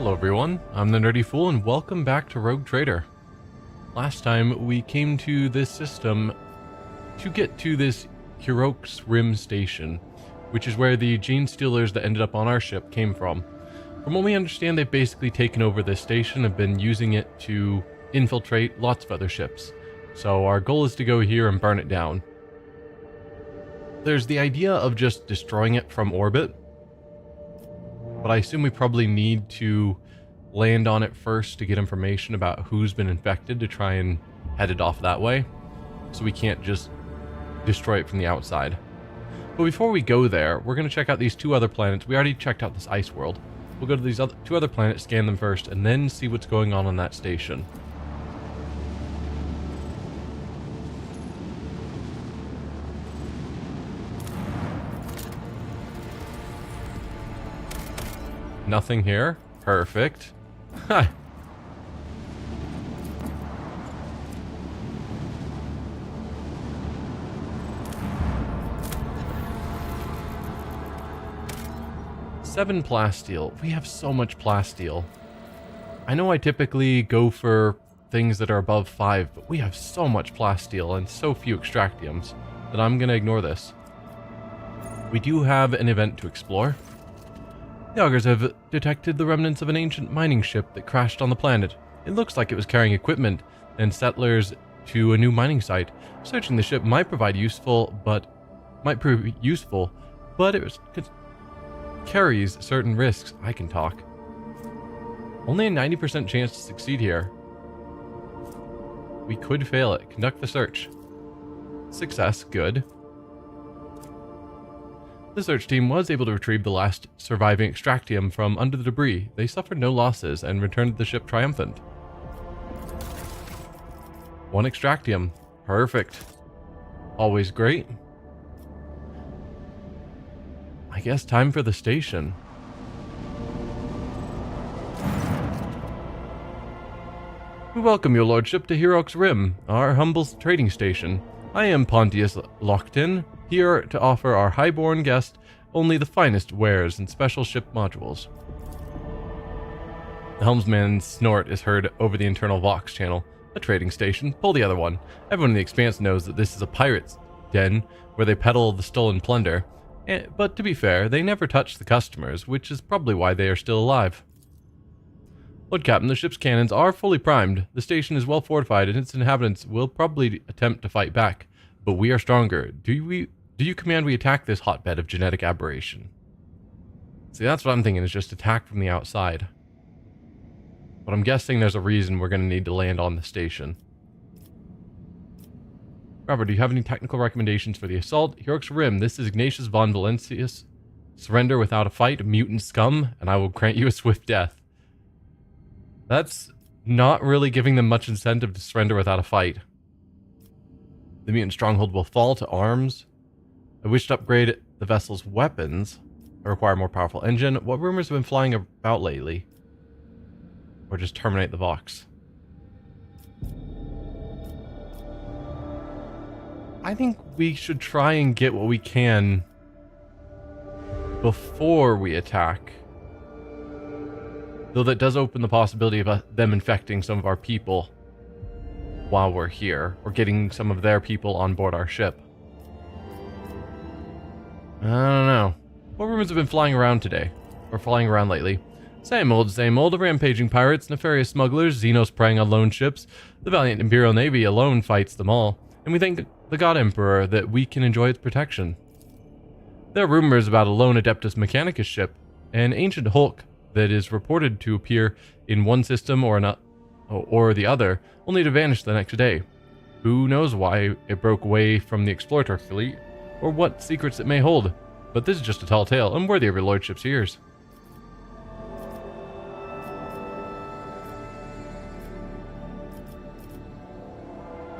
Hello everyone, I'm the Nerdy Fool and welcome back to Rogue Trader. Last time we came to this system to get to this Heroics Rim station, which is where the Gene Stealers that ended up on our ship came from. From what we understand, they've basically taken over this station and have been using it to infiltrate lots of other ships. So our goal is to go here and burn it down. There's the idea of just destroying it from orbit, but I assume we probably need to land on it first to get information about who's been infected to try and head it off that way. So we can't just destroy it from the outside. But before we go there, we're going to check out these two other planets. We already checked out this ice world. We'll go to these two other planets, scan them first, and then see what's going on that station. Nothing here. Perfect. Ha! Seven plasteel. We have so much plasteel. I know I typically go for things that are above 5, but we have so much plasteel and so few extractiums that I'm going to ignore this. We do have an event to explore. The augurs have detected the remnants of an ancient mining ship that crashed on the planet. It looks like it was carrying equipment and settlers to a new mining site. Searching the ship might prove useful, but it carries certain risks. I can talk. Only a 90% chance to succeed here. We could fail it. Conduct the search. Success. Good. The search team was able to retrieve the last surviving extractium from under the debris. They suffered no losses and returned to the ship triumphant. 1 extractium. Perfect. Always great. I guess time for the station. We welcome your lordship to Heroics Rim, our humble trading station. I am Pontius Lockton, here to offer our highborn guest only the finest wares and special ship modules. The helmsman's snort is heard over the internal Vox channel. A trading station. Pull the other one. Everyone in the Expanse knows that this is a pirate's den where they peddle the stolen plunder. But to be fair, they never touch the customers, which is probably why they are still alive. Lord Captain, the ship's cannons are fully primed. The station is well fortified and its inhabitants will probably attempt to fight back. But we are stronger. Do you command we attack this hotbed of genetic aberration? See, that's what I'm thinking, is just attack from the outside. But I'm guessing there's a reason we're going to need to land on the station. Robert, do you have any technical recommendations for the assault? Heroics Rim, this is Ignatius von Valentius. Surrender without a fight, mutant scum, and I will grant you a swift death. That's not really giving them much incentive to surrender without a fight. The mutant stronghold will fall to arms. I wish to upgrade the vessel's weapons. I require a more powerful engine. What rumors have been flying about lately? Or just terminate the Vox. I think we should try and get what we can before we attack. Though that does open the possibility of them infecting some of our people while we're here, or getting some of their people on board our ship. I don't know. What rumors have been flying around today? Or flying around lately? Same old, rampaging pirates, nefarious smugglers, xenos preying on lone ships. The valiant Imperial Navy alone fights them all, and we thank the God Emperor that we can enjoy its protection. There are rumors about a lone Adeptus Mechanicus ship, an ancient hulk that is reported to appear in one system or the other, only to vanish the next day. Who knows why it broke away from the explorer fleet, or what secrets it may hold, but this is just a tall tale, unworthy of your lordship's ears.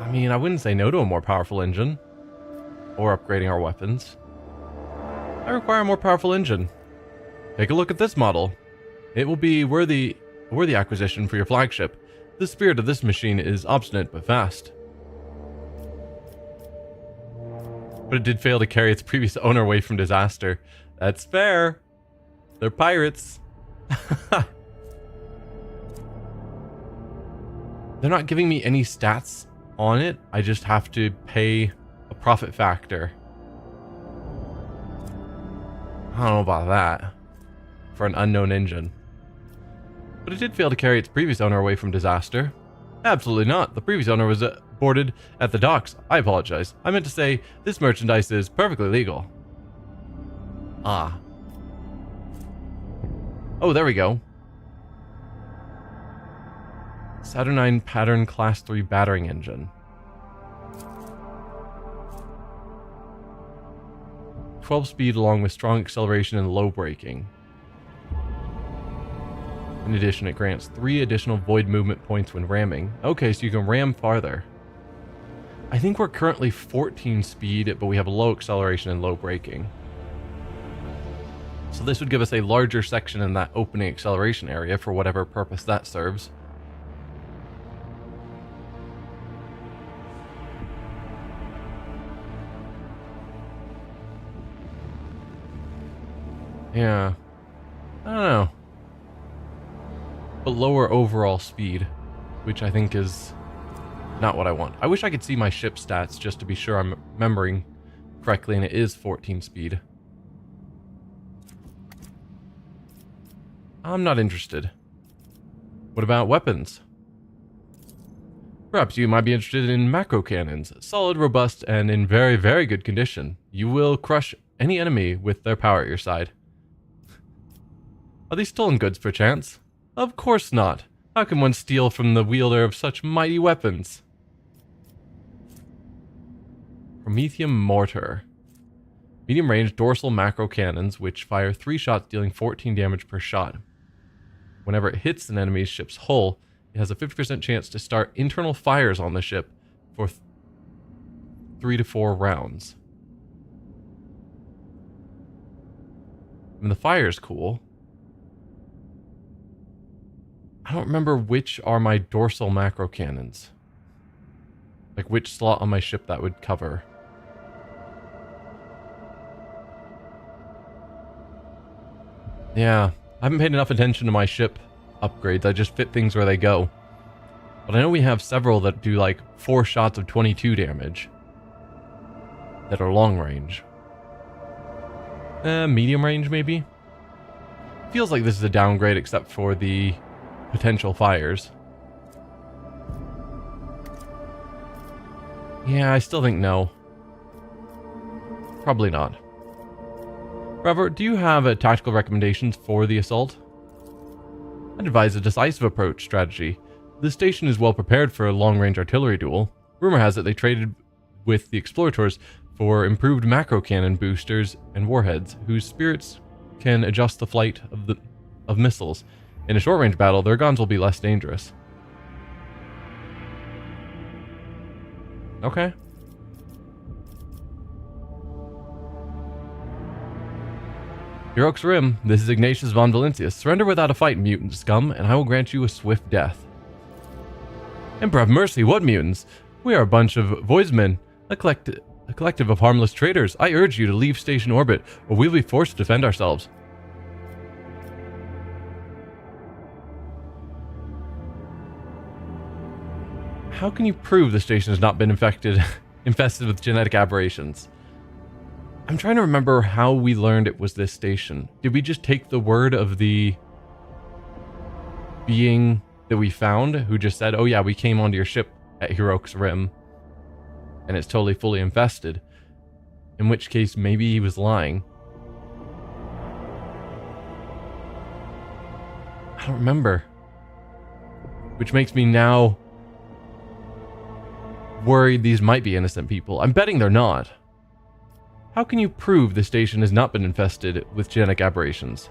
I mean, I wouldn't say no to a more powerful engine, or upgrading our weapons. I require a more powerful engine. Take a look at this model. It will be a worthy acquisition for your flagship. The spirit of this machine is obstinate but fast. But it did fail to carry its previous owner away from disaster. That's fair. They're pirates. they're not giving me any stats on it. I just have to pay a profit factor. I don't know about that for an unknown engine. But it did fail to carry its previous owner away from disaster. Absolutely not. The previous owner was boarded at the docks. I apologize. I meant to say this merchandise is perfectly legal. Ah. Oh, there we go. Saturnine pattern class 3 battering engine. 12 speed along with strong acceleration and low braking. In addition, it grants 3 additional void movement points when ramming. Okay, so you can ram farther. I think we're currently 14 speed, but we have low acceleration and low braking. So this would give us a larger section in that opening acceleration area for whatever purpose that serves. Yeah. I don't know. But lower overall speed, which I think is not what I want. I wish I could see my ship stats just to be sure I'm remembering correctly, and it is 14 speed. I'm not interested. What about weapons? Perhaps you might be interested in macro cannons. Solid, robust, and in very, very good condition. You will crush any enemy with their power at your side. Are these stolen goods, perchance? Of course not. How can one steal from the wielder of such mighty weapons? Promethium Mortar. Medium-range dorsal macro cannons, which fire 3 shots dealing 14 damage per shot. Whenever it hits an enemy's ship's hull, it has a 50% chance to start internal fires on the ship for 3 to 4 rounds. I mean, the fire's cool. I don't remember which are my dorsal macro cannons. Like which slot on my ship that would cover. Yeah, I haven't paid enough attention to my ship upgrades. I just fit things where they go. But I know we have several that do like 4 shots of 22 damage. That are long range. Medium range maybe? Feels like this is a downgrade except for the potential fires. Yeah, I still think no. Probably not. Robert, do you have tactical recommendations for the assault? I'd advise a decisive approach strategy. The station is well prepared for a long-range artillery duel. Rumor has it they traded with the explorators for improved macro cannon boosters and warheads, whose spirits can adjust the flight of missiles. In a short-range battle, their guns will be less dangerous. Okay. Heroics Rim, this is Ignatius von Valentius. Surrender without a fight, mutant scum, and I will grant you a swift death. Emperor have mercy, what mutants? We are a bunch of voidsmen, a collective of harmless traitors. I urge you to leave station orbit, or we'll be forced to defend ourselves. How can you prove the station has not been infested with genetic aberrations? I'm trying to remember how we learned it was this station. Did we just take the word of the being that we found who just said, oh yeah, we came onto your ship at Heroics Rim and it's totally fully infested? In which case, maybe he was lying. I don't remember. Which makes me now worried these might be innocent people. I'm betting they're not. How can you prove the station has not been infested with genetic aberrations?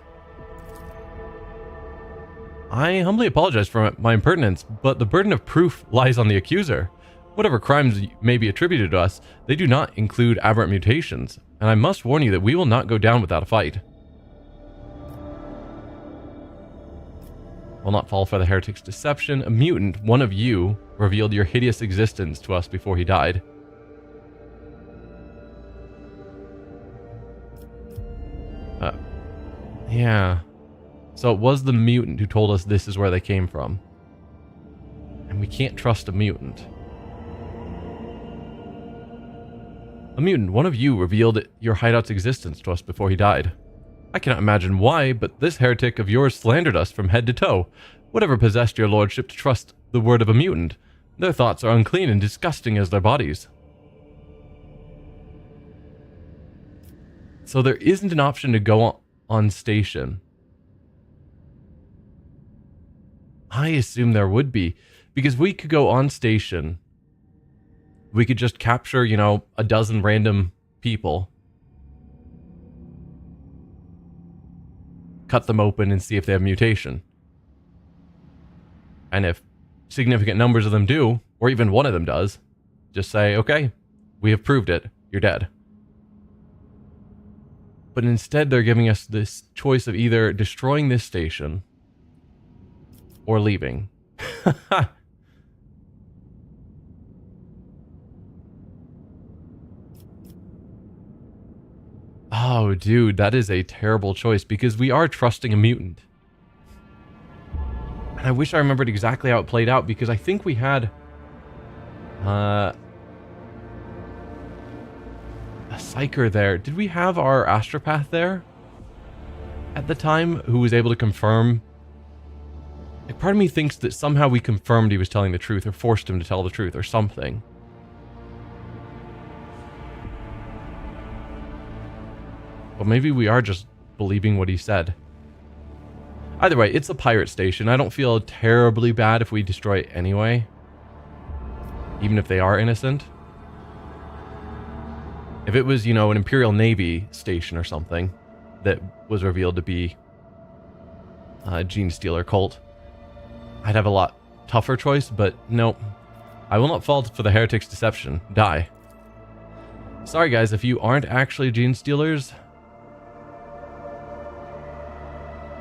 I humbly apologize for my impertinence, but the burden of proof lies on the accuser. Whatever crimes may be attributed to us, they do not include aberrant mutations, and I must warn you that we will not go down without a fight. Will not fall for the heretic's deception. A mutant, one of you, revealed your hideous existence to us before he died. Yeah. So it was the mutant who told us this is where they came from. And we can't trust a mutant. A mutant, one of you revealed your hideout's existence to us before he died. I cannot imagine why, but this heretic of yours slandered us from head to toe. Whatever possessed your lordship to trust the word of a mutant? Their thoughts are unclean and disgusting as their bodies. So there isn't an option to go on station. I assume there would be, because we could go on station. We could just capture, you know, a dozen random people, cut them open and see if they have mutation. And if significant numbers of them do, or even one of them does, just say, okay, we have proved it, you're dead. But instead they're giving us this choice of either destroying this station or leaving. Oh, dude, that is a terrible choice because we are trusting a mutant. And I wish I remembered exactly how it played out because I think we had a psyker there. Did we have our astropath there at the time who was able to confirm? Like, part of me thinks that somehow we confirmed he was telling the truth or forced him to tell the truth or something. Well, maybe we are just believing what he said. Either way, it's a pirate station. I don't feel terribly bad if we destroy it anyway. Even if they are innocent. If it was, you know, an Imperial Navy station or something that was revealed to be a gene stealer cult, I'd have a lot tougher choice, but nope. I will not fall for the heretic's deception. Die. Sorry guys, if you aren't actually gene stealers,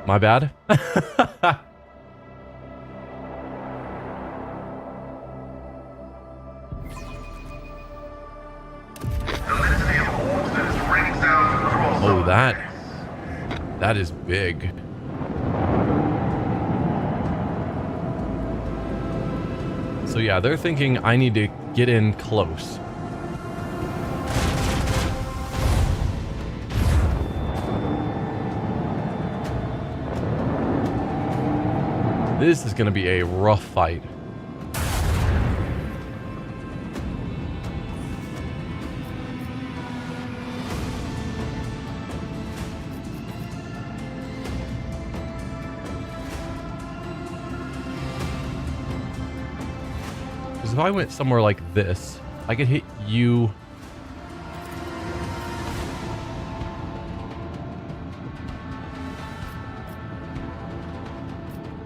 my bad. Oh, that is big. So yeah, they're thinking I need to get in close. This is going to be a rough fight. Because if I went somewhere like this, I could hit you.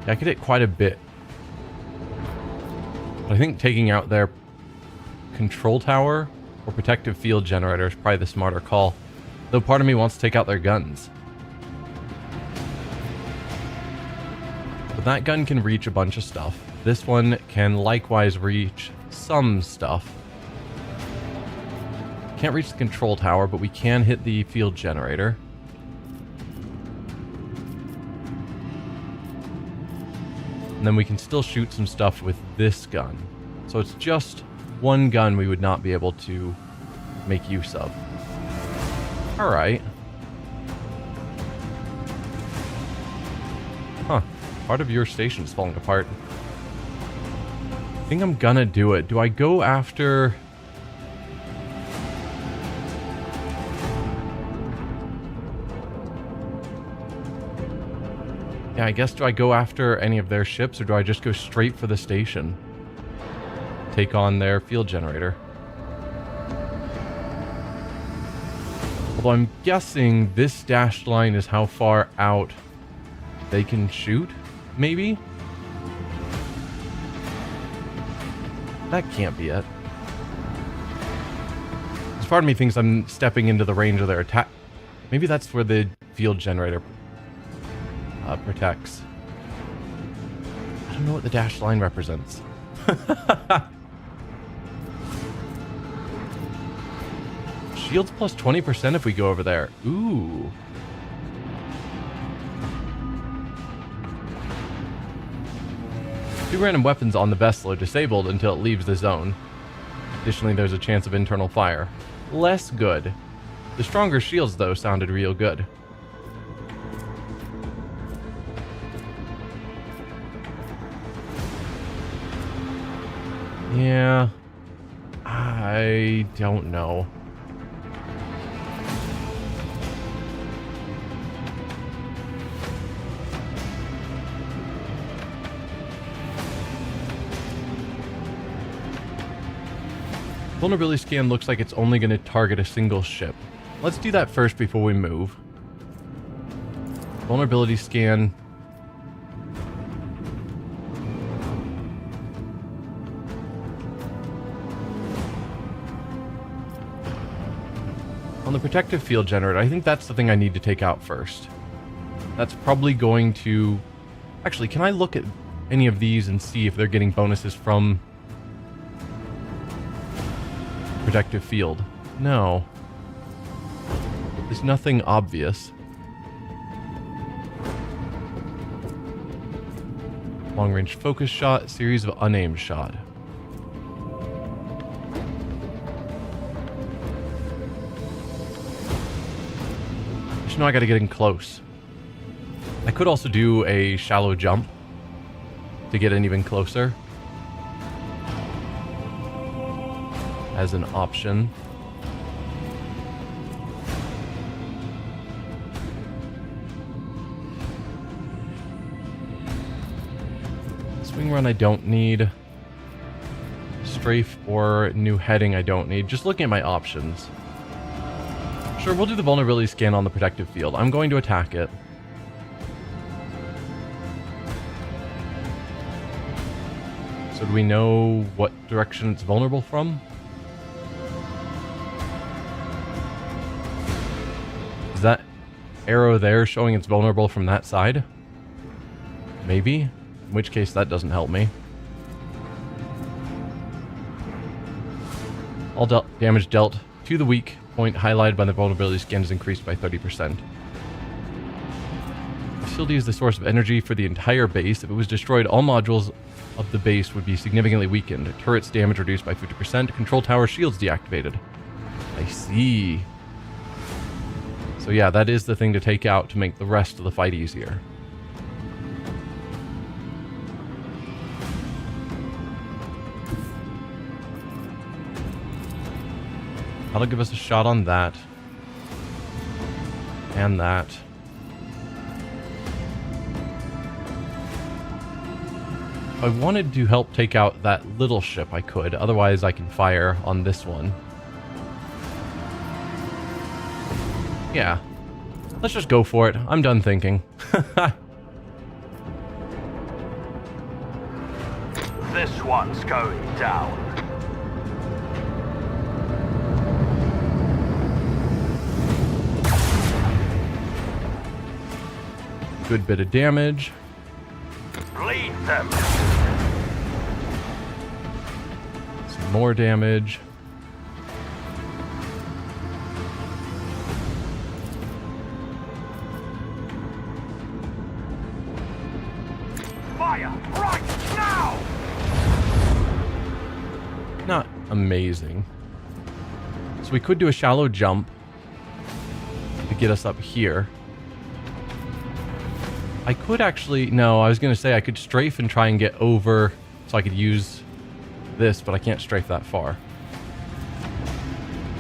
I could hit quite a bit. But I think taking out their control tower or protective field generator is probably the smarter call. Though part of me wants to take out their guns. But that gun can reach a bunch of stuff. This one can likewise reach some stuff. Can't reach the control tower, but we can hit the field generator. And then we can still shoot some stuff with this gun. So it's just one gun we would not be able to make use of. Alright. Huh. Part of your station is falling apart. I think I'm gonna do it. Do I go after... Yeah, I guess do I go after any of their ships or do I just go straight for the station? Take on their field generator. Although I'm guessing this dashed line is how far out they can shoot, maybe? That can't be it. Because part of me thinks I'm stepping into the range of their attack. Maybe that's where the field generator protects. I don't know what the dashed line represents. Shields plus 20% if we go over there. Ooh. 2 random weapons on the vessel are disabled until it leaves the zone. Additionally, there's a chance of internal fire. Less good. The stronger shields, though, sounded real good. Yeah. I don't know. Vulnerability scan looks like it's only going to target a single ship. Let's do that first before we move. Vulnerability scan. On the protective field generator, I think that's the thing I need to take out first. That's probably going to... Actually, can I look at any of these and see if they're getting bonuses from protective field? No. There's nothing obvious. Long-range focus shot, series of unaimed shot. Just know I gotta get in close. I could also do a shallow jump to get in even closer as an option. Swing run I don't need. Strafe or new heading I don't need. Just looking at my options. Sure, we'll do the vulnerability scan on the protective field. I'm going to attack it. So do we know what direction it's vulnerable from? Is that arrow there showing it's vulnerable from that side? Maybe. In which case that doesn't help me. All damage dealt to the weak point highlighted by the vulnerability scan is increased by 30%. The facility is the source of energy for the entire base. If it was destroyed, all modules of the base would be significantly weakened. Turrets damage reduced by 50%. Control tower shields deactivated. I see. So yeah, that is the thing to take out to make the rest of the fight easier. That'll give us a shot on that. And that. If I wanted to help take out that little ship, I could. Otherwise, I can fire on this one. Yeah. Let's just go for it. I'm done thinking. This one's going down. Good bit of damage. Bleed them. Some more damage. Fire right now. Not amazing. So we could do a shallow jump to get us up here. I could actually... No, I was going to say I could strafe and try and get over so I could use this, but I can't strafe that far.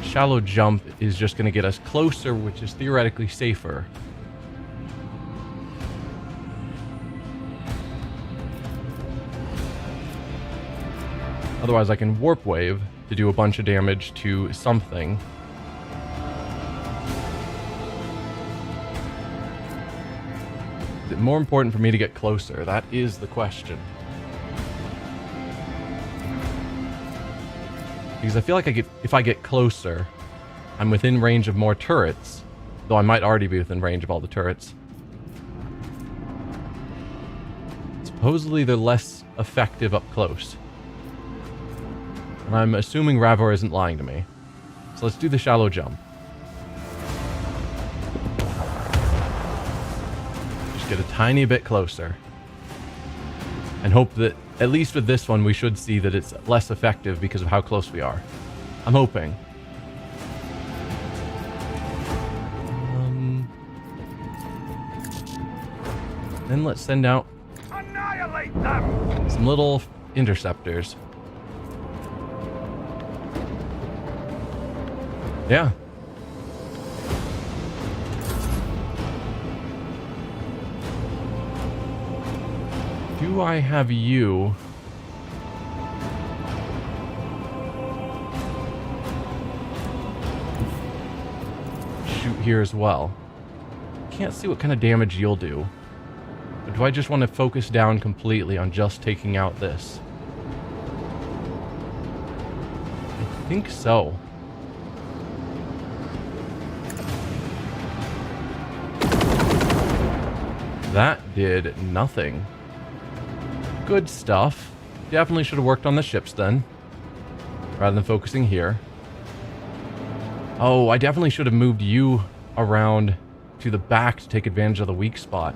Shallow jump is just going to get us closer, which is theoretically safer. Otherwise, I can warp wave to do a bunch of damage to something. Is it more important for me to get closer? That is the question. Because I feel like if I get closer, I'm within range of more turrets. Though I might already be within range of all the turrets. Supposedly they're less effective up close. And I'm assuming Ravor isn't lying to me. So let's do the shallow jump. Just get a tiny bit closer. And hope that at least with this one, we should see that it's less effective because of how close we are. I'm hoping. Then let's send out Annihilate them! some little interceptors. Yeah. Do I have you? Shoot here as well. Can't see what kind of damage you'll do. But do I just want to focus down completely on just taking out this? I think so. That did nothing. Good stuff. Definitely should have worked on the ships then, rather than focusing here. Oh, I definitely should have moved you around to the back to take advantage of the weak spot.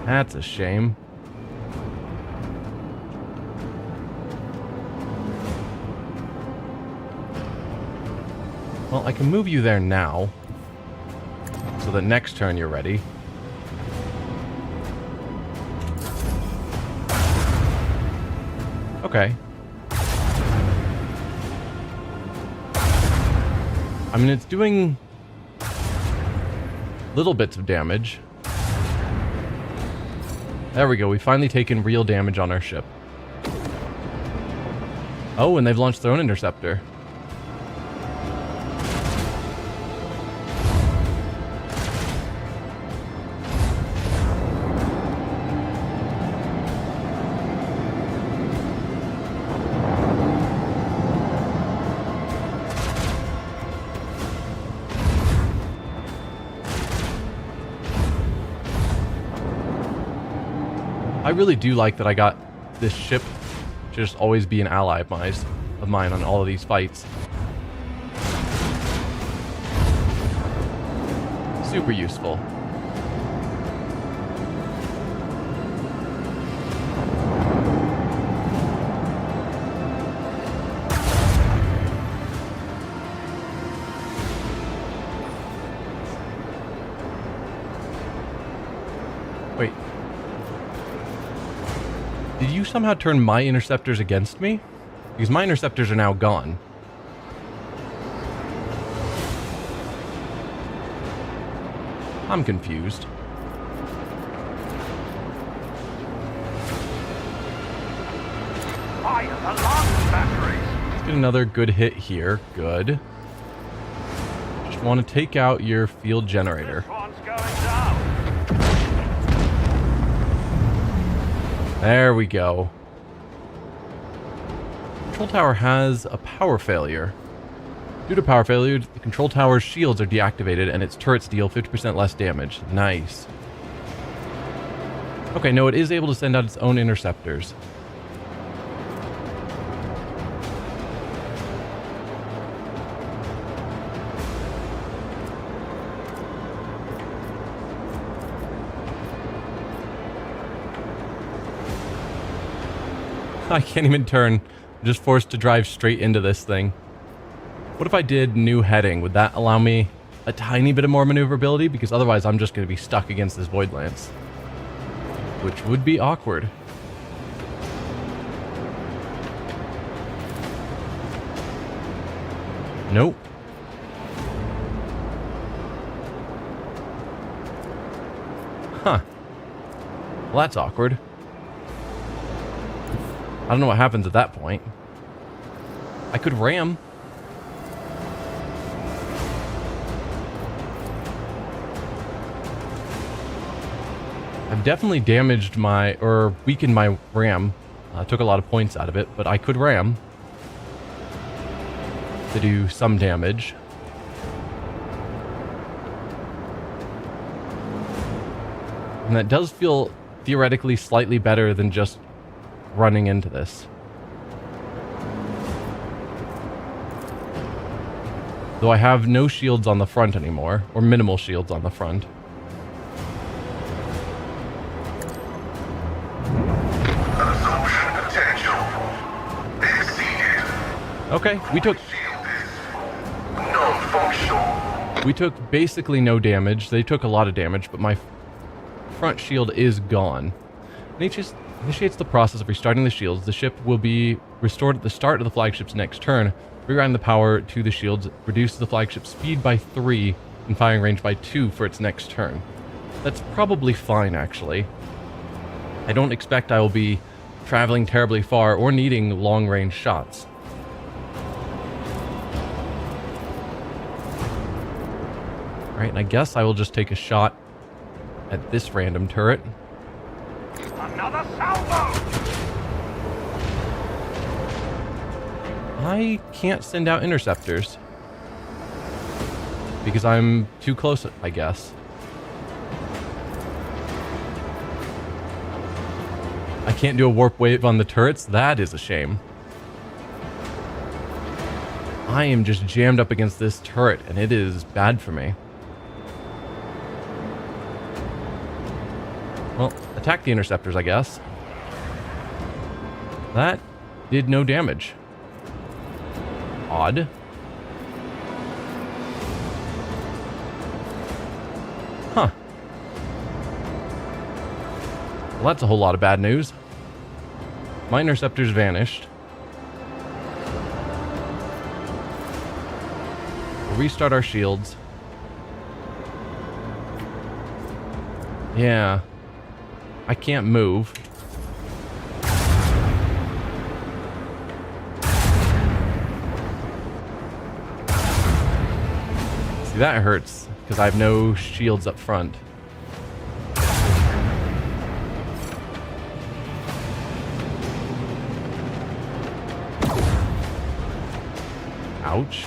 That's a shame. Well, I can move you there now, so that next turn you're ready. Okay. I mean, it's doing little bits of damage. There we go. We've finally taken real damage on our ship. Oh, and they've launched their own interceptor. I really do like that I got this ship to just always be an ally of mine on all of these fights. Super useful. Wait. Did you somehow turn my interceptors against me? Because my interceptors are now gone. I'm confused. Fire the launch batteries! Let's get another good hit here. Good. Just want to take out your field generator. This one's going down! There we go. Control tower has a power failure. Due to power failure, the control tower's shields are deactivated and its turrets deal 50% less damage. Nice. Okay, no, it is able to send out its own interceptors. I can't even turn. I'm just forced to drive straight into this thing. What if I did new heading? Would that allow me a tiny bit of more maneuverability? Because otherwise I'm just going to be stuck against this void lance, which would be awkward. Nope. Huh. Well, that's awkward. I don't know what happens at that point. I could ram. I've definitely damaged my, or weakened my ram. Took a lot of points out of it, but I could ram to do some damage. And that does feel theoretically slightly better than just running into this. Though I have no shields on the front anymore, or minimal shields on the front. Okay, we took basically no damage. They took a lot of damage, but my front shield is gone. Initiates the process of restarting the shields. The ship will be restored at the start of the flagship's next turn. Rerouting the power to the shields reduces the flagship's speed by 3 and firing range by 2 for its next turn. That's probably fine, actually. I don't expect I will be traveling terribly far or needing long-range shots. Alright, and I guess I will just take a shot at this random turret. Another salvo! I can't send out interceptors. Because I'm too close, I guess. I can't do a warp wave on the turrets? That is a shame. I am just jammed up against this turret, and it is bad for me. Well, attack the interceptors, I guess. That did no damage. Odd. Huh. Well, that's a whole lot of bad news. My interceptors vanished. We'll restart our shields. Yeah. I can't move. See, that hurts, because I have no shields up front. Ouch.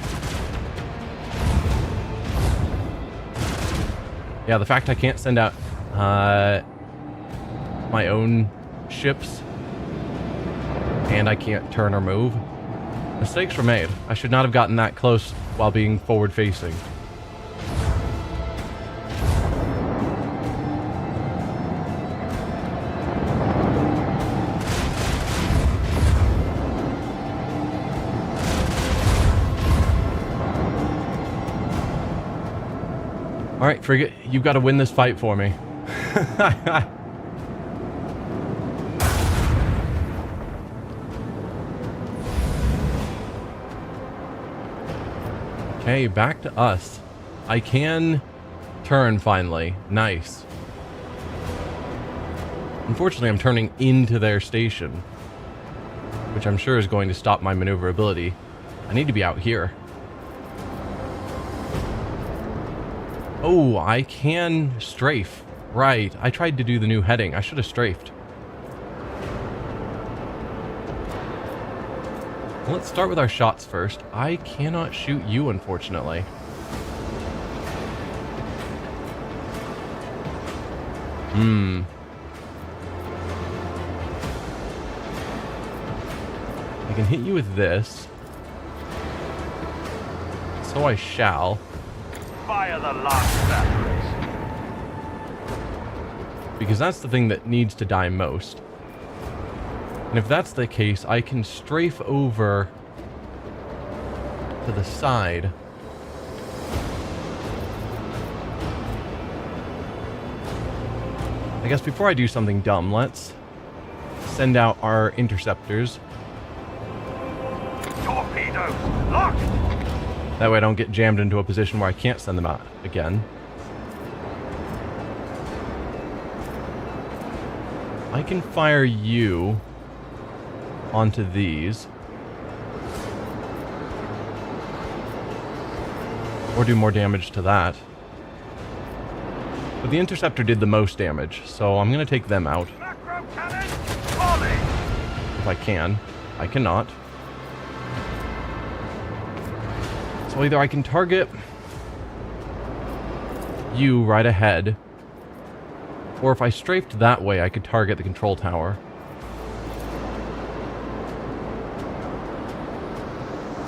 Yeah, the fact I can't send out my own ships and I can't turn or move. Mistakes were made. I should not have gotten that close while being forward facing. Alright, frigate, you've got to win this fight for me. Okay, back to us. I can turn finally. Nice. Unfortunately, I'm turning into their station, which I'm sure is going to stop my maneuverability. I need to be out here. Oh, I can strafe. Right, I tried to do the new heading. I should have strafed. Let's start with our shots first. I cannot shoot you, unfortunately. I can hit you with this. So I shall. Fire the last batteries. Because that's the thing that needs to die most. And if that's the case, I can strafe over to the side. I guess before I do something dumb, let's send out our interceptors. Torpedoes, locked! That way I don't get jammed into a position where I can't send them out again. I can fire you onto these. Or do more damage to that. But the interceptor did the most damage, so I'm going to take them out. Macro cannon, volley! If I can. I cannot. So either I can target you right ahead, or if I strafed that way, I could target the control tower.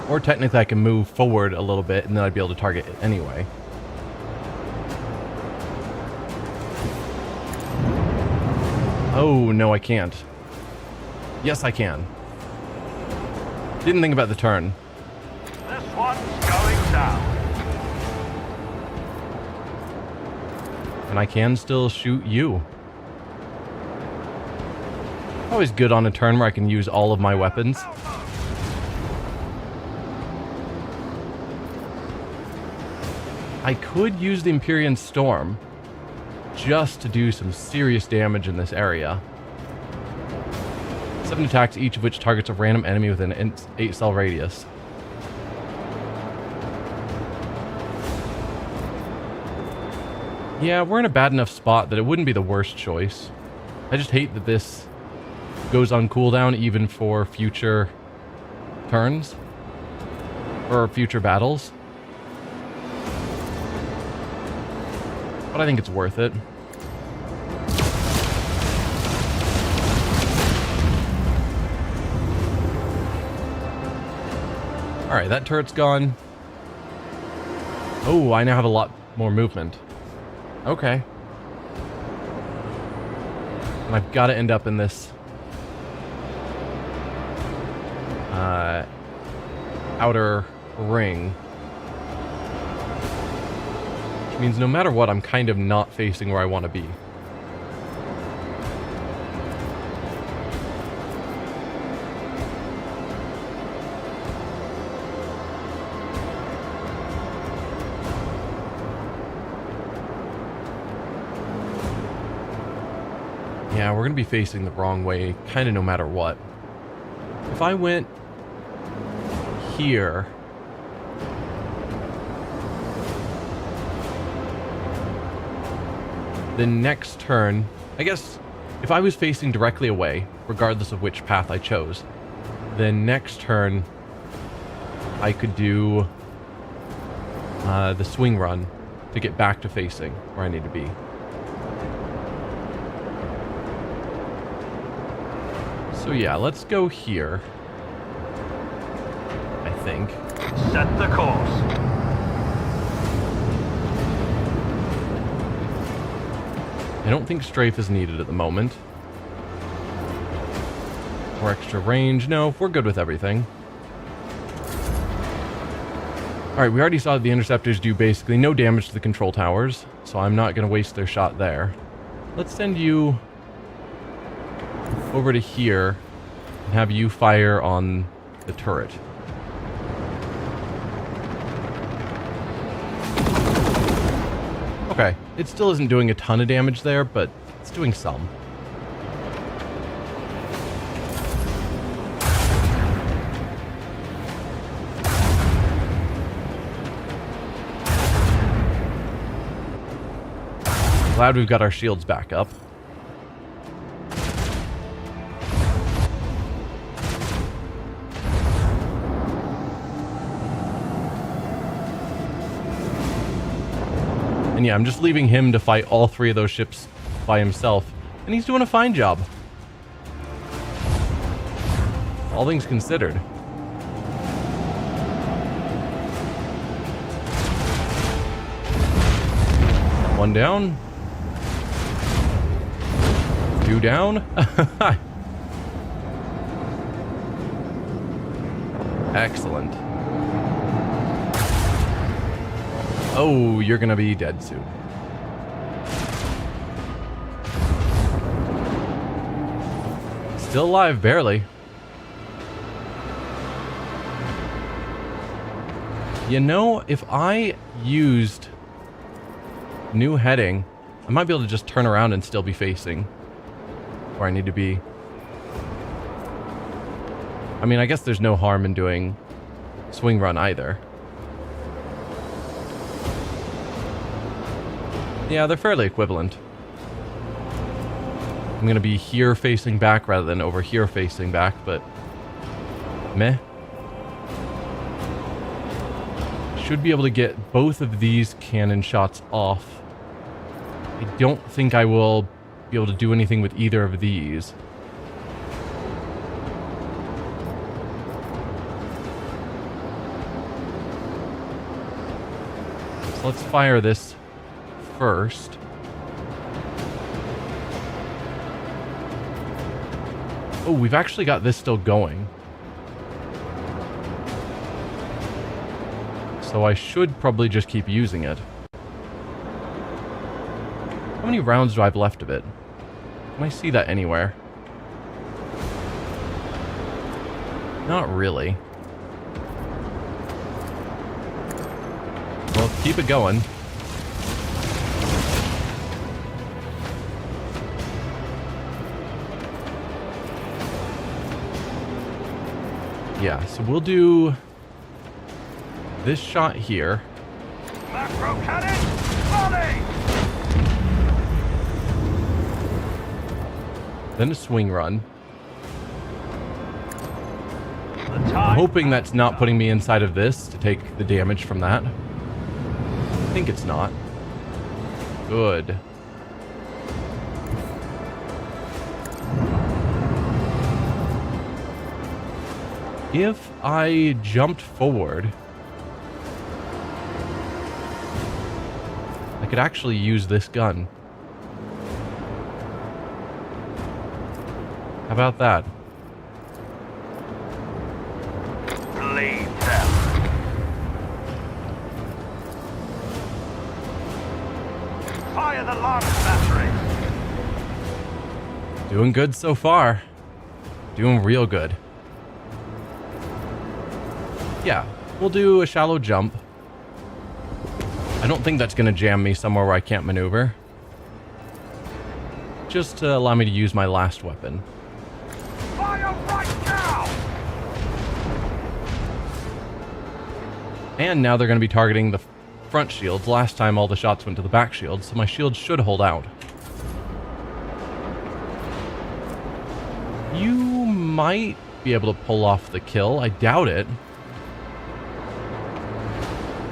Or technically I can move forward a little bit and then I'd be able to target it anyway. Oh, no, I can't. Yes, I can. Didn't think about the turn. And I can still shoot you. Always good on a turn where I can use all of my weapons. I could use the Imperium Storm just to do some serious damage in this area. 7 attacks, each of which targets a random enemy within an 8-cell radius. Yeah, we're in a bad enough spot that it wouldn't be the worst choice. I just hate that this goes on cooldown even for future turns or future battles. But I think it's worth it. Alright, that turret's gone. Oh, I now have a lot more movement. Okay. And I've got to end up in this outer ring. Which means no matter what, I'm kind of not facing where I want to be. Yeah, we're going to be facing the wrong way, kind of no matter what. If I went here, the next turn, I guess if I was facing directly away, regardless of which path I chose, then next turn I could do the swing run to get back to facing where I need to be. So yeah, let's go here, I think. Set the course. I don't think strafe is needed at the moment. Or extra range. No, we're good with everything. Alright, we already saw that the interceptors do basically no damage to the control towers, so I'm not going to waste their shot there. Let's send you over to here and have you fire on the turret. Okay, it still isn't doing a ton of damage there, but it's doing some. Glad we've got our shields back up. And yeah, I'm just leaving him to fight all 3 of those ships by himself. And he's doing a fine job. All things considered. One down. 2 down. Excellent. Oh, you're gonna be dead soon. Still alive, barely. You know, if I used new heading, I might be able to just turn around and still be facing where I need to be. I mean, I guess there's no harm in doing swing run either. Yeah, they're fairly equivalent. I'm going to be here facing back rather than over here facing back, but meh. Should be able to get both of these cannon shots off. I don't think I will be able to do anything with either of these. So let's fire this first. Oh, we've actually got this still going. So I should probably just keep using it. How many rounds do I have left of it? Can I see that anywhere? Not really. Well, keep it going. Yeah, so we'll do this shot here. Macro cannon, volley! Then a swing run. The I'm hoping that's not putting me inside of this to take the damage from that. I think it's not. Good. If I jumped forward, I could actually use this gun. How about that? Bleed them. Fire the launch battery. Doing good so far. Doing real good. Yeah, we'll do a shallow jump. I don't think that's going to jam me somewhere where I can't maneuver. Just to allow me to use my last weapon. Fire right now! And now they're going to be targeting the front shields. Last time all the shots went to the back shields, so my shield should hold out. You might be able to pull off the kill. I doubt it.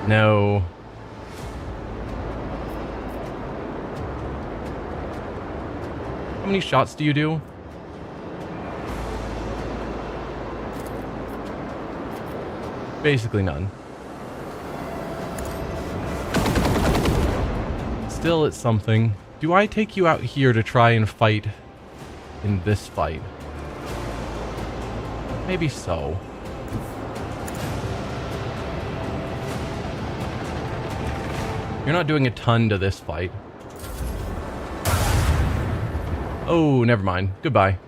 No. How many shots do you do? Basically none. Still, it's something. Do I take you out here to try and fight in this fight? Maybe so. You're not doing a ton to this fight. Oh, never mind. Goodbye.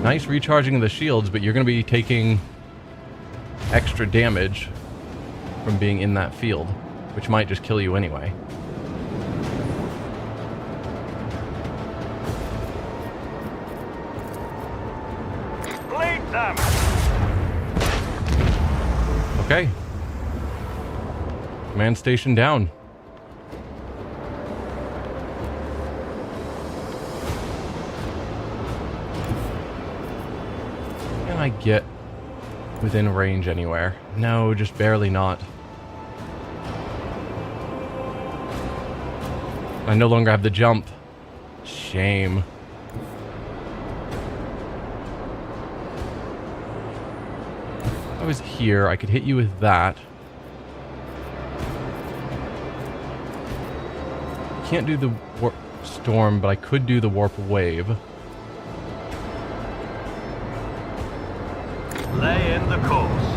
Nice recharging of the shields, but you're going to be taking extra damage from being in that field, which might just kill you anyway. Okay. Command station down. Can I get within range anywhere? No, just barely not. I no longer have the jump. Shame. If I was here, I could hit you with that. Can't do the warp storm, but I could do the warp wave. Lay in the course.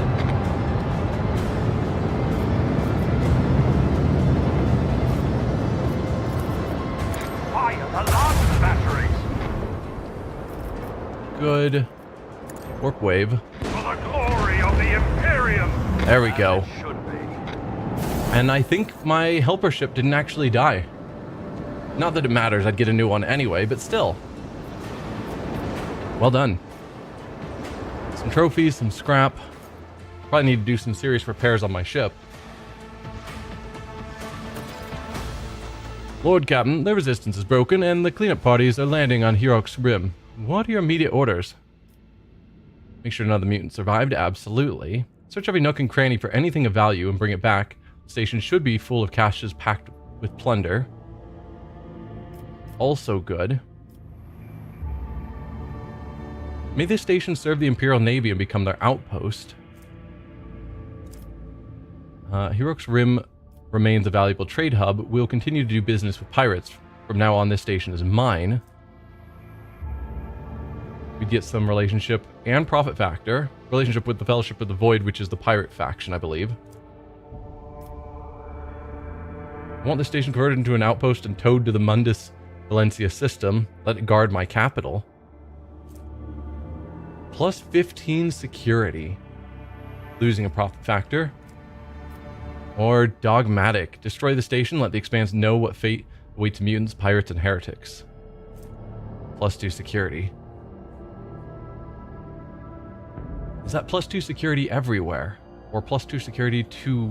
Fire the launch batteries. Good. Warp wave. For the glory of the Imperium. There we go. As it should be. And I think my helper ship didn't actually die. Not that it matters, I'd get a new one anyway, but still. Well done. Some trophies, some scrap. Probably need to do some serious repairs on my ship. Lord Captain, the resistance is broken and the cleanup parties are landing on Hurok's Rim. What are your immediate orders? Make sure none of the mutants survived? Absolutely. Search every nook and cranny for anything of value and bring it back. The station should be full of caches packed with plunder. Also good. May this station serve the Imperial Navy and become their outpost. Hurok's Rim remains a valuable trade hub. We'll continue to do business with pirates. From now on, this station is mine. we'd get some relationship and profit factor. Relationship with the Fellowship of the Void, which is the pirate faction, I believe. I want the station converted into an outpost and towed to the Mundus Valencia system. Let it guard my capital. Plus 15 security. Losing a profit factor. Or dogmatic. Destroy the station. Let the Expanse know what fate awaits mutants, pirates, and heretics. Plus 2 security. Is that plus 2 security everywhere? Or plus 2 security to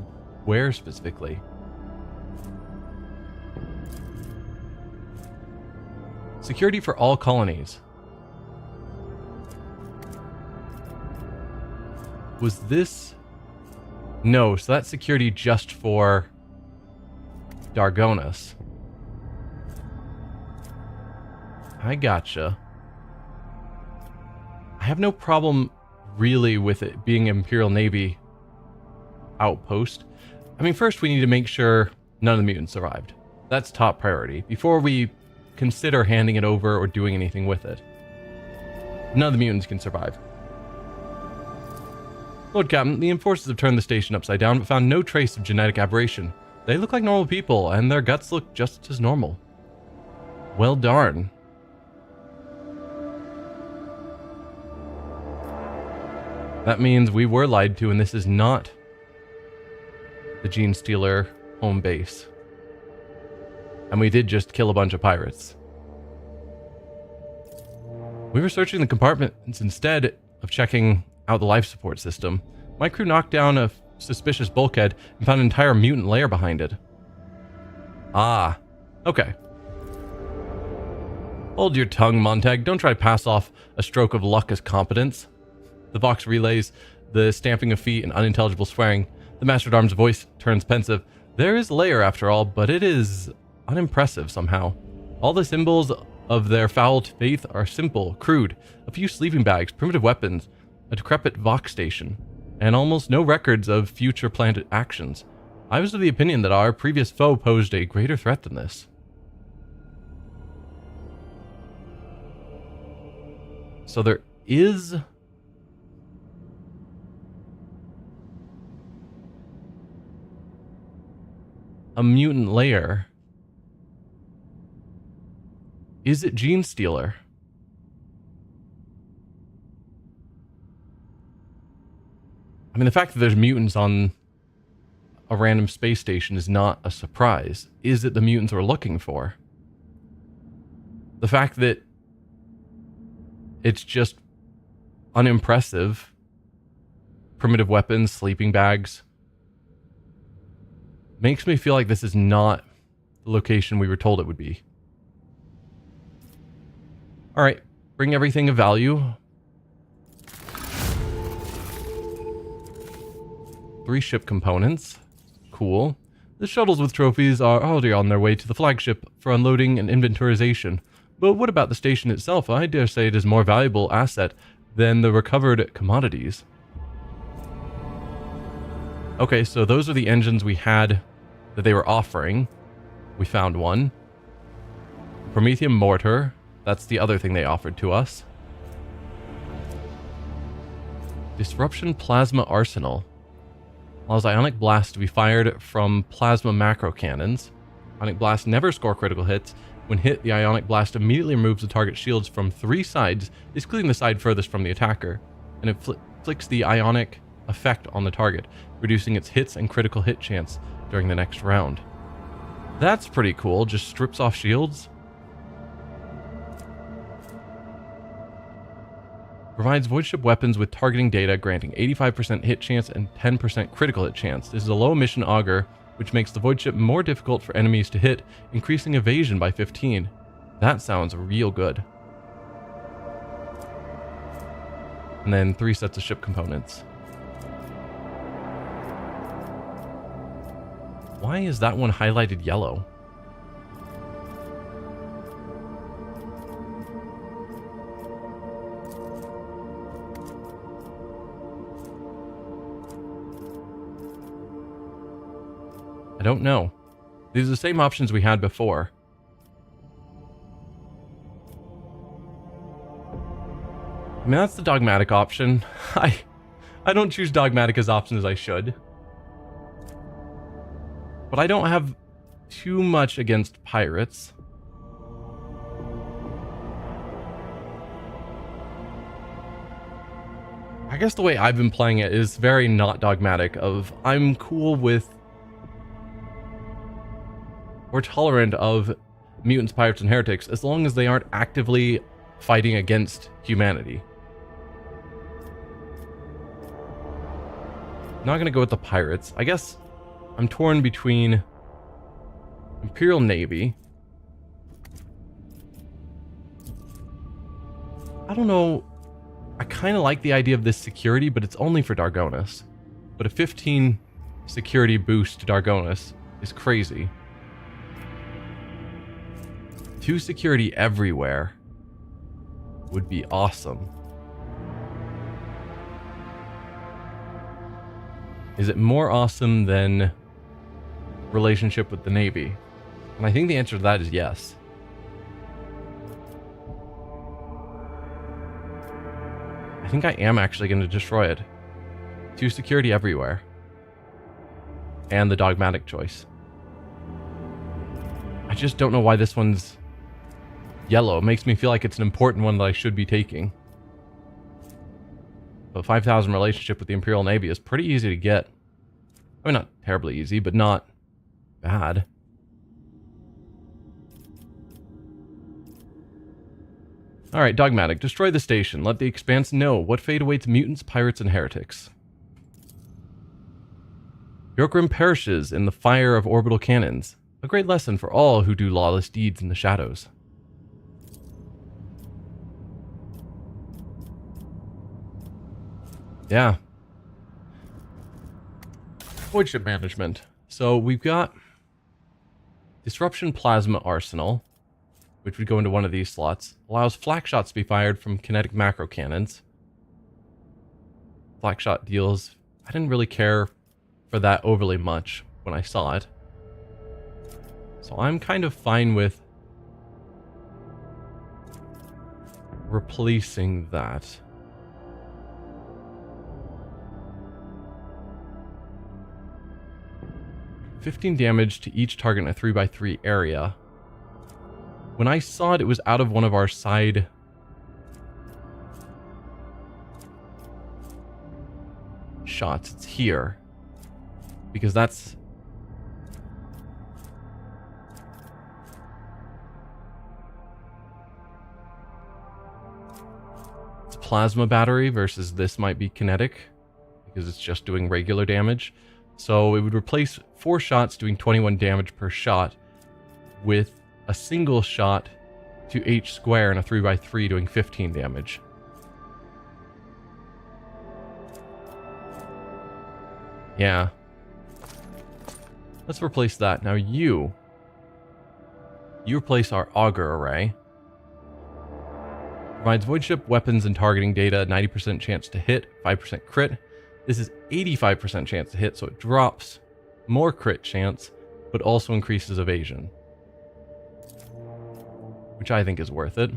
where specifically? Security for all colonies. Was this... No, so that's security just for Dargonus. I gotcha. I have no problem really with it being Imperial Navy outpost. I mean, first we need to make sure none of the mutants survived. That's top priority before we consider handing it over or doing anything with it. None of the mutants can survive. Lord Captain, the enforcers have turned the station upside down but found no trace of genetic aberration. They look like normal people and their guts look just as normal. Well darn. That means we were lied to and this is not the Gene Stealer home base. And we did just kill a bunch of pirates. We were searching the compartments instead of checking out the life support system. My crew knocked down a suspicious bulkhead and found an entire mutant lair behind it. Ah, okay. Hold your tongue, Montag. Don't try to pass off a stroke of luck as competence. The Vox relays the stamping of feet and unintelligible swearing. The Master at Arms' voice turns pensive. There is a lair after all, but it is unimpressive somehow. All the symbols of their foul faith are simple, crude. A few sleeping bags, primitive weapons, a decrepit Vox station, and almost no records of future planned actions. I was of the opinion that our previous foe posed a greater threat than this. So there is... a mutant lair. Is it Gene Stealer? I mean, the fact that there's mutants on a random space station is not a surprise. Is it the mutants we're looking for? The fact that it's just unimpressive, primitive weapons, sleeping bags, makes me feel like this is not the location we were told it would be. Alright, bring everything of value. 3 ship components. Cool. The shuttles with trophies are already on their way to the flagship for unloading and inventorization. But what about the station itself? I dare say it is a more valuable asset than the recovered commodities. Okay, so those are the engines we had that they were offering. We found one. Promethium mortar. That's the other thing they offered to us. Disruption plasma arsenal. Allows ionic blasts to be fired from plasma macro cannons. Ionic blasts never score critical hits. When hit, the ionic blast immediately removes the target shields from 3 sides, excluding the side furthest from the attacker, and it flicks the ionic effect on the target, reducing its hits and critical hit chance during the next round. That's pretty cool. Just strips off shields. Provides voidship weapons with targeting data, granting 85% hit chance and 10% critical hit chance. This is a low emission auger, which makes the voidship more difficult for enemies to hit, increasing evasion by 15. That sounds real good. And then 3 sets of ship components. Why is that one highlighted yellow? I don't know. These are the same options we had before. I mean, that's the dogmatic option. I don't choose dogmatic as often as I should. But I don't have too much against pirates. I guess the way I've been playing it is very not dogmatic of I'm cool with or tolerant of mutants, pirates, and heretics as long as they aren't actively fighting against humanity. Not gonna go with the pirates. I guess I'm torn between Imperial Navy. I don't know. I kind of like the idea of this security, but it's only for Dargonus. But a 15 security boost to Dargonus is crazy. 2 security everywhere would be awesome. Is it more awesome than relationship with the Navy? And I think the answer to that is yes. I think I am actually going to destroy it. 2 security everywhere. And the dogmatic choice. I just don't know why this one's yellow. It makes me feel like it's an important one that I should be taking. But 5,000 relationship with the Imperial Navy is pretty easy to get. I mean, not terribly easy, but not bad. Alright, dogmatic. Destroy the station. Let the Expanse know what fate awaits mutants, pirates, and heretics. Yorkrim perishes in the fire of orbital cannons. A great lesson for all who do lawless deeds in the shadows. Yeah. Voidship management. So we've got Disruption Plasma Arsenal, which would go into one of these slots. Allows flak shots to be fired from kinetic macro cannons. Flak shot deals... I didn't really care for that overly much when I saw it. So I'm kind of fine with replacing that. $15 damage to each target in a 3x3 area. When I saw it, it was out of one of our side shots. It's here. Because that's... it's plasma battery versus this might be kinetic. Because it's just doing regular damage. So it would replace 4 shots doing 21 damage per shot with a single shot to H square and a 3x3 doing 15 damage. Yeah. Let's replace that. Now you replace our auger array. Provides voidship weapons and targeting data, 90% chance to hit, 5% crit. This is 85% chance to hit, so it drops more crit chance, but also increases evasion. Which I think is worth it.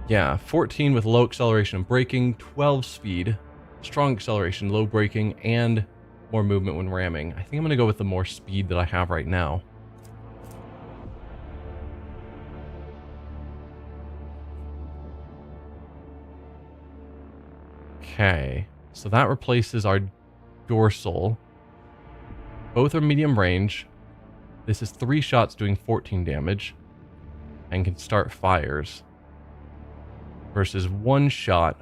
Yeah, 14 with low acceleration and braking, 12 speed, strong acceleration, low braking, and more movement when ramming. I think I'm going to go with the more speed that I have right now. Okay, so that replaces our dorsal. Both are medium range. This is 3 shots doing 14 damage and can start fires versus 1 shot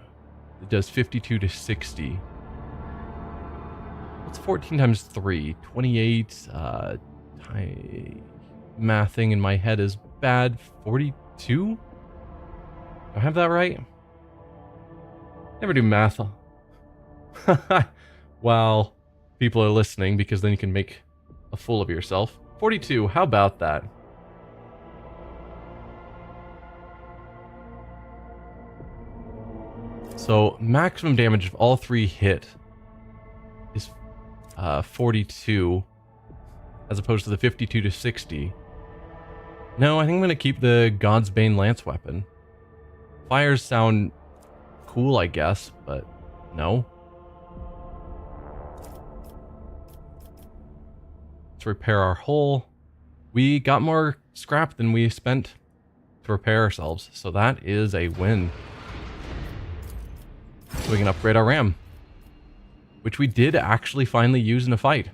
that does 52 to 60. What's 14 times 3? 28. Mathing in my head is bad. 42? Do I have that right? Never do math. While people are listening, because then you can make a fool of yourself. 42, how about that? So, maximum damage of all 3 hit is 42, as opposed to the 52 to 60. No, I think I'm going to keep the God's Bane lance weapon. Fires sound cool, I guess, but no. Let's repair our hull. We got more scrap than we spent to repair ourselves, so that is a win. So we can upgrade our ram, which we did actually finally use in a fight.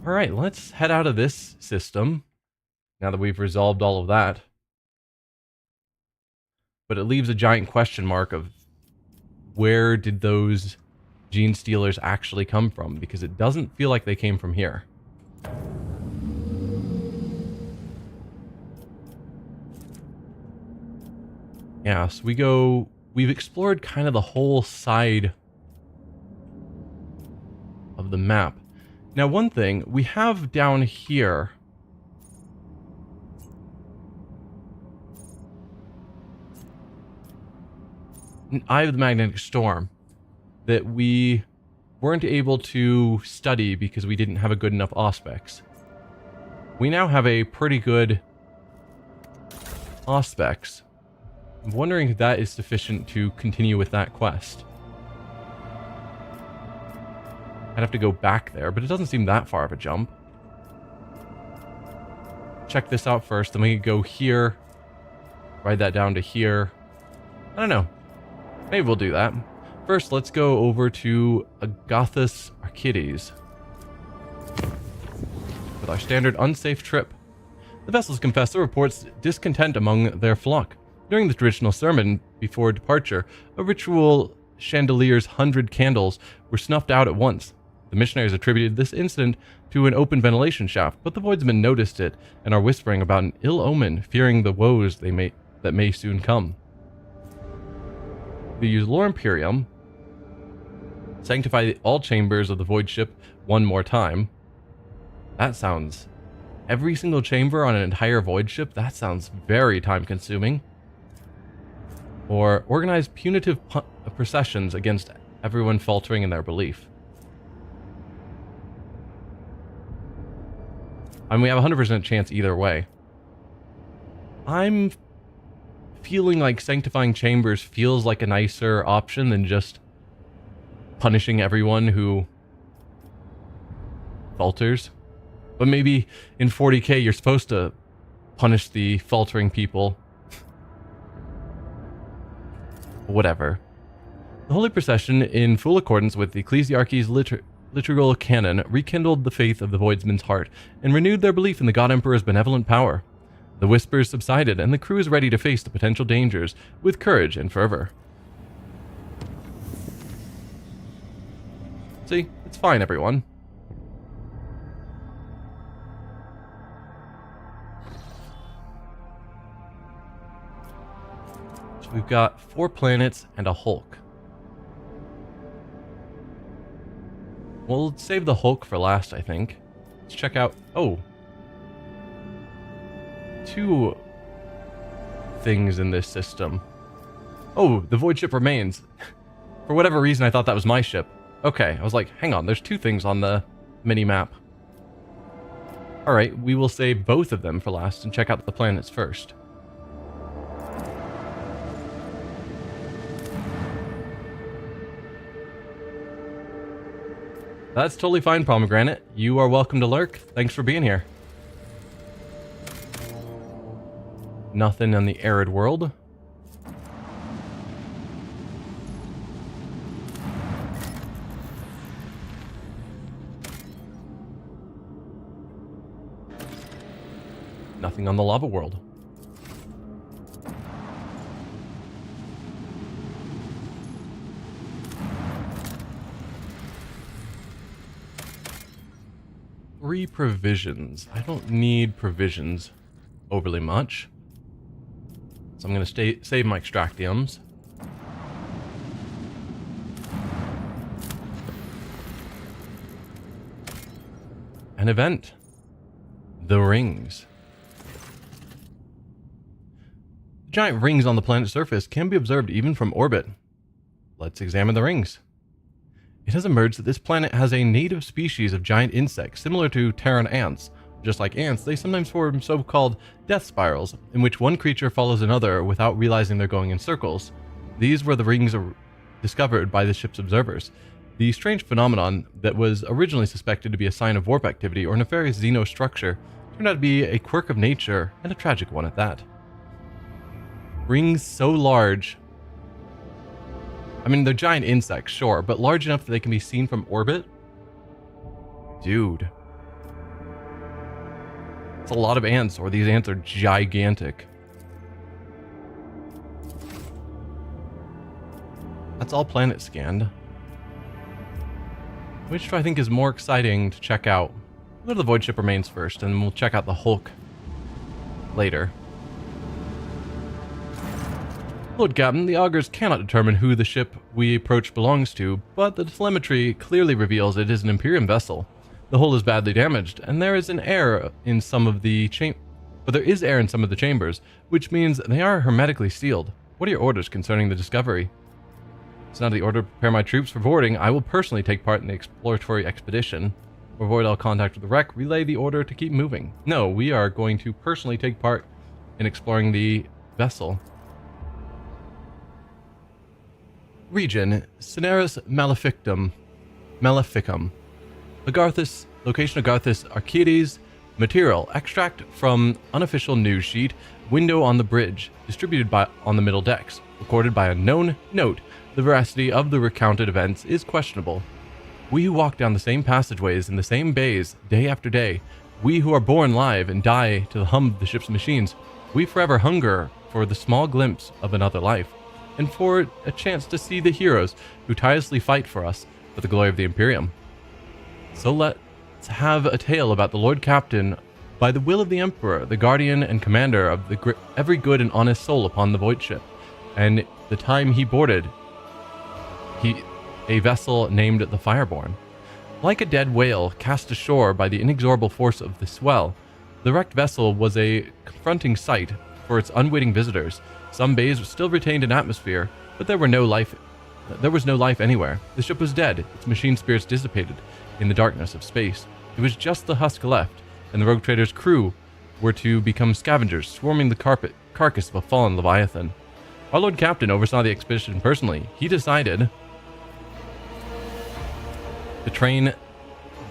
Alright, let's head out of this system, now that we've resolved all of that. But it leaves a giant question mark of where did those gene stealers actually come from, because it doesn't feel like they came from here. Yeah, so we've explored kind of the whole side of the map. Now, one thing we have down here, an Eye of the Magnetic Storm, that we weren't able to study because we didn't have a good enough auspex. We now have a pretty good auspex. I'm wondering if that is sufficient to continue with that quest. I'd have to go back there, but it doesn't seem that far of a jump. Check this out first, then we could go here, ride that down to here. I don't know. Maybe we'll do that. First, let's go over to Agathos Archides with our standard unsafe trip. The vessel's confessor reports discontent among their flock. During the traditional sermon before departure, a ritual chandelier's 100 candles were snuffed out at once. The missionaries attributed this incident to an open ventilation shaft, but the voidsmen noticed it and are whispering about an ill omen, fearing the woes that may soon come. We use Lore Imperium. Sanctify all chambers of the void ship one more time. That sounds... Every single chamber on an entire void ship? That sounds very time consuming. Or organize punitive processions against everyone faltering in their belief. And we have a 100% chance either way. I'm feeling like sanctifying chambers feels like a nicer option than just punishing everyone who falters. But maybe in 40k you're supposed to punish the faltering people. Whatever. The Holy Procession, in full accordance with the Ecclesiarchy's liturgical canon, rekindled the faith of the Voidsman's heart and renewed their belief in the God Emperor's benevolent power. The whispers subsided, and the crew is ready to face the potential dangers with courage and fervor. See, it's fine, everyone. So we've got 4 planets and a Hulk. We'll save the Hulk for last, I think. Let's check out... Oh. 2 things in this system. Oh, the void ship remains. For whatever reason, I thought that was my ship. Okay, I was like, hang on, there's 2 things on the mini-map. Alright, we will save both of them for last and check out the planets first. That's totally fine, Pomegranate. You are welcome to lurk. Thanks for being here. Nothing in the arid world. Nothing on the lava world. Three provisions. I don't need provisions overly much. So I'm going to save my extractiums. An event. The rings. The giant rings on the planet's surface can be observed even from orbit. Let's examine the rings. It has emerged that this planet has a native species of giant insects similar to Terran ants, Just like ants, they sometimes form so-called death spirals, in which one creature follows another without realizing they're going in circles. These were the rings discovered by the ship's observers. The strange phenomenon that was originally suspected to be a sign of warp activity or nefarious xenos structure turned out to be a quirk of nature, and a tragic one at that. Rings so large. I mean, they're giant insects, sure, but large enough that they can be seen from orbit? Dude. It's a lot of ants, or these ants are gigantic. That's all planet scanned. Which do I think is more exciting to check out? We'll go to the void ship remains first, and we'll check out the Hulk later. Lord Captain, the augurs cannot determine who the ship we approach belongs to, but the telemetry clearly reveals it is an Imperium vessel. The hull is badly damaged, and there is air in some of the chambers, which means they are hermetically sealed. What are your orders concerning the discovery? It's now the order to prepare my troops for boarding. I will personally take part in the exploratory expedition. To avoid all contact with the wreck, relay the order to keep moving. No, we are going to personally take part in exploring the vessel. Region, Cineris Maleficum. Agarthus, location Agarthus Archides. Material, extract from unofficial news sheet, window on the bridge, distributed on the middle decks. Recorded by unknown. Note, the veracity of the recounted events is questionable. We who walk down the same passageways in the same bays, day after day, we who are born live and die to the hum of the ship's machines, we forever hunger for the small glimpse of another life, and for a chance to see the heroes who tirelessly fight for us for the glory of the Imperium. So let's have a tale about the Lord Captain, by the will of the Emperor, the guardian and commander of every good and honest soul upon the void ship, and the time he boarded a vessel named the Fireborn. Like a dead whale cast ashore by the inexorable force of the swell, the wrecked vessel was a confronting sight for its unwitting visitors. Some bays still retained an atmosphere, but there was no life anywhere. The ship was dead, its machine spirits dissipated in the darkness of space. It was just the husk left, and the rogue trader's crew were to become scavengers, swarming the carcass of a fallen Leviathan. Our Lord Captain oversaw the expedition personally. He decided to train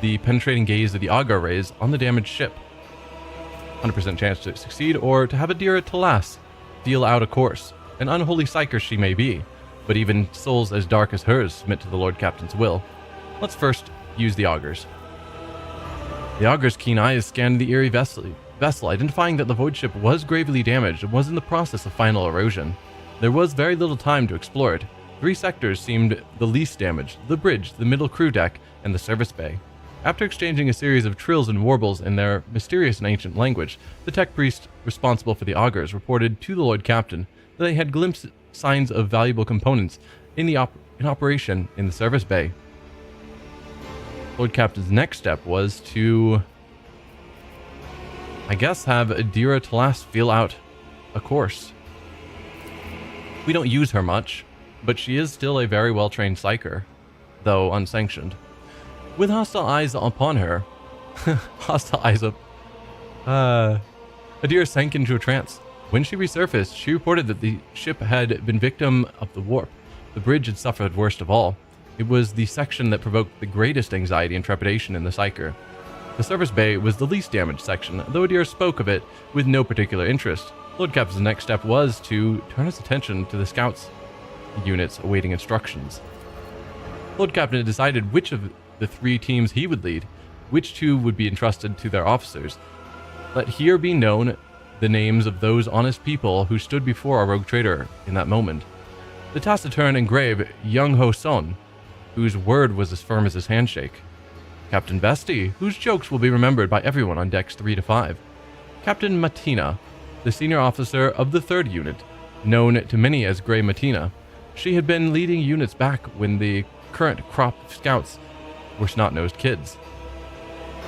the penetrating gaze of the augur rays on the damaged ship. 100% chance to succeed, or to have Adira Talas deal out a course. An unholy psyker she may be, but even souls as dark as hers submit to the Lord Captain's will. Let's first use the augurs. The augur's keen eyes scanned the eerie vessel, identifying that the void ship was gravely damaged and was in the process of final erosion. There was very little time to explore it. 3 sectors seemed the least damaged: the bridge, the middle crew deck, and the service bay. After exchanging a series of trills and warbles in their mysterious and ancient language, the tech priest responsible for the augurs reported to the Lord Captain that they had glimpsed signs of valuable components in operation in the service bay. Lord Captain's next step was to, I guess, have Adira Talas feel out a course. We don't use her much, but she is still a very well-trained psyker, though unsanctioned. With hostile eyes upon her, Adira sank into a trance. When she resurfaced, she reported that the ship had been victim of the warp. The bridge had suffered worst of all. It was the section that provoked the greatest anxiety and trepidation in the psyker. The service bay was the least damaged section, though Adira spoke of it with no particular interest. Lord Captain's next step was to turn his attention to the scouts units awaiting instructions. Lord Captain had decided which of the 3 teams he would lead, which 2 would be entrusted to their officers. Let here be known the names of those honest people who stood before our rogue trader in that moment. The taciturn and grave Young Ho Son, whose word was as firm as his handshake. Captain Vesti, whose jokes will be remembered by everyone on decks 3 to 5. Captain Matina, the senior officer of the 3rd unit, known to many as Grey Matina. She had been leading units back when the current crop of scouts were snot-nosed kids.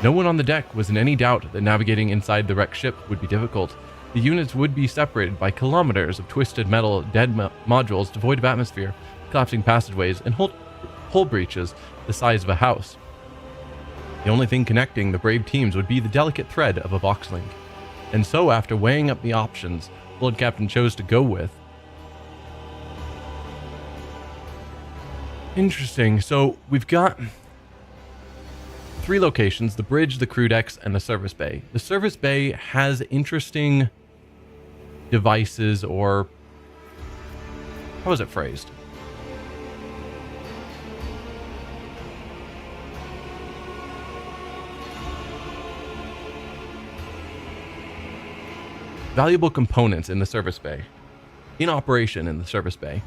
No one on the deck was in any doubt that navigating inside the wrecked ship would be difficult. The units would be separated by kilometers of twisted metal dead modules devoid of atmosphere, collapsing passageways, and hull breaches the size of a house. The only thing connecting the brave teams would be the delicate thread of a Vox link. And so, after weighing up the options, Lord Captain chose to go with... Interesting. So, we've got 3 locations: the bridge, the crew decks, and the service bay. The service bay has interesting devices, or... how is it phrased? Valuable components in the service bay. In operation in the service bay.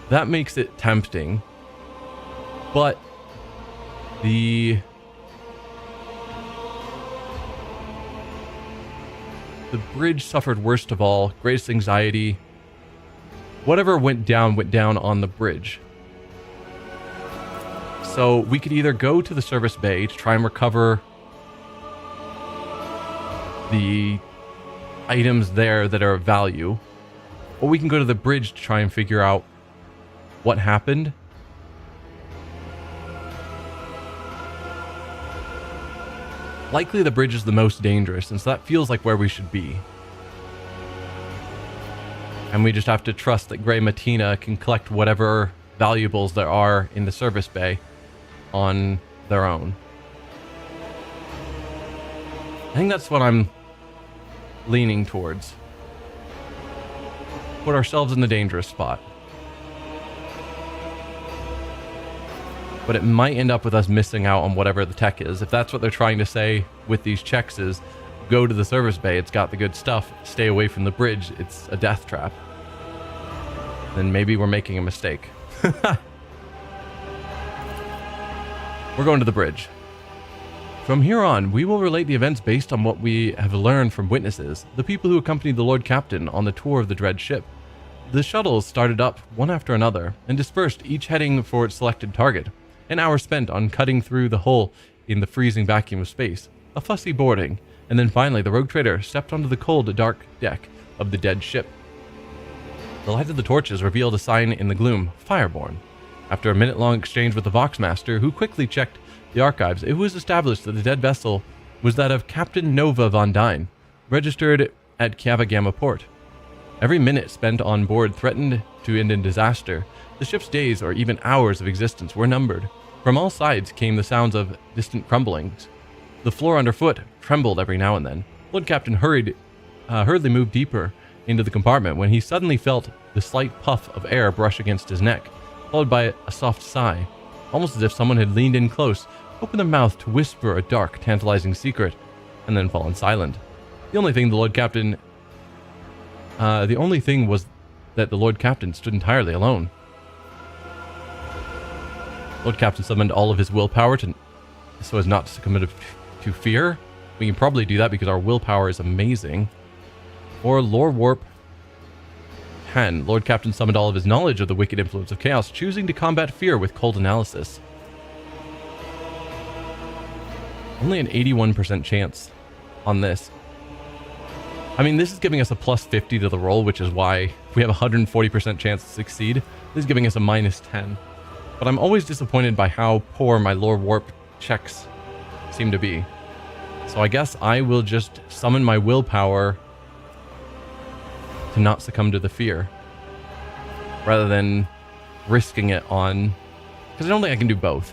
That makes it tempting. But the bridge suffered worst of all, greatest anxiety. Whatever went down on the bridge. So we could either go to the service bay to try and recover the items there that are of value, or we can go to the bridge to try and figure out what happened. Likely the bridge is the most dangerous, and so that feels like where we should be. And we just have to trust that Grey Matina can collect whatever valuables there are in the service bay on their own. I think that's what I'm leaning towards. Put ourselves in the dangerous spot. But it might end up with us missing out on whatever the tech is. If that's what they're trying to say with these checks is, go to the service bay, it's got the good stuff, stay away from the bridge, it's a death trap. Then maybe we're making a mistake. We're going to the bridge. From here on, we will relate the events based on what we have learned from witnesses, the people who accompanied the Lord Captain on the tour of the dread ship. The shuttles started up one after another and dispersed, each heading for its selected target. An hour spent on cutting through the hole in the freezing vacuum of space, a fussy boarding, and then finally the rogue trader stepped onto the cold, dark deck of the dead ship. The light of the torches revealed a sign in the gloom, Fireborn. After a minute-long exchange with the Voxmaster, who quickly checked the archives, it was established that the dead vessel was that of Captain Nova Von Dyne, registered at Cavagama port. Every minute spent on board threatened to end in disaster. The ship's days or even hours of existence were numbered. From all sides came the sounds of distant crumblings. The floor underfoot trembled every now and then. Lord Captain hurriedly moved deeper into the compartment when he suddenly felt the slight puff of air brush against his neck, followed by a soft sigh, almost as if someone had leaned in close, opened their mouth to whisper a dark, tantalizing secret, and then fallen silent. The only thing was that the Lord Captain stood entirely alone. Lord Captain summoned all of his willpower so as not to succumb to fear. We can probably do that because our willpower is amazing. Or Lore Warp 10. Lord Captain summoned all of his knowledge of the wicked influence of chaos, choosing to combat fear with cold analysis. Only an 81% chance on this. I mean, this is giving us a plus 50 to the roll, which is why we have a 140% chance to succeed. This is giving us a minus 10. But I'm always disappointed by how poor my Lore Warp checks seem to be. So I guess I will just summon my willpower to not succumb to the fear, rather than risking it on... because I don't think I can do both.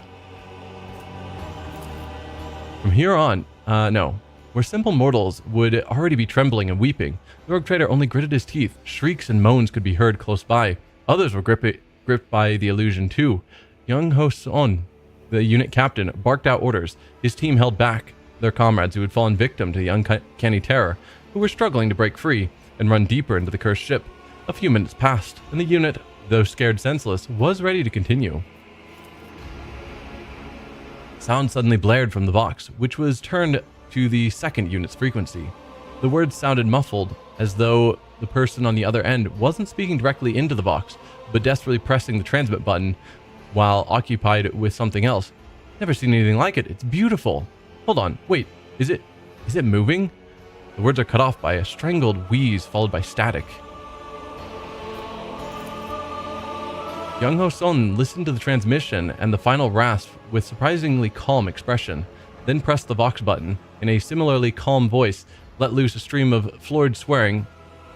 From here on, no. Where simple mortals would already be trembling and weeping, the rogue trader only gritted his teeth. Shrieks and moans could be heard close by. Others were gripped by the illusion too. Young Ho Son, the unit captain, barked out orders. His team held back their comrades who had fallen victim to the uncanny terror, who were struggling to break free and run deeper into the cursed ship. A few minutes passed, and the unit, though scared senseless, was ready to continue. Sound suddenly blared from the Vox, which was turned to the second unit's frequency. The words sounded muffled, as though the person on the other end wasn't speaking directly into the Vox, but desperately pressing the transmit button while occupied with something else. Never seen anything like it. It's beautiful. Hold on. Wait. Is it moving? The words are cut off by a strangled wheeze followed by static. Young Ho Son listened to the transmission and the final rasp with surprisingly calm expression. then pressed the Vox button. In a similarly calm voice, let loose a stream of florid swearing,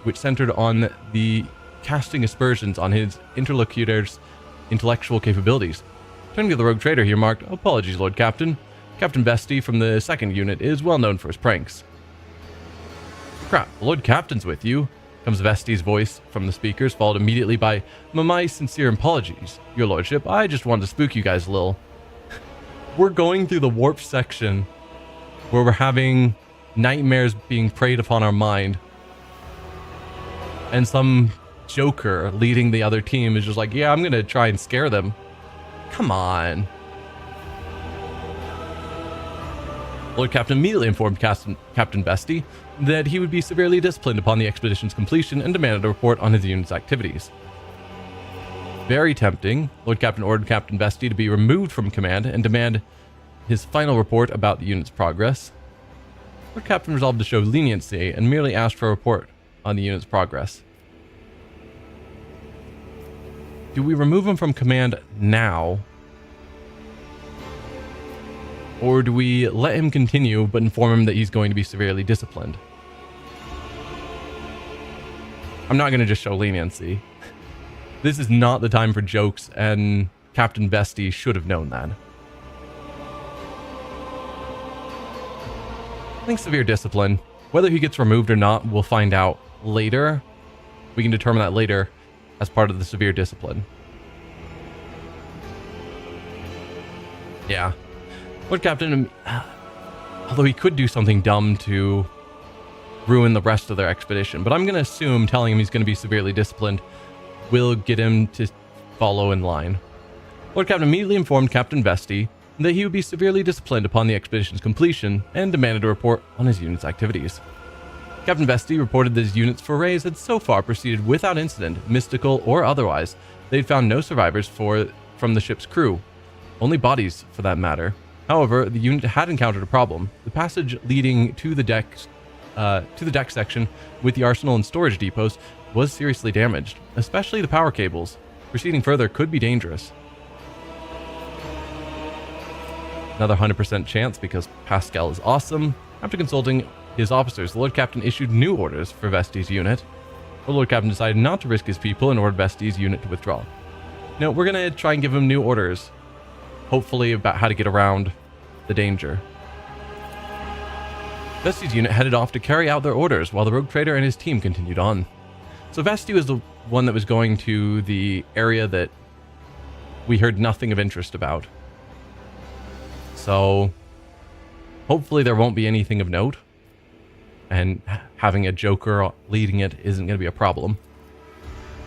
which centered on the casting aspersions on his interlocutor's intellectual capabilities. Turning to the rogue trader, he remarked, "Apologies, Lord Captain. Captain Bestie from the 2nd Unit is well known for his pranks." "Crap, the Lord Captain's with you," comes Vestie's voice from the speakers, followed immediately by, "My sincere apologies, Your Lordship. I just wanted to spook you guys a little." We're going through the warp section where we're having nightmares being preyed upon our mind. And some joker leading the other team is just like, "Yeah, I'm going to try and scare them." Come on. Lord Captain immediately informed Captain Bestie that he would be severely disciplined upon the expedition's completion and demanded a report on his unit's activities. Very tempting, Lord Captain ordered Captain Bestie to be removed from command and demand his final report about the unit's progress. Lord Captain resolved to show leniency and merely asked for a report on the unit's progress. Do we remove him from command now? Or do we let him continue but inform him that he's going to be severely disciplined? I'm not going to just show leniency. This is not the time for jokes, and Captain Bestie should have known that. I think severe discipline. Whether he gets removed or not, we'll find out later. We can determine that later as part of the severe discipline. Yeah. Lord Captain, although he could do something dumb to ruin the rest of their expedition, but I'm going to assume telling him he's going to be severely disciplined will get him to follow in line. Lord Captain immediately informed Captain Bestie that he would be severely disciplined upon the expedition's completion and demanded a report on his unit's activities. Captain Bestie reported that his unit's forays had so far proceeded without incident, mystical or otherwise. They'd found no survivors from the ship's crew, only bodies for that matter. However, the unit had encountered a problem. The passage leading to the deck section with the arsenal and storage depots was seriously damaged, especially the power cables. Proceeding further could be dangerous. Another 100% chance because Pascal is awesome. After consulting his officers, the Lord Captain issued new orders for Vestie's unit. The Lord Captain decided not to risk his people and ordered Vestie's unit to withdraw. No, we're going to try and give him new orders, hopefully about how to get around the danger. Vestie's unit headed off to carry out their orders while the rogue trader and his team continued on. So Vestie was the one that was going to the area that we heard nothing of interest about. So hopefully there won't be anything of note, and having a joker leading it isn't going to be a problem.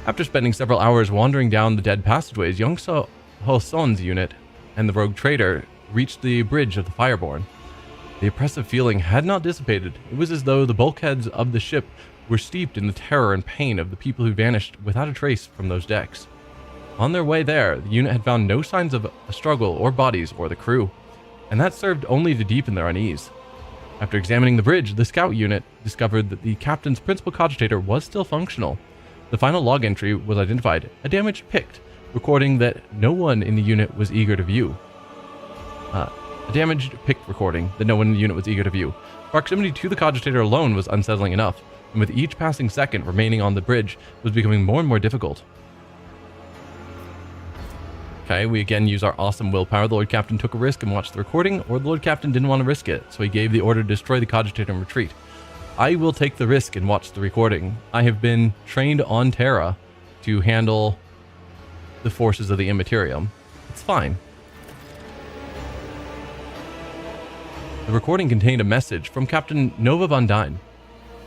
After spending several hours wandering down the dead passageways, Young Ho-son's unit and the rogue trader reached the bridge of the Fireborn. The oppressive feeling had not dissipated. It was as though the bulkheads of the ship were steeped in the terror and pain of the people who vanished without a trace from those decks. On their way there, the unit had found no signs of a struggle or bodies or the crew, and that served only to deepen their unease. After examining the bridge, the scout unit discovered that the captain's principal cogitator was still functional. The final log entry was identified, a damaged pict, recording that no one in the unit was eager to view. A damaged pict recording that no one in the unit was eager to view. Proximity to the cogitator alone was unsettling enough, and with each passing second remaining on the bridge was becoming more and more difficult. Okay, we again use our awesome willpower. The Lord Captain took a risk and watched the recording, or the Lord Captain didn't want to risk it, so he gave the order to destroy the cogitator and retreat. I will take the risk and watch the recording. I have been trained on Terra to handle the forces of the Imperium. It's fine. The recording contained a message from Captain Nova Von Dyne.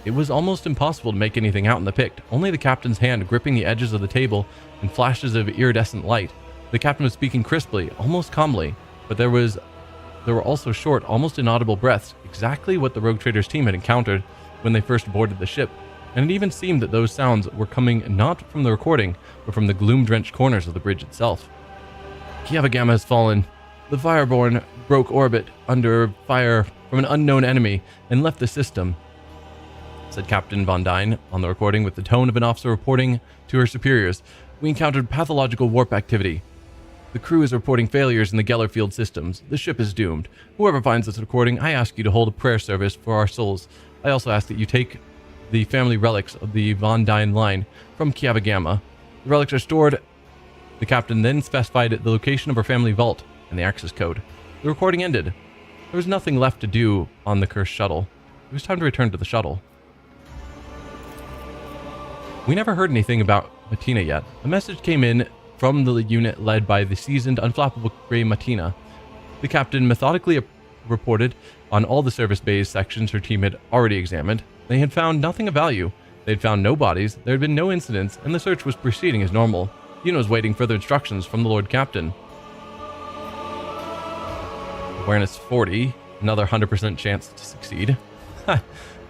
It was almost impossible to make anything out in the pict, only the captain's hand gripping the edges of the table and flashes of iridescent light. The captain was speaking crisply, almost calmly, but there were also short, almost inaudible breaths, exactly what the rogue trader's team had encountered when they first boarded the ship, and it even seemed that those sounds were coming not from the recording, but from the gloom-drenched corners of the bridge itself. Kiavagama has fallen. The Fireborn broke orbit under fire from an unknown enemy and left the system, said Captain Von Dyne on the recording with the tone of an officer reporting to her superiors. We encountered pathological warp activity. The crew is reporting failures in the Geller field systems. The ship is doomed. Whoever finds this recording, I ask you to hold a prayer service for our souls. I also ask that you take the family relics of the Von Dyne line from Kiavagama. The relics are stored. The captain then specified the location of her family vault and the access code. The recording ended. There was nothing left to do on the cursed shuttle. It was time to return to the shuttle. We never heard anything about Matina yet. A message came in from the unit led by the seasoned, unflappable Grey Matina. The captain methodically reported on all the service bays sections her team had already examined. They had found nothing of value. They had found no bodies, there had been no incidents, and the search was proceeding as normal. Una was waiting further instructions from the Lord Captain. Awareness 40, another 100% chance to succeed.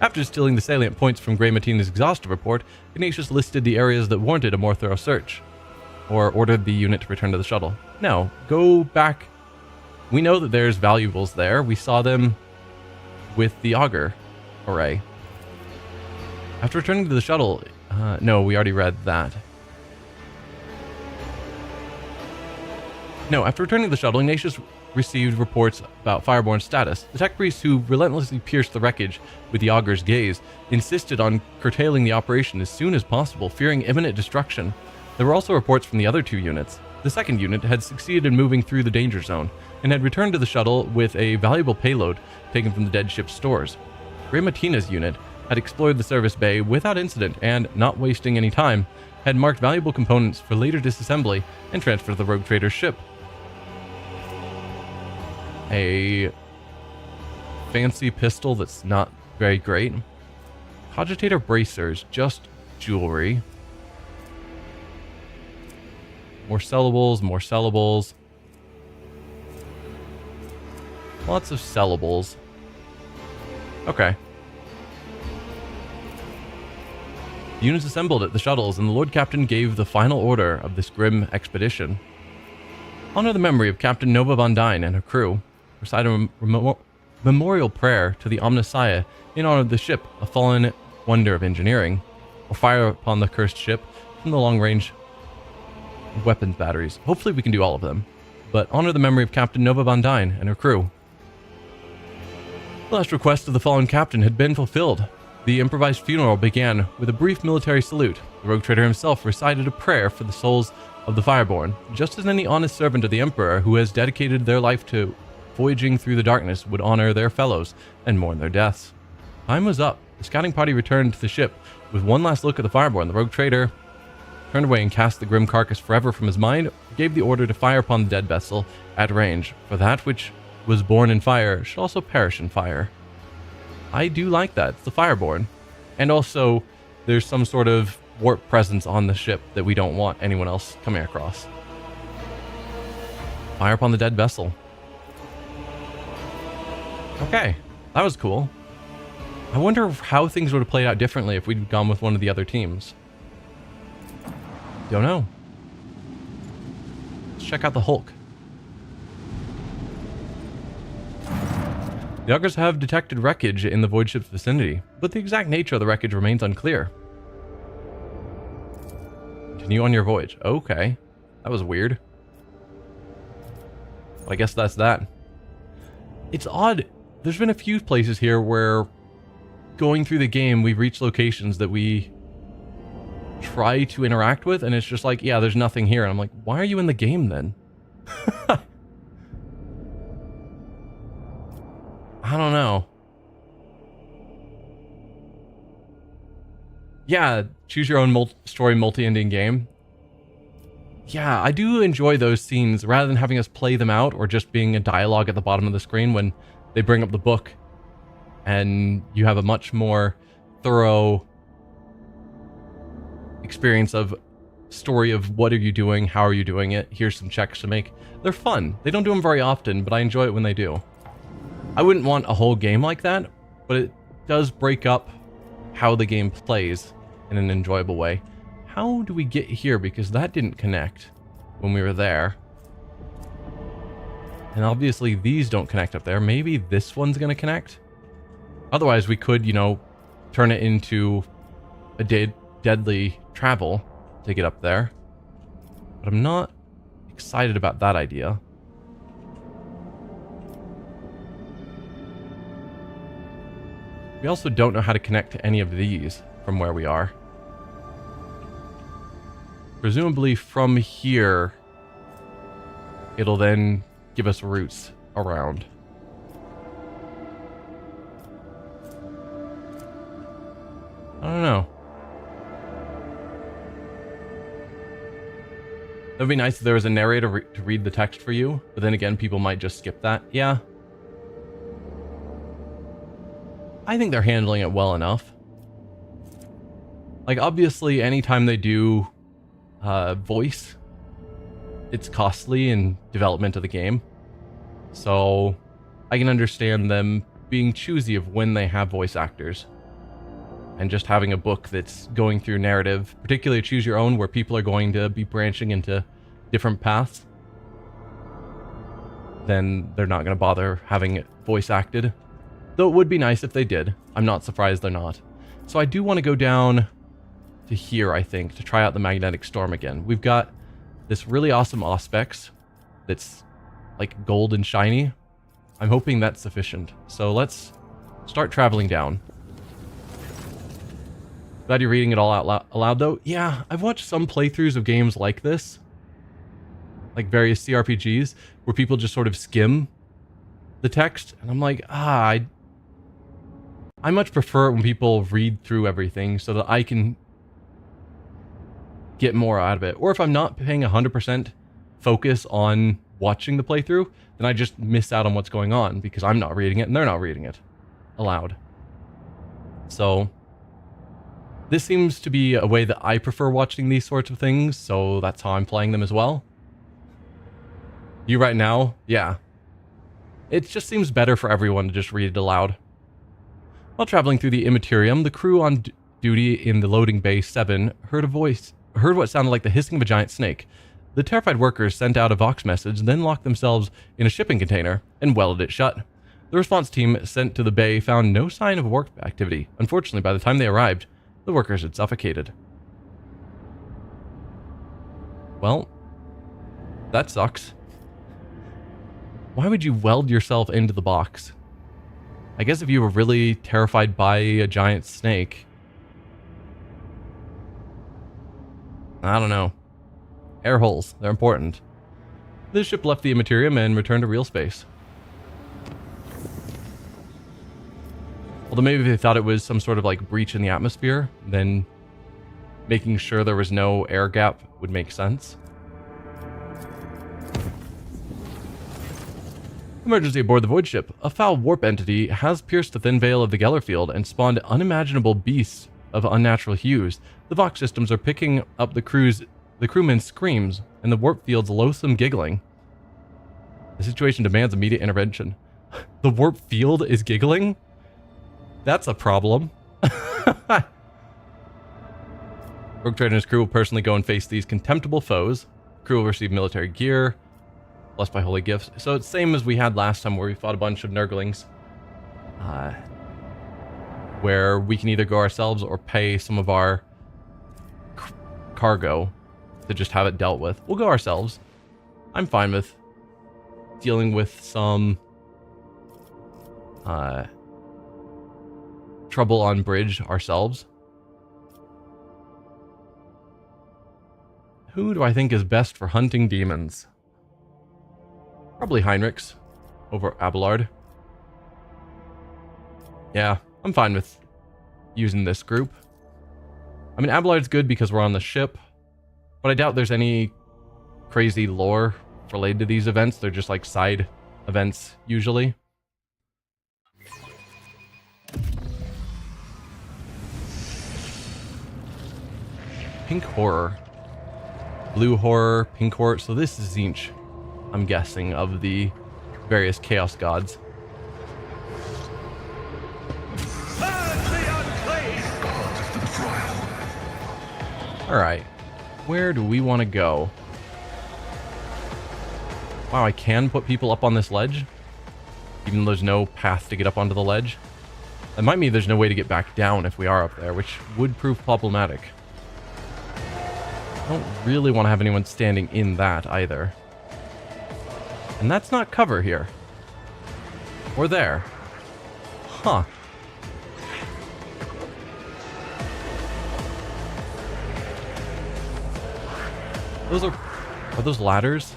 After stealing the salient points from Grey Matina's exhaustive report, Ignatius listed the areas that warranted a more thorough search, or ordered the unit to return to the shuttle. No, go back. We know that there's valuables there. We saw them with the auger array. After returning to the shuttle, no, we already read that. No, after returning to the shuttle, Ignatius received reports about Fireborn's status. The tech priests who relentlessly pierced the wreckage with the auger's gaze insisted on curtailing the operation as soon as possible, fearing imminent destruction. There were also reports from the other two units. The second unit had succeeded in moving through the danger zone and had returned to the shuttle with a valuable payload taken from the dead ship's stores. Grey Matina's unit had explored the service bay without incident and, not wasting any time, had marked valuable components for later disassembly and transfer to the rogue trader's ship. A fancy pistol that's not very great. Cogitator bracers, just jewelry. More sellables, more sellables. Lots of sellables. Okay. The units assembled at the shuttles, and the Lord Captain gave the final order of this grim expedition. Honor the memory of Captain Nova Von Dyne and her crew. Recite a memorial prayer to the Omnissiah in honor of the ship, a fallen wonder of engineering, or fire upon the cursed ship from the long-range weapons batteries. Hopefully we can do all of them, but honor the memory of Captain Nova Von Dyne and her crew. The last request of the fallen captain had been fulfilled. The improvised funeral began with a brief military salute. The rogue trader himself recited a prayer for the souls of the Fireborn, just as any honest servant of the Emperor who has dedicated their life to voyaging through the darkness would honor their fellows and mourn their deaths. Time was up. The scouting party returned to the ship with one last look at the Fireborn. The rogue trader turned away and cast the grim carcass forever from his mind, gave the order to fire upon the dead vessel at range, for that which was born in fire should also perish in fire. I do like that. It's the Fireborn. And also, there's some sort of warp presence on the ship that we don't want anyone else coming across. Fire upon the dead vessel. Okay, that was cool. I wonder how things would have played out differently if we'd gone with one of the other teams. Don't know. Let's check out the Hulk. The augers have detected wreckage in the void ship's vicinity, but the exact nature of the wreckage remains unclear. Continue on your voyage. Okay. That was weird. Well, I guess that's that. It's odd. There's been a few places here where going through the game, we've reached locations that we try to interact with, and it's just like, yeah, there's nothing here. And I'm like, why are you in the game then? I don't know. Yeah, choose your own story multi-ending game. Yeah, I do enjoy those scenes rather than having us play them out or just being a dialogue at the bottom of the screen when they bring up the book and you have a much more thorough experience of story of what are you doing, how are you doing it, here's some checks to make. They're fun. They don't do them very often, but I enjoy it when they do. I wouldn't want a whole game like that, but it does break up how the game plays in an enjoyable way. How do we get here? Because that didn't connect when we were there. And obviously these don't connect up there. Maybe this one's going to connect. Otherwise we could, you know, turn it into a deadly travel to get up there. But I'm not excited about that idea. We also don't know how to connect to any of these from where we are. Presumably from here, it'll then give us routes around. I don't know. That'd be nice if there was a narrator to read the text for you, but then again, people might just skip that. Yeah. I think they're handling it well enough. Like, obviously, anytime they do voice, it's costly in development of the game. So I can understand them being choosy of when they have voice actors. And just having a book that's going through narrative, particularly Choose Your Own, where people are going to be branching into different paths, then they're not going to bother having it voice acted. Though it would be nice if they did. I'm not surprised they're not. So I do want to go down to here, I think, to try out the magnetic storm again. We've got this really awesome Auspex that's like gold and shiny. I'm hoping that's sufficient. So let's start traveling down. Glad you're reading it all out aloud, though. Yeah, I've watched some playthroughs of games like this, like various CRPGs, where people just sort of skim the text, and I'm like, I much prefer it when people read through everything so that I can get more out of it. Or if I'm not paying 100% focus on watching the playthrough, then I just miss out on what's going on because I'm not reading it and they're not reading it aloud. So this seems to be a way that I prefer watching these sorts of things, so that's how I'm playing them as well. You right now? Yeah. It just seems better for everyone to just read it aloud. While traveling through the Imperium, the crew on duty in the loading bay 7 heard what sounded like the hissing of a giant snake. The terrified workers sent out a Vox message, then locked themselves in a shipping container and welded it shut. The response team sent to the bay found no sign of warp activity. Unfortunately, by the time they arrived, the workers had suffocated. Well, that sucks. Why would you weld yourself into the box? I guess if you were really terrified by a giant snake. I don't know. Air holes, they're important. The ship left the Imperium and returned to real space. Although maybe they thought it was some sort of like breach in the atmosphere, then making sure there was no air gap would make sense. Emergency aboard the void ship. A foul warp entity has pierced the thin veil of the Geller field and spawned unimaginable beasts of unnatural hues. The Vox systems are picking up the crewmen's screams and the warp field's loathsome giggling. The situation demands immediate intervention. The warp field is giggling? That's a problem. Rogue Trader and his crew will personally go and face these contemptible foes. Crew will receive military gear, blessed by holy gifts. So it's same as we had last time where we fought a bunch of Nurglings. Where we can either go ourselves or pay some of our cargo to just have it dealt with. We'll go ourselves. I'm fine with dealing with some trouble on bridge ourselves. Who do I think is best for hunting demons? Probably Heinrichs over Abelard. Yeah, I'm fine with using this group. I mean, Abelard's good because we're on the ship, but I doubt there's any crazy lore related to these events. They're just like side events usually. Pink horror. Blue horror, pink horror. So this is Tzeentch, I'm guessing, of the various chaos gods. Alright. Where do we want to go? Wow, I can put people up on this ledge? Even though there's no path to get up onto the ledge? That might mean there's no way to get back down if we are up there, which would prove problematic. I don't really want to have anyone standing in that either. And that's not cover here. Or there. Huh. Are those ladders?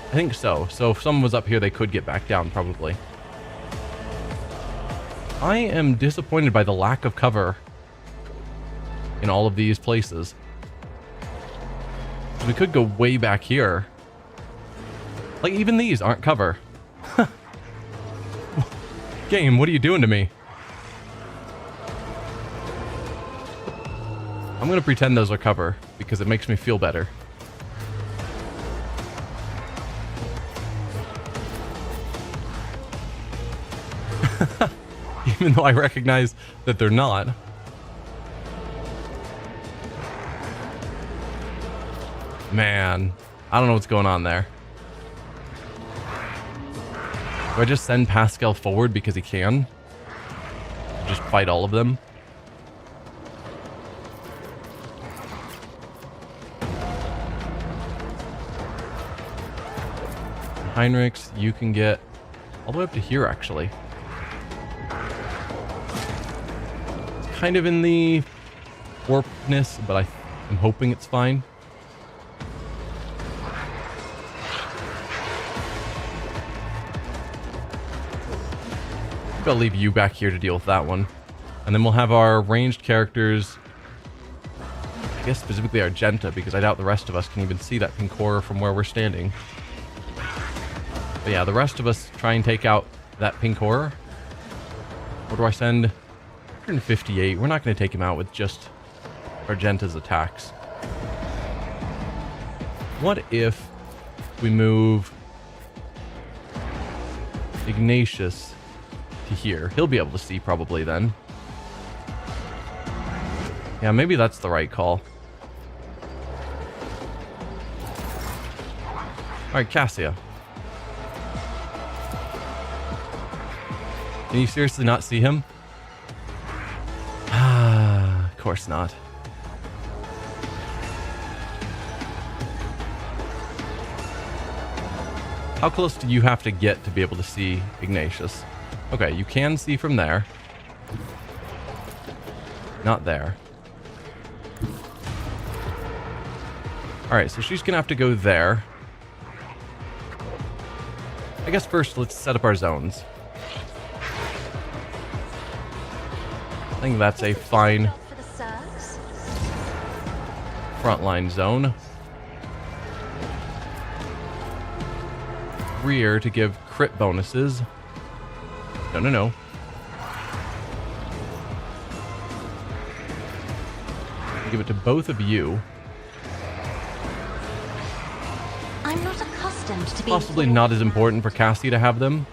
I think so. So if someone was up here, they could get back down, probably. I am disappointed by the lack of cover in all of these places. We could go way back here. Like, even these aren't cover. Game, what are you doing to me? I'm gonna pretend those are cover, because it makes me feel better. Even though I recognize that they're not. Man, I don't know what's going on there. Do I just send Pascal forward because he can? Just fight all of them? Heinrichs, you can get all the way up to here, actually. It's kind of in the warpness, but I'm hoping it's fine. I'll leave you back here to deal with that one. And then we'll have our ranged characters, I guess specifically Argenta, because I doubt the rest of us can even see that pink horror from where we're standing. But yeah, the rest of us try and take out that pink horror. What do I send? 158. We're not going to take him out with just Argenta's attacks. What if we move Ignatius to here? He'll be able to see probably then. Yeah, maybe that's the right call. Alright, Cassia. Can you seriously not see him? Ah, of course not. How close do you have to get to be able to see Ignatius? Okay, you can see from there. Not there. Alright, so she's gonna have to go there. I guess first let's set up our zones. I think that's a fine frontline zone. Rear to give crit bonuses. No. Give it to both of you. I'm not accustomed to being possibly not as important for Cassie to have them.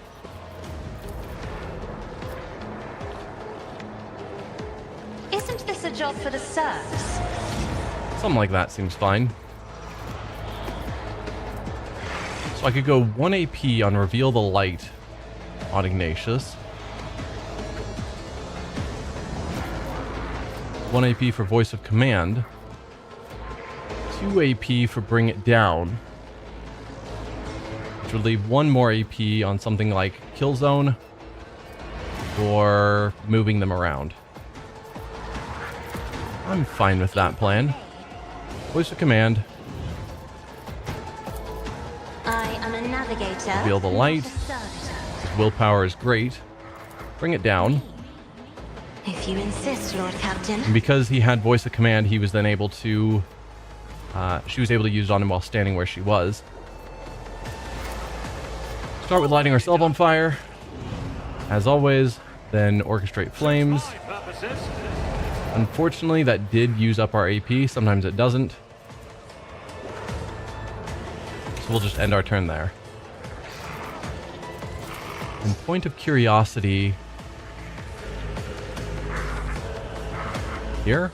Isn't this a job for the serfs? Something like that seems fine. So I could go 1 AP on Reveal the Light on Ignatius. 1 AP for Voice of Command. 2 AP for Bring It Down. Which would leave 1 more AP on something like Kill Zone or moving them around. I'm fine with that plan. Voice of Command. I am a navigator. Reveal the Light. Willpower is great. Bring It Down. If you insist, Lord Captain. And because he had Voice of Command, he was then able to... she was able to use it on him while standing where she was. Start with lighting ourselves on fire. As always, then orchestrate flames. Unfortunately, that did use up our AP. Sometimes it doesn't. So we'll just end our turn there. And point of curiosity... here?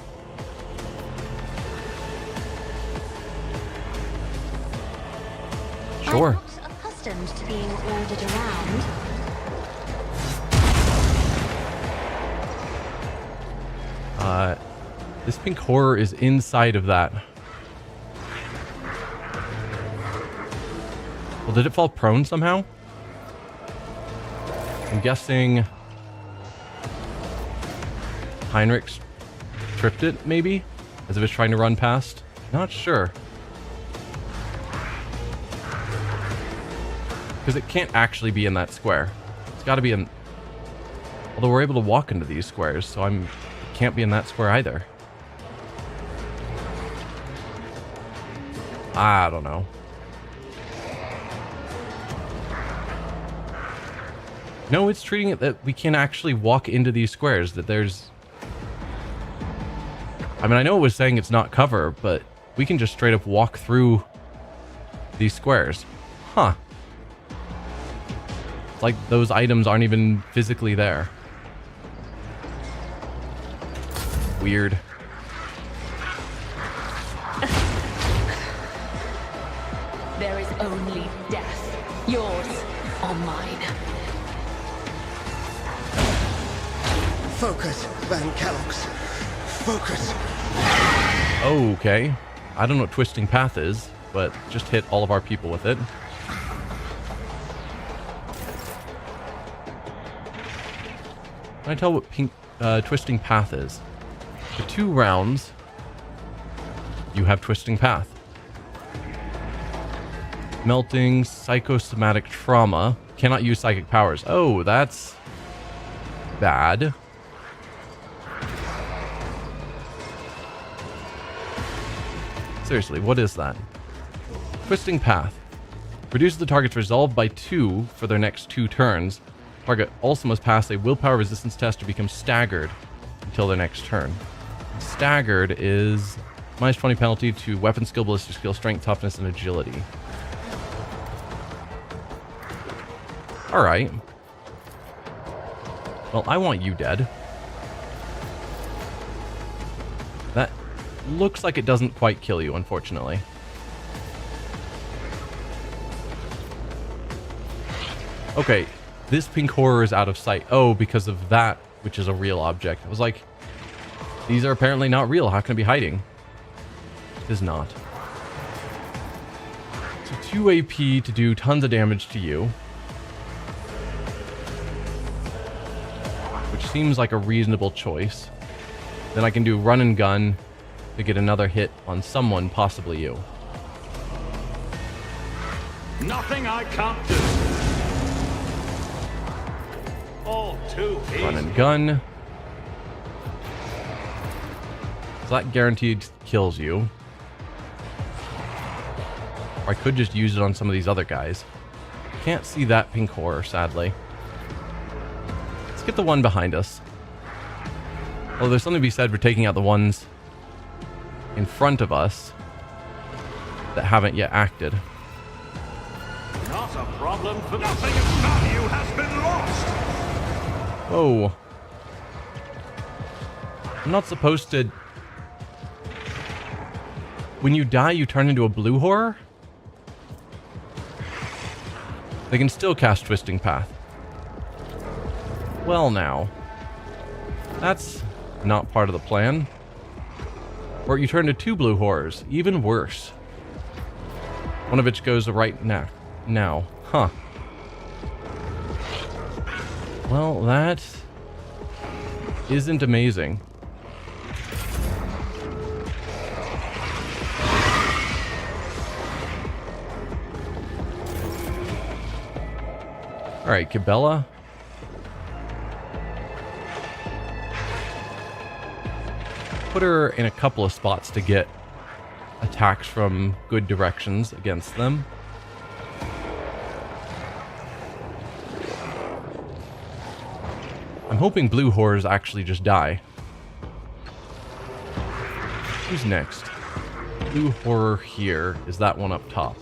Sure. I'm not accustomed to being ordered around. This pink horror is inside of that. Well, did it fall prone somehow? I'm guessing Heinrich's tripped it, maybe? As if it's trying to run past? Not sure. Because it can't actually be in that square. It's got to be in... Although we're able to walk into these squares, so it can't be in that square either. I don't know. No, it's treating it that we can actually walk into these squares, that there's... I mean, I know it was saying it's not cover, but we can just straight up walk through these squares. Huh. It's like those items aren't even physically there. Weird. There is only death. Yours or mine. Focus, Van Kellogg's. Focus. Okay. I don't know what Twisting Path is, but just hit all of our people with it. Can I tell what Twisting Path is? For 2 rounds, you have Twisting Path. Melting, psychosomatic trauma. Cannot use psychic powers. Oh, that's bad. Seriously, what is that? Twisting Path. Reduces the target's resolve by 2 for their next 2 turns. Target also must pass a willpower resistance test to become staggered until their next turn. Staggered is minus 20 penalty to weapon skill, ballistic skill, strength, toughness, and agility. Alright. Well, I want you dead. That looks like it doesn't quite kill you, unfortunately. Okay, this pink horror is out of sight. Oh, because of that, which is a real object. I was like, these are apparently not real. How can it be hiding? It is not. So 2 AP to do tons of damage to you. Which seems like a reasonable choice. Then I can do run and gun to get another hit on someone, possibly you. Nothing I can't do. All too easy. Run and gun. So that guaranteed kills you. Or I could just use it on some of these other guys. Can't see that pink horror, sadly. Let's get the one behind us. Oh, there's something to be said for taking out the ones in front of us that haven't yet acted. Not a problem for nothing of value has been lost. Whoa. I'm not supposed to... When you die, you turn into a blue horror? They can still cast Twisting Path. Well now. That's not part of the plan. Or you turn to 2 blue horrors. Even worse. One of which goes right now. Huh. Well, that isn't amazing. Alright, Cabela. Put her in a couple of spots to get attacks from good directions against them. I'm hoping blue horrors actually just die. Who's next? Blue horror here. Is that one up top?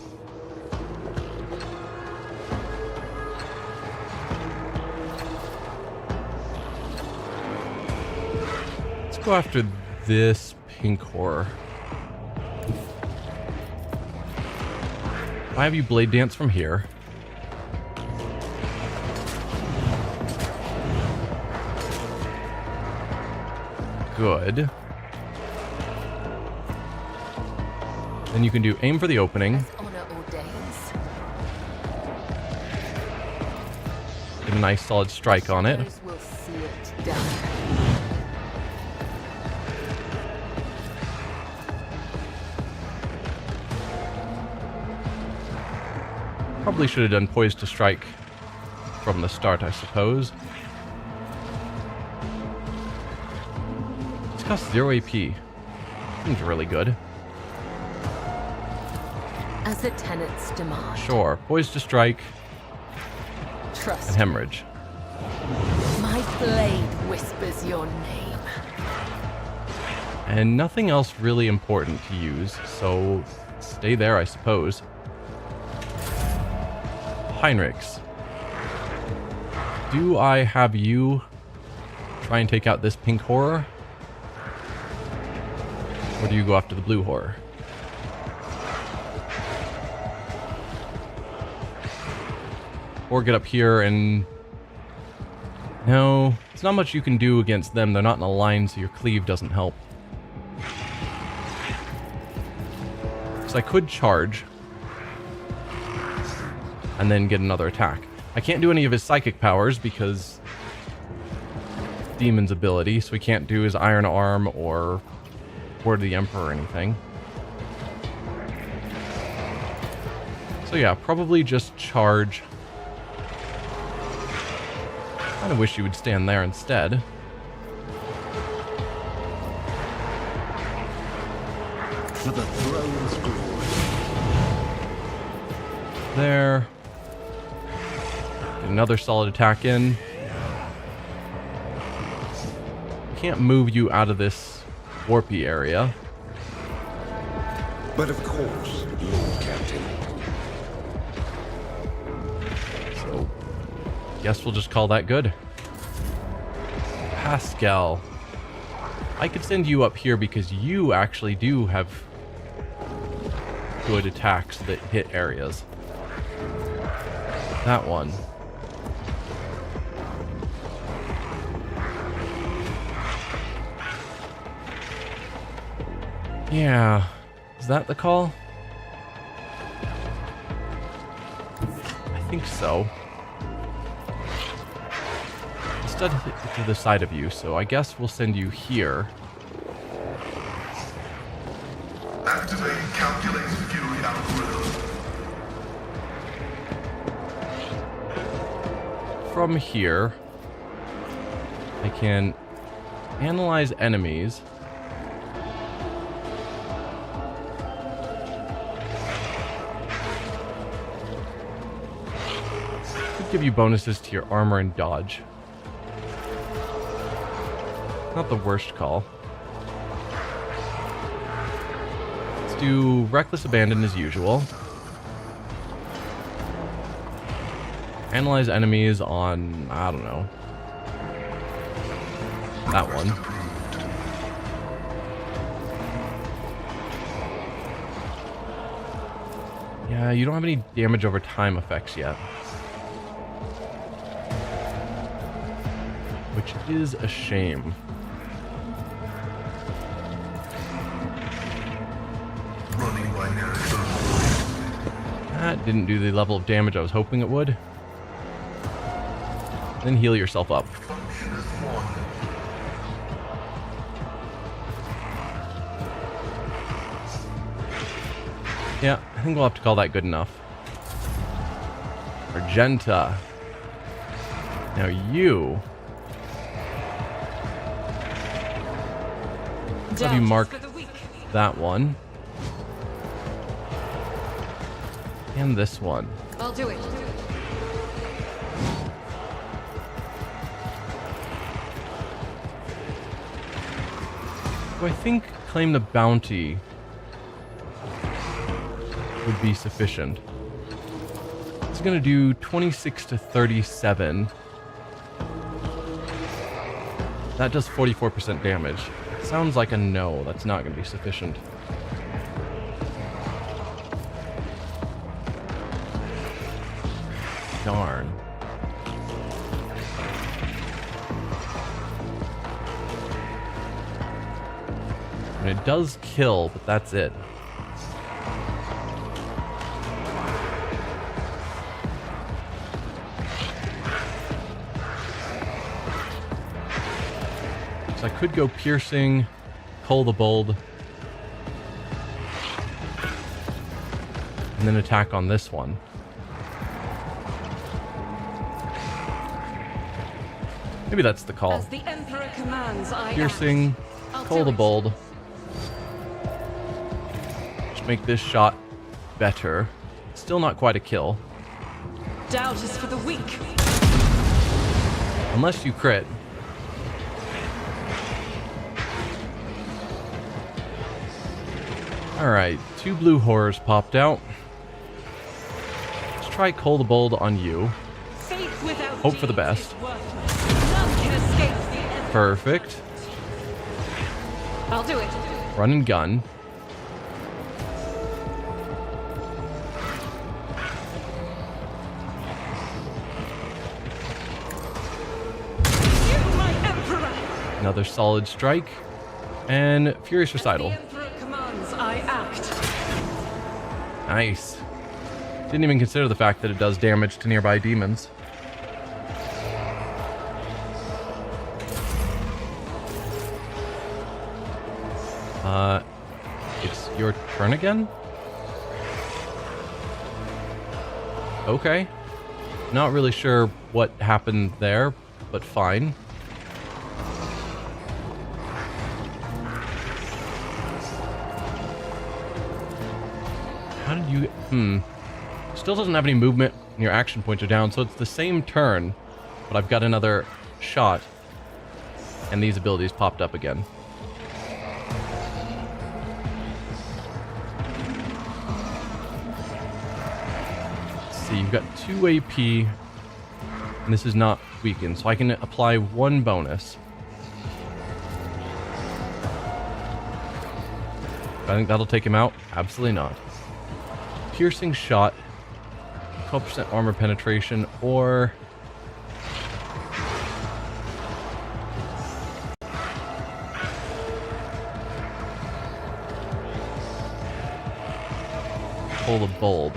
Let's go after this pink horror. I have you blade dance from here. Good. Then you can do aim for the opening. Honor ordains. a nice solid strike on it. Others will see it done. Probably should have done poised to strike from the start, I suppose. It's cost 0 AP. Seems really good. As the tenants demand. Sure. Poised to strike Trust. and hemorrhage. My blade whispers your name. And nothing else really important to use, so stay there, I suppose. Heinrichs. Do I have you try and take out this pink horror? Or do you go after the blue horror? Or get up here and... No, it's not much you can do against them. They're not in a line, so your cleave doesn't help. So I could charge. And then get another attack. I can't do any of his psychic powers because... Demon's ability, so he can't do his Iron Arm or Word of the Emperor or anything. So yeah, probably just charge. I kinda wish you would stand there instead. For the throne's glory. There. Get another solid attack in. Can't move you out of this warpy area. But of course, Lord Captain. So, guess we'll just call that good. Pascal. I could send you up here because you actually do have good attacks that hit areas. That one. Yeah. Is that the call? I think so. Instead to the side of you, so I guess we'll send you here. Activating calculate security algorithm. From here, I can analyze enemies. Could give you bonuses to your armor and dodge. Not the worst call. Let's do reckless abandon as usual. Analyze enemies on, I don't know, that one. Yeah, you don't have any damage over time effects yet. Which is a shame. Running binary. That didn't do the level of damage I was hoping it would. Then heal yourself up. Function is one. Yeah, I think we'll have to call that good enough. Argenta. Now you... Have you mark that one. And this one. I'll do it. So I think claim the bounty would be sufficient. It's going to do 26 to 37. That does 44% damage. Sounds like a no. That's not going to be sufficient. Darn. And it does kill, but that's it. So I could go piercing, Cull the Bold, and then attack on this one. Maybe that's the call. As the Emperor commands, I Piercing, I'll Cull do the it. Bold. Just make this shot better. Still not quite a kill. Doubt is for the weak. Unless you crit. Alright, 2 blue horrors popped out. Let's try Cull the Bold on you. Faith without Hope for the deeds best. is worthless. None can escape the Emperor. Perfect. I'll do it. Run and gun. You, my Emperor. Another solid strike. And Furious Recital. The Emperor commands, I act. Nice. Didn't even consider the fact that it does damage to nearby demons. It's your turn again? Okay. Not really sure what happened there, but fine. How did you... Still doesn't have any movement, and your action points are down, so it's the same turn, but I've got another shot, and these abilities popped up again. Let's see, you've got 2 AP, and this is not weakened, so I can apply 1 bonus. I think that'll take him out. Absolutely not. Piercing shot, 12% armor penetration, or Cull the Bold.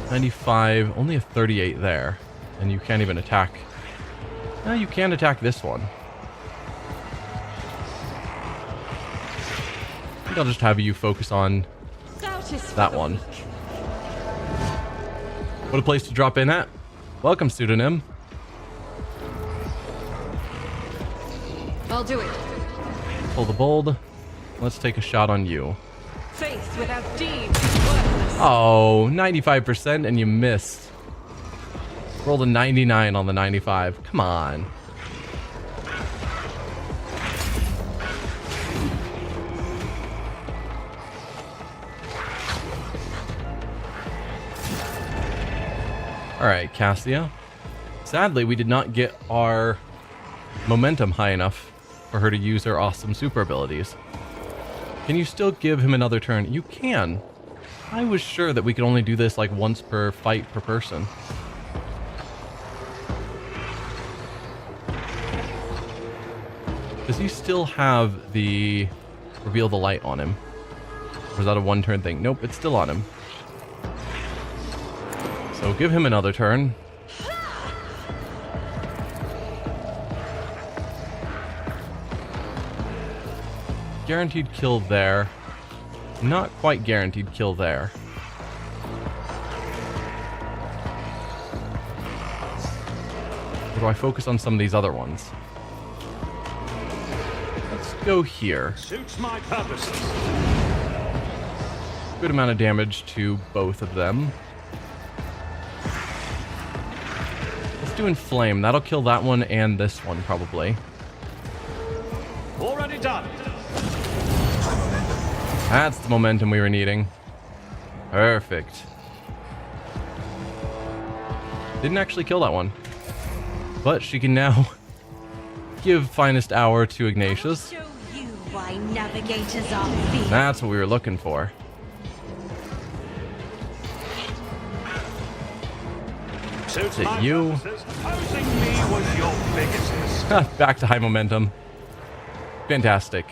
95, only a 38 there, and you can't even attack. No, you can attack this one. I think I'll just have you focus on Doubt is for that the one. weak. What a place to drop in at. Welcome, Pseudonym. I'll do it. Pull the Bold. Let's take a shot on you. Faith without deeds is worthless. Oh, 95% and you missed. Rolled a 99 on the 95. Come on. Alright, Cassia. Sadly, we did not get our momentum high enough for her to use her awesome super abilities. Can you still give him another turn? You can. I was sure that we could only do this like once per fight per person. Does he still have the reveal the light on him? Or is that a one-turn thing? Nope, it's still on him. So give him another turn. Guaranteed kill there. Not quite guaranteed kill there. Or do I focus on some of these other ones? Let's go here. Suits my purposes. Good amount of damage to both of them. Let's do Inflame. That'll kill that one and this one, probably. Already done. That's the momentum we were needing. Perfect. Didn't actually kill that one. But she can now give Finest Hour to Ignatius. Show you why navigators are feared. That's what we were looking for. Suits it my you? purposes. Opposing me was your biggest mistake. Back to high momentum. Fantastic.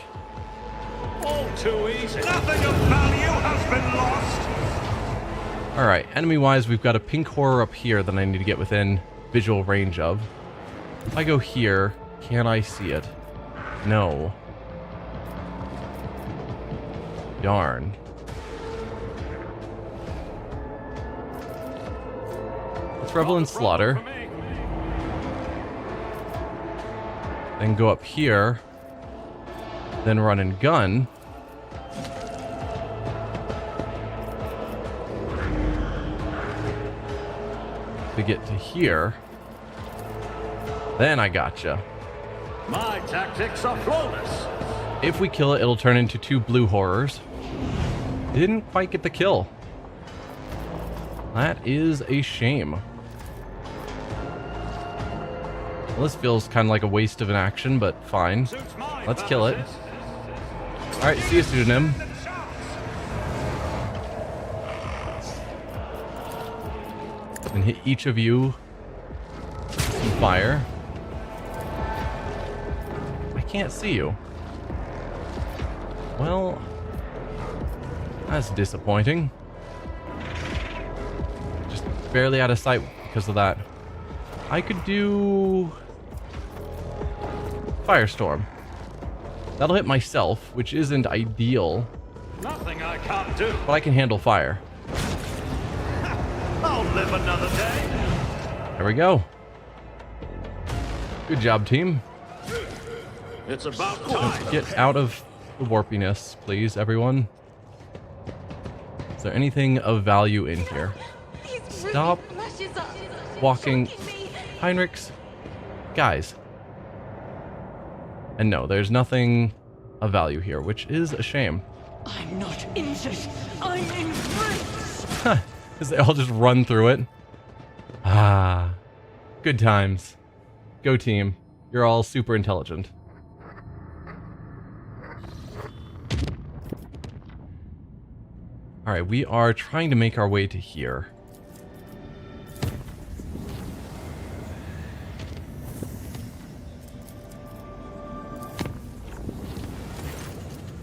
All too easy. Nothing of value has been lost. Alright, enemy-wise, we've got a pink horror up here that I need to get within visual range of. If I go here, can I see it? No. Darn. Let's revel in slaughter. Then go up here. Then run and gun. To get to here. Then I gotcha. My tactics are flawless. If we kill it, it'll turn into 2 blue horrors. Didn't quite get the kill. That is a shame. Well, this feels kind of like a waste of an action, but fine. Let's kill it. Alright, see you, pseudonym. And hit each of you some fire. I can't see you. Well, that's disappointing. Just barely out of sight because of that. I could do Firestorm. That'll hit myself, which isn't ideal. Nothing I can't do. But I can handle fire. I'll live another day. There we go. Good job, team. It's about time. Get out of the warpiness, please, everyone. Is there anything of value in here? Stop walking. Heinrichs. Guys. And no, there's nothing of value here, which is a shame. I'm not injured. I'm embraced. Because they all just run through it. Ah. Good times. Go team. You're all super intelligent. Alright, we are trying to make our way to here.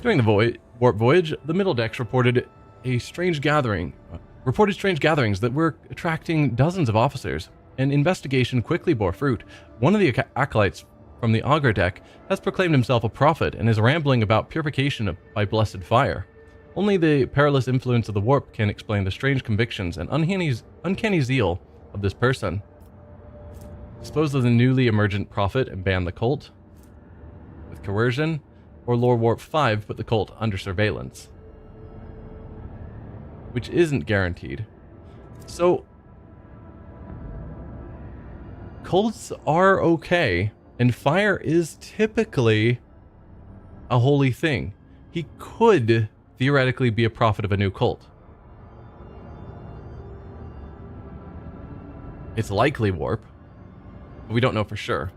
During the warp voyage, the middle decks reported strange gatherings that were attracting dozens of officers. An investigation quickly bore fruit. One of the acolytes from the augur deck has proclaimed himself a prophet and is rambling about purification by blessed fire. Only the perilous influence of the warp can explain the strange convictions and uncanny zeal of this person. Dispose of the newly emergent prophet and ban the cult with coercion, or Lore Warp 5 put the cult under surveillance, which isn't guaranteed. So, cults are okay, and fire is typically a holy thing. He could theoretically be a prophet of a new cult. It's likely warp, but we don't know for sure.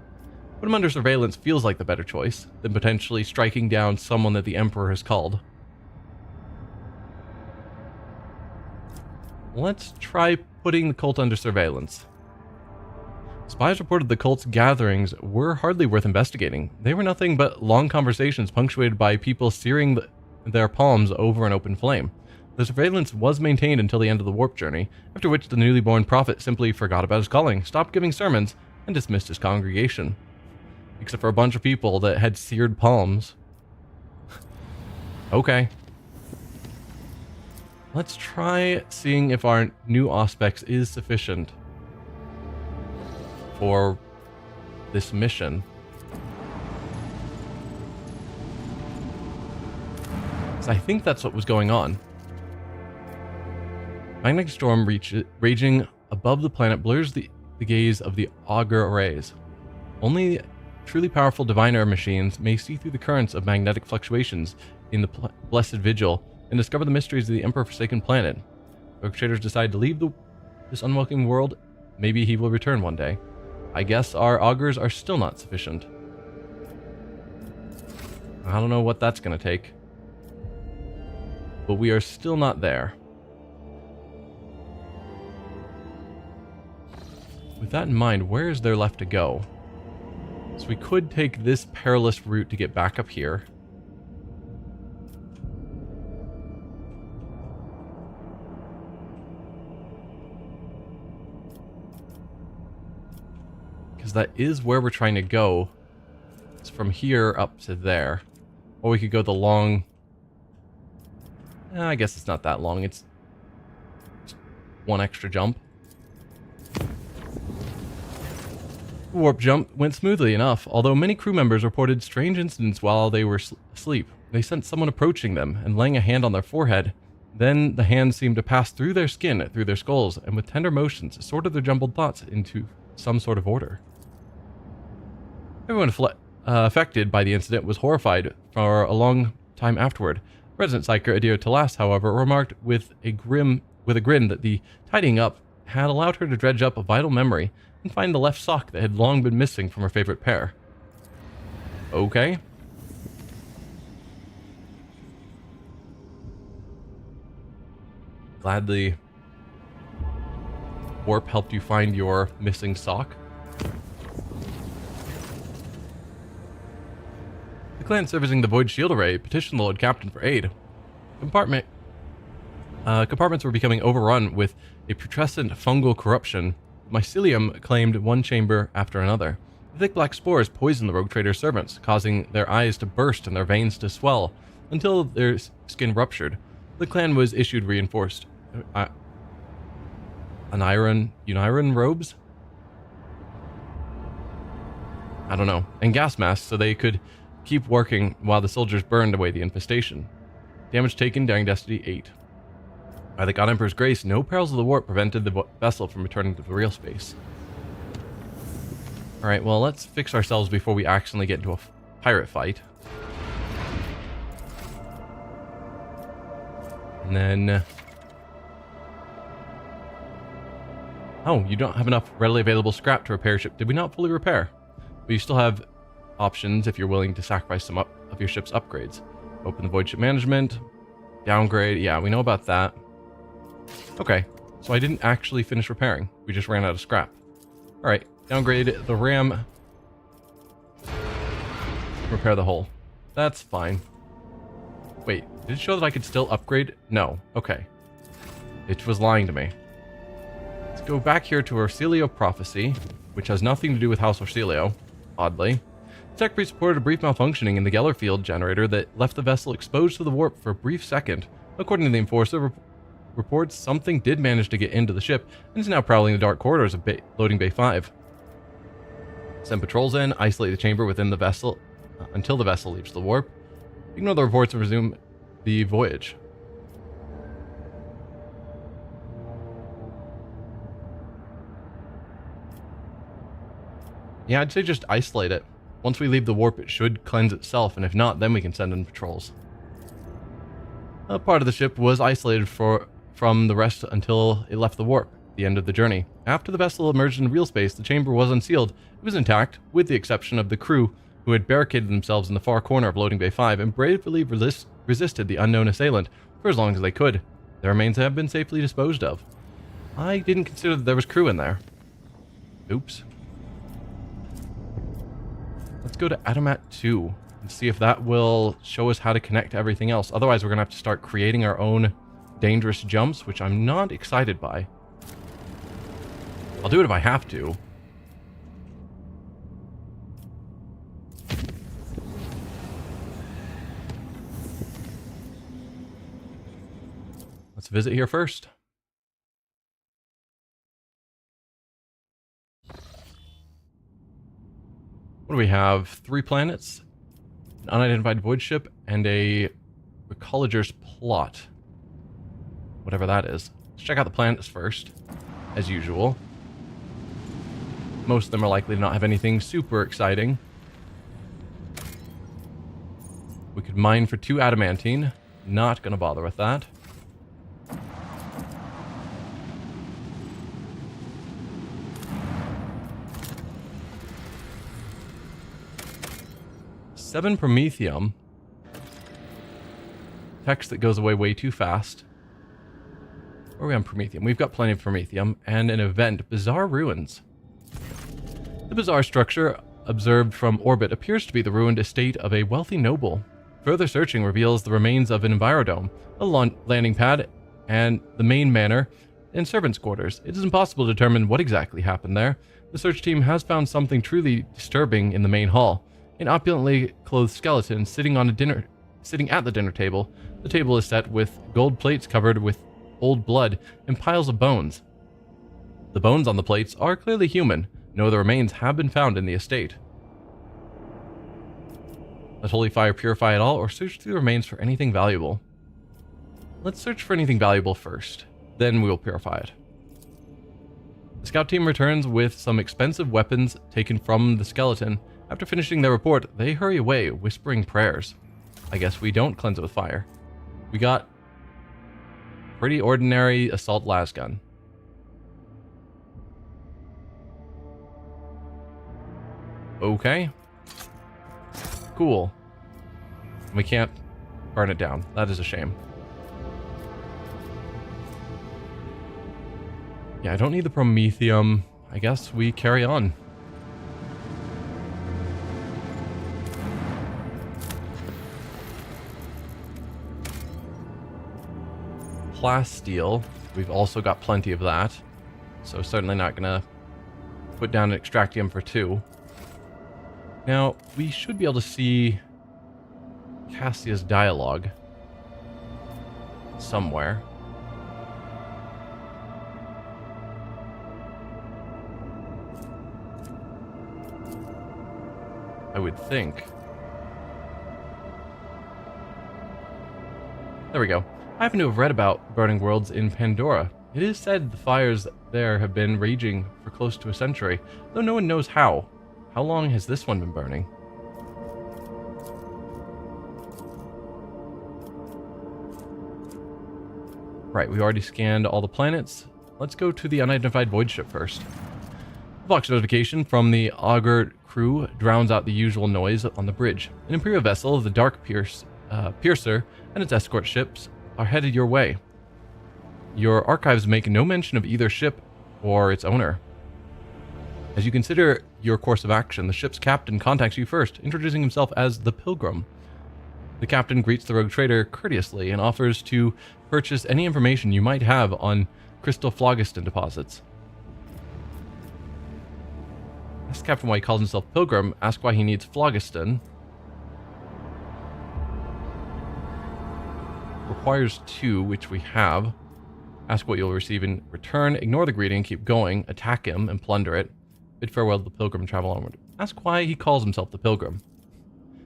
Put him under surveillance feels like the better choice than potentially striking down someone that the Emperor has called. Let's try putting the cult under surveillance. Spies reported the cult's gatherings were hardly worth investigating. They were nothing but long conversations punctuated by people searing their palms over an open flame. The surveillance was maintained until the end of the warp journey, after which the newly born prophet simply forgot about his calling, stopped giving sermons, and dismissed his congregation. Except for a bunch of people that had seared palms. Okay. Let's try seeing if our new auspex is sufficient for this mission. Because I think that's what was going on. Magnetic storm raging above the planet blurs the gaze of the augur arrays. Only truly powerful diviner machines may see through the currents of magnetic fluctuations in the blessed vigil and discover the mysteries of the Emperor-forsaken planet. If perpetrators decide to leave this unwelcome world, maybe he will return one day. I guess our augurs are still not sufficient. I don't know what that's going to take. But we are still not there. With that in mind, where is there left to go? So we could take this perilous route to get back up here. because that is where we're trying to go. It's from here up to there. Or we could go the long... I guess it's not that long. It's one extra jump. The warp jump went smoothly enough, although many crew members reported strange incidents while they were asleep. They sensed someone approaching them and laying a hand on their forehead. Then the hand seemed to pass through their skin, through their skulls, and with tender motions, sorted their jumbled thoughts into some sort of order. Everyone affected by the incident was horrified for a long time afterward. Resident Psyker Adir Talas, however, remarked with a grin that the tidying up had allowed her to dredge up a vital memory and find the left sock that had long been missing from her favorite pair. Okay. Glad the warp helped you find your missing sock. The clan servicing the Void Shield Array petitioned the Lord Captain for aid. Compartments were becoming overrun with a putrescent fungal corruption. Mycelium claimed one chamber after another. The thick black spores poisoned the rogue trader's servants, causing their eyes to burst and their veins to swell until their skin ruptured. The clan was issued reinforced uniron robes? I don't know. And gas masks so they could keep working while the soldiers burned away the infestation. Damage taken during Destiny 8. By the God Emperor's grace, no perils of the warp prevented the vessel from returning to the real space. Alright, well, let's fix ourselves before we accidentally get into a pirate fight. And then... oh, you don't have enough readily available scrap to repair your ship. Did we not fully repair? But you still have options if you're willing to sacrifice some of your ship's upgrades. Open the voidship management. Downgrade. Yeah, we know about that. Okay, so I didn't actually finish repairing. We just ran out of scrap. Alright, downgrade the RAM. Repair the hull. That's fine. Wait, did it show that I could still upgrade? No. Okay. It was lying to me. Let's go back here to Orsilio Prophecy, which has nothing to do with House Orsilio, oddly. Tech Priest reported a brief malfunctioning in the Geller field generator that left the vessel exposed to the warp for a brief second. According to the Enforcer, reports something did manage to get into the ship and is now prowling the dark corridors of Loading Bay 5. Send patrols in, isolate the chamber within the vessel until the vessel leaves the warp. Ignore the reports and resume the voyage. Yeah, I'd say just isolate it. Once we leave the warp, it should cleanse itself, and if not, then we can send in patrols. A part of the ship was isolated from the rest until it left the warp, the end of the journey. After the vessel emerged into real space, the chamber was unsealed. It was intact, with the exception of the crew, who had barricaded themselves in the far corner of Loading Bay 5 and bravely resisted the unknown assailant for as long as they could. Their remains have been safely disposed of. I didn't consider that there was crew in there. Oops. Let's go to Adamat 2 and see if that will show us how to connect to everything else. Otherwise, we're going to have to start creating our own dangerous jumps, which I'm not excited by. I'll do it if I have to. Let's visit here first. What do we have? 3 planets, an unidentified void ship, and a Ecologer's plot. Whatever that is. Let's check out the planets first, as usual. Most of them are likely to not have anything super exciting. We could mine for 2 adamantine. Not going to bother with that. Seven Promethium. Text that goes away way too fast. Where are we on Promethium? We've got plenty of Promethium. And an event, Bizarre Ruins. The bizarre structure observed from orbit appears to be the ruined estate of a wealthy noble. Further searching reveals the remains of an envirodome, a landing pad, and the main manor and servants' quarters. It is impossible to determine what exactly happened there. The search team has found something truly disturbing in the main hall. An opulently clothed skeleton sitting at the dinner table. The table is set with gold plates covered with old blood and piles of bones. The bones on the plates are clearly human. No other remains have been found in the estate. Let holy fire purify it all, or search through the remains for anything valuable. Let's search for anything valuable first. Then we will purify it. The scout team returns with some expensive weapons taken from the skeleton. After finishing their report, they hurry away, whispering prayers. I guess we don't cleanse it with fire. We got pretty ordinary assault lasgun. Okay. Cool. We can't burn it down. That is a shame. Yeah, I don't need the promethium. I guess we carry on. Plasteel. We've also got plenty of that. So certainly not gonna put down an extractium for 2. Now, we should be able to see Cassia's dialogue somewhere. I would think. There we go. I happen to have read about burning worlds in Pandora. It is said the fires there have been raging for close to a century, though no one knows how. How long has this one been burning? Right, we already scanned all the planets. Let's go to the unidentified void ship first. Vox notification from the auger crew drowns out the usual noise on the bridge. An Imperial vessel, the Dark Piercer, and its escort ships are headed your way. Your archives make no mention of either ship or its owner. As you consider your course of action, the ship's captain contacts you first, introducing himself as the Pilgrim. The captain greets the rogue trader courteously and offers to purchase any information you might have on crystal phlogiston deposits. Ask Captain why he calls himself Pilgrim. Ask why he needs phlogiston. Requires 2, which we have. Ask what you'll receive in return. Ignore the greeting, keep going. Attack him and plunder it. Bid farewell to the Pilgrim, travel onward. Ask why he calls himself the Pilgrim.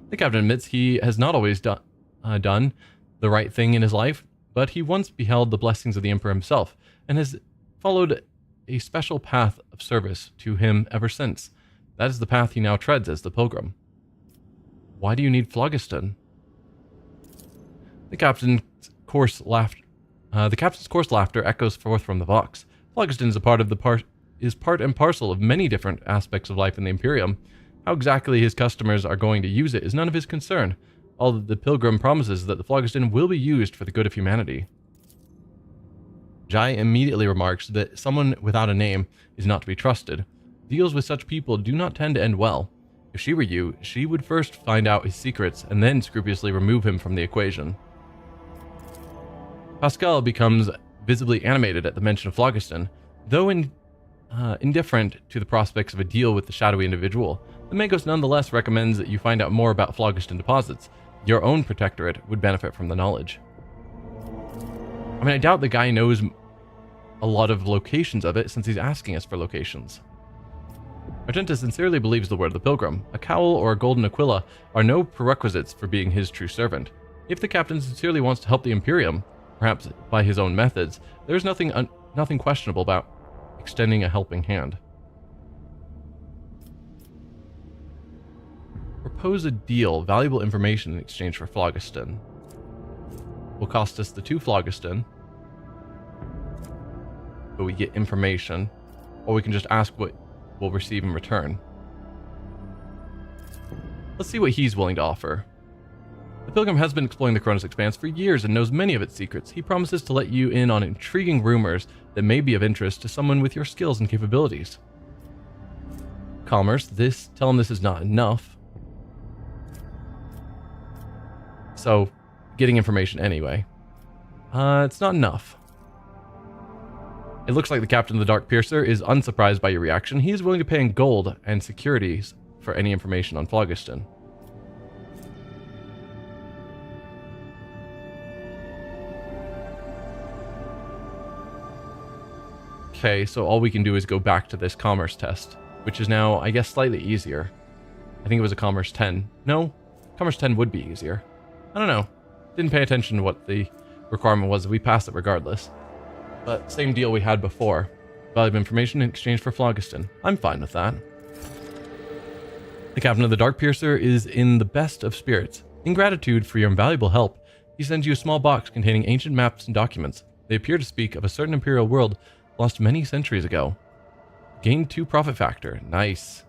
The captain admits he has not always done the right thing in his life, but he once beheld the blessings of the Emperor himself, and has followed a special path of service to him ever since. That is the path he now treads as the Pilgrim. Why do you need phlogiston? The captain's coarse laughter echoes forth from the Vox. Phlogiston is part and parcel of many different aspects of life in the Imperium. How exactly his customers are going to use it is none of his concern. All that the Pilgrim promises is that the phlogiston will be used for the good of humanity. Jai immediately remarks that someone without a name is not to be trusted. Deals with such people do not tend to end well. If she were you, she would first find out his secrets and then scrupulously remove him from the equation. Pascal becomes visibly animated at the mention of phlogiston. Though indifferent to the prospects of a deal with the shadowy individual, the Magos nonetheless recommends that you find out more about phlogiston deposits. Your own protectorate would benefit from the knowledge. I mean, I doubt the guy knows a lot of locations of it, since he's asking us for locations. Argenta sincerely believes the word of the Pilgrim. A cowl or a golden aquila are no prerequisites for being his true servant. If the captain sincerely wants to help the Imperium, perhaps by his own methods, there's nothing questionable about extending a helping hand. Propose a deal, valuable information in exchange for phlogiston. Will cost us the 2 phlogiston, but we get information, or we can just ask what we'll receive in return. Let's see what he's willing to offer. The Pilgrim has been exploring the Koronus Expanse for years and knows many of its secrets. He promises to let you in on intriguing rumors that may be of interest to someone with your skills and capabilities. Commerce, tell him this is not enough. So, getting information anyway. It's not enough. It looks like the captain of the Dark Piercer is unsurprised by your reaction. He is willing to pay in gold and securities for any information on Phlogiston. Okay, so all we can do is go back to this commerce test, which is now, I guess, slightly easier. I think it was a commerce 10. No, commerce 10 would be easier. I don't know. Didn't pay attention to what the requirement was. We passed it regardless. But same deal we had before. Valuable information in exchange for Phlogiston. I'm fine with that. The captain of the Dark Piercer is in the best of spirits. In gratitude for your invaluable help, he sends you a small box containing ancient maps and documents. They appear to speak of a certain Imperial world lost many centuries ago. Gained 2 profit factor. Nice.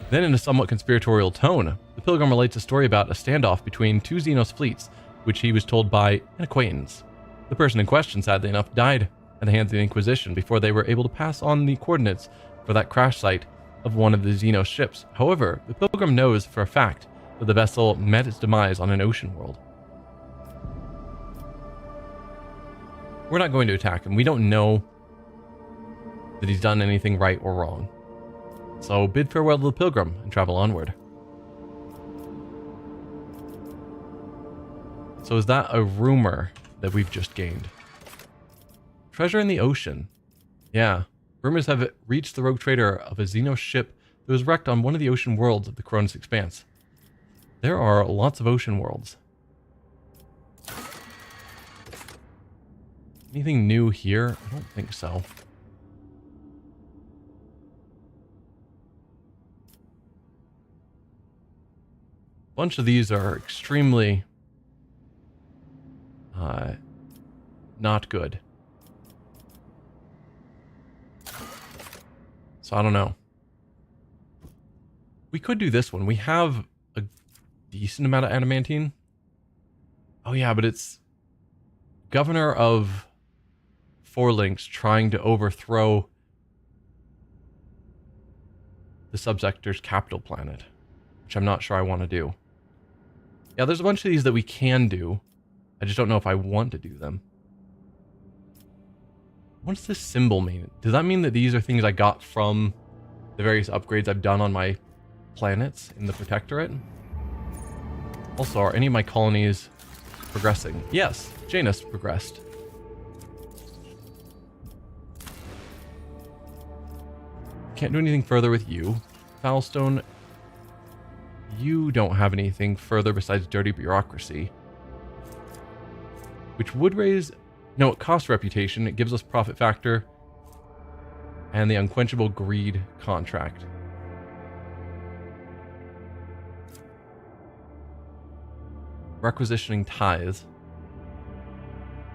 Then in a somewhat conspiratorial tone, the pilgrim relates a story about a standoff between 2 xenos fleets, which he was told by an acquaintance. The person in question, sadly enough, died at the hands of the Inquisition before they were able to pass on the coordinates for that crash site of one of the xenos ships. However, the pilgrim knows for a fact that the vessel met its demise on an ocean world. We're not going to attack him. We don't know that he's done anything right or wrong. So bid farewell to the pilgrim and travel onward. So is that a rumor that we've just gained? Treasure in the ocean. Yeah. Rumors have reached the rogue trader of a xenos ship that was wrecked on one of the ocean worlds of the Koronus Expanse. There are lots of ocean worlds. Anything new here? I don't think so. A bunch of these are extremely not good. So I don't know. We could do this one. We have a decent amount of adamantine. Oh yeah, but it's governor of 4 links trying to overthrow the subsector's capital planet, which I'm not sure I want to do. Yeah, there's a bunch of these that we can do. I just don't know if I want to do them. What's this symbol mean? Does that mean that these are things I got from the various upgrades I've done on my planets in the Protectorate? Also, are any of my colonies progressing? Yes, Janus progressed. Can't do anything further with you. Foulstone, you don't have anything further besides dirty bureaucracy. Which would raise... No, it costs reputation. It gives us profit factor. And the unquenchable greed contract. Requisitioning tithes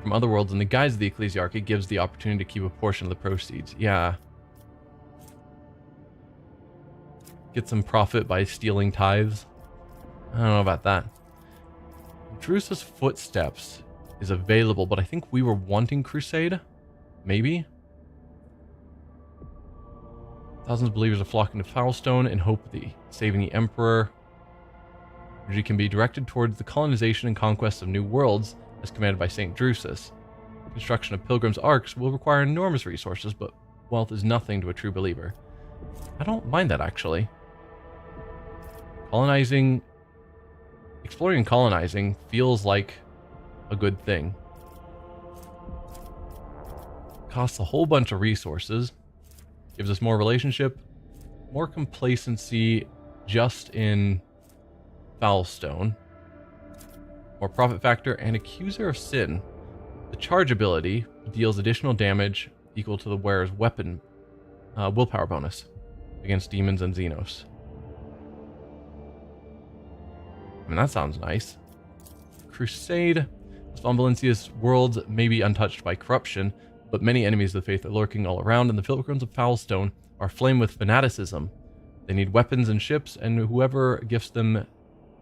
from other worlds in the guise of the ecclesiarchy gives the opportunity to keep a portion of the proceeds. Yeah. Get some profit by stealing tithes. I don't know about that. Drusa's Footsteps is available, but I think we were wanting Crusade. Maybe. Thousands of believers are flocking to Foulstone in hope of saving the Emperor. Energy can be directed towards the colonization and conquest of new worlds, as commanded by St. Drusus. Construction of pilgrims' arcs will require enormous resources, but wealth is nothing to a true believer. I don't mind that, actually. Exploring and colonizing feels like a good thing. Costs a whole bunch of resources. Gives us more relationship, more complacency just in Foulstone, more profit factor, and Accuser of Sin. The charge ability deals additional damage equal to the wearer's weapon willpower bonus against demons and xenos. I mean, that sounds nice. Crusade. Von Valencia's worlds may be untouched by corruption, but many enemies of the faith are lurking all around, and the pilgrims of Foulstone are aflame with fanaticism. They need weapons and ships, and whoever gifts them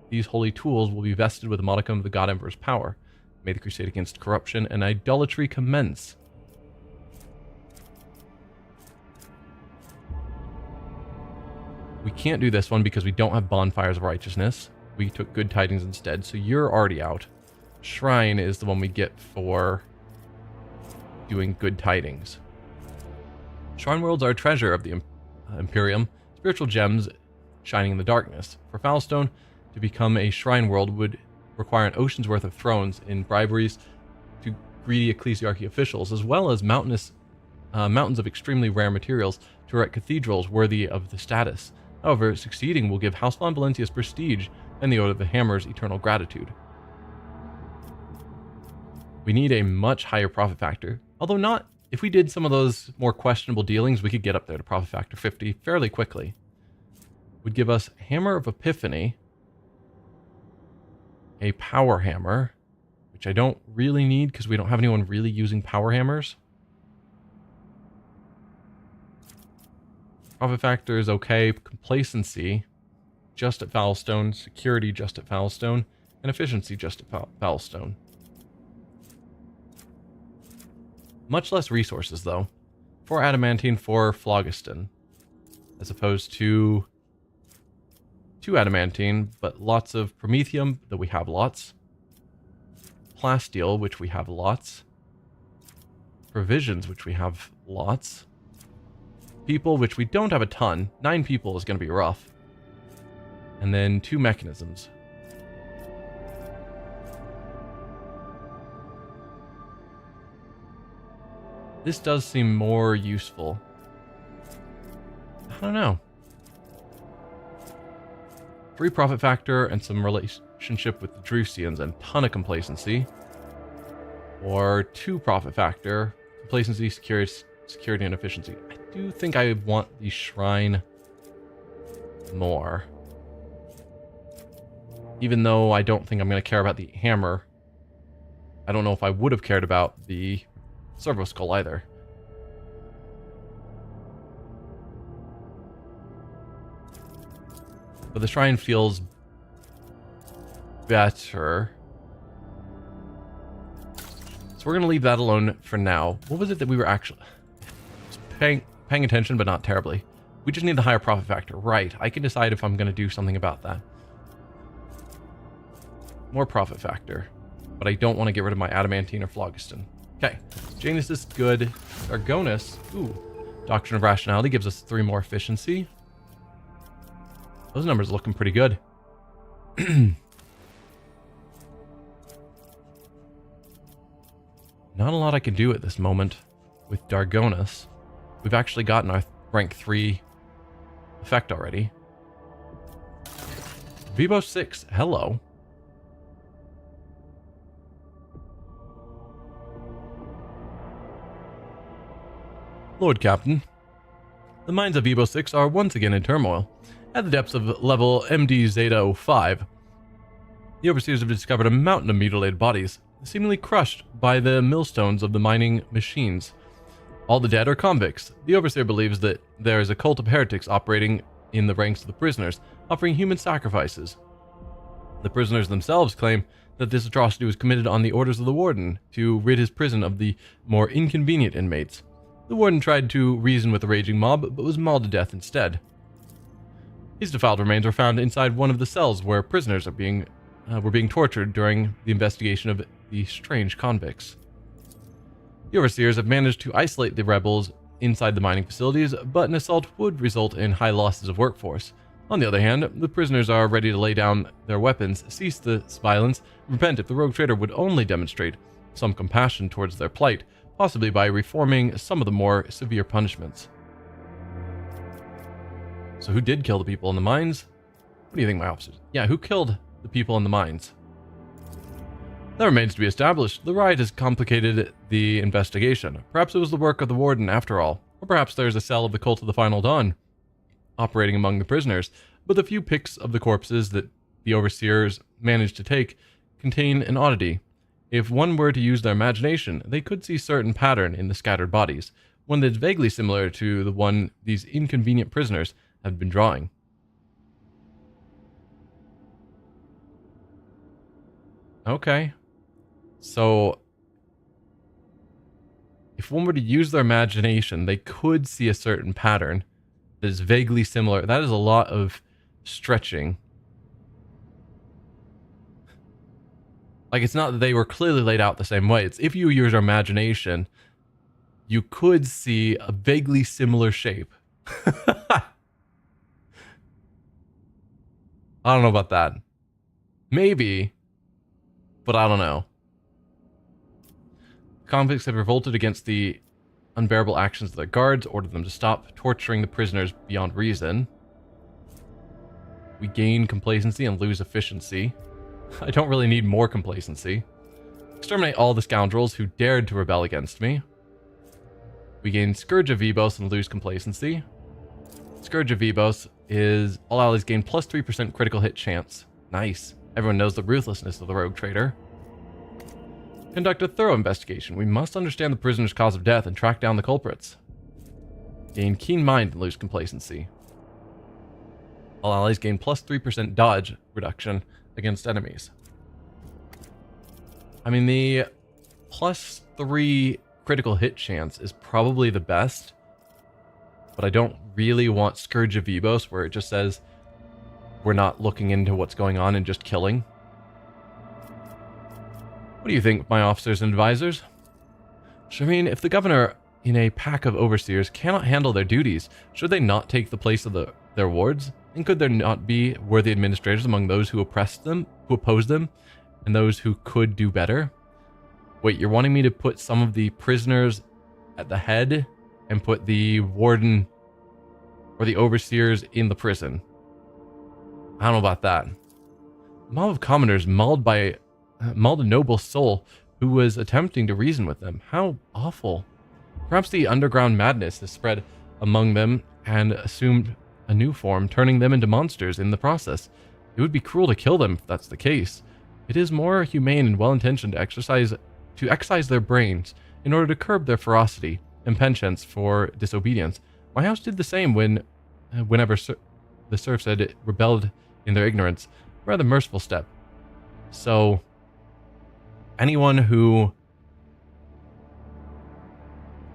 these holy tools will be vested with a modicum of the God Emperor's power. May the crusade against corruption and idolatry commence. We can't do this one because we don't have bonfires of righteousness. We took good tidings instead, so you're already out. Shrine is the one we get for doing good tidings. Shrine worlds are a treasure of the Imperium, spiritual gems shining in the darkness. For Foulstone to become a shrine world would require an ocean's worth of thrones in briberies to greedy ecclesiarchy officials, as well as mountains of extremely rare materials to erect cathedrals worthy of the status. However, succeeding will give House von Valentius prestige and the Order of the Hammer's eternal gratitude. We need a much higher profit factor, although not. If we did some of those more questionable dealings, we could get up there to profit factor 50 fairly quickly. Would give us Hammer of Epiphany, a power hammer, which I don't really need because we don't have anyone really using power hammers. Profit factor is okay. Complacency, just at Foulstone. Security, just at Foulstone. And efficiency, just at Foulstone. Much less resources, though. 4 adamantine, 4 phlogiston. As opposed to 2 adamantine, but lots of promethium, that we have lots. Plasteel, which we have lots. Provisions, which we have lots. People, which we don't have a ton. 9 people is going to be rough. And then 2 mechanisms. This does seem more useful. I don't know. 3 profit factor and some relationship with the Drusians and a ton of complacency. Or 2 profit factor, complacency, security, and efficiency. I do think I want the shrine more. Even though I don't think I'm going to care about the hammer. I don't know if I would have cared about the servo skull either. But the shrine feels better. So we're going to leave that alone for now. What was it that we were actually paying attention, but not terribly? We just need the higher profit factor. Right. I can decide if I'm going to do something about that. More profit factor. But I don't want to get rid of my adamantine or phlogiston. Okay. Janus is good. Argonus. Ooh. Doctrine of Rationality gives us 3 more efficiency. Those numbers are looking pretty good. Not a lot I can do at this moment with Dargonus. We've actually gotten our rank 3 effect already. Vibo 6, hello. Lord Captain, the mines of Vibo 6 are once again in turmoil. At the depths of level MD Zeta 05, the overseers have discovered a mountain of mutilated bodies, seemingly crushed by the millstones of the mining machines. All the dead are convicts. The overseer believes that there is a cult of heretics operating in the ranks of the prisoners, offering human sacrifices. The prisoners themselves claim that this atrocity was committed on the orders of the warden to rid his prison of the more inconvenient inmates. The warden tried to reason with the raging mob, but was mauled to death instead. His defiled remains were found inside one of the cells where prisoners were being tortured during the investigation of the strange convicts. The overseers have managed to isolate the rebels inside the mining facilities, but an assault would result in high losses of workforce. On the other hand, the prisoners are ready to lay down their weapons, cease this violence, and repent if the rogue trader would only demonstrate some compassion towards their plight, possibly by reforming some of the more severe punishments. So who did kill the people in the mines? What do you think, my officers? Yeah, who killed the people in the mines? That remains to be established. The riot has complicated the investigation. Perhaps it was the work of the warden after all. Or perhaps there's a cell of the Cult of the Final Dawn operating among the prisoners. But the few pics of the corpses that the overseers managed to take contain an oddity. If one were to use their imagination, they could see certain pattern in the scattered bodies, one that's vaguely similar to the one these inconvenient prisoners have been drawing. Okay. So, if one were to use their imagination, they could see a certain pattern that is vaguely similar. That is a lot of stretching. Like, it's not that they were clearly laid out the same way. It's if you use your imagination, you could see a vaguely similar shape. I don't know about that. Maybe, but I don't know. Convicts have revolted against the unbearable actions of their guards, ordered them to stop torturing the prisoners beyond reason. We gain complacency and lose efficiency. I don't really need more complacency. Exterminate all the scoundrels who dared to rebel against me. We gain Scourge of Vivos and lose complacency. Scourge of Vivos is all allies gain plus 3% critical hit chance. Nice. Everyone knows the ruthlessness of the rogue trader. Conduct a thorough investigation. We must understand the prisoner's cause of death and track down the culprits. Gain Keen Mind and lose complacency. All allies gain plus 3% dodge reduction against enemies. I mean, the plus 3 critical hit chance is probably the best, but I don't really want Scourge of Vivos where it just says we're not looking into what's going on and just killing. What do you think, my officers and advisors? Shireen, if the governor in a pack of overseers cannot handle their duties, should they not take the place of their wards? And could there not be worthy administrators among those who oppressed them, who oppose them, and those who could do better? Wait, you're wanting me to put some of the prisoners at the head and put the warden or the overseers in the prison? I don't know about that. A mob of commoners mauled a noble soul who was attempting to reason with them. How awful. Perhaps the underground madness has spread among them and assumed a new form, turning them into monsters in the process. It would be cruel to kill them if that's the case. It is more humane and well-intentioned to excise their brains in order to curb their ferocity and penchants for disobedience. My house did the same whenever the serfs had rebelled in their ignorance. A rather merciful step. So, anyone who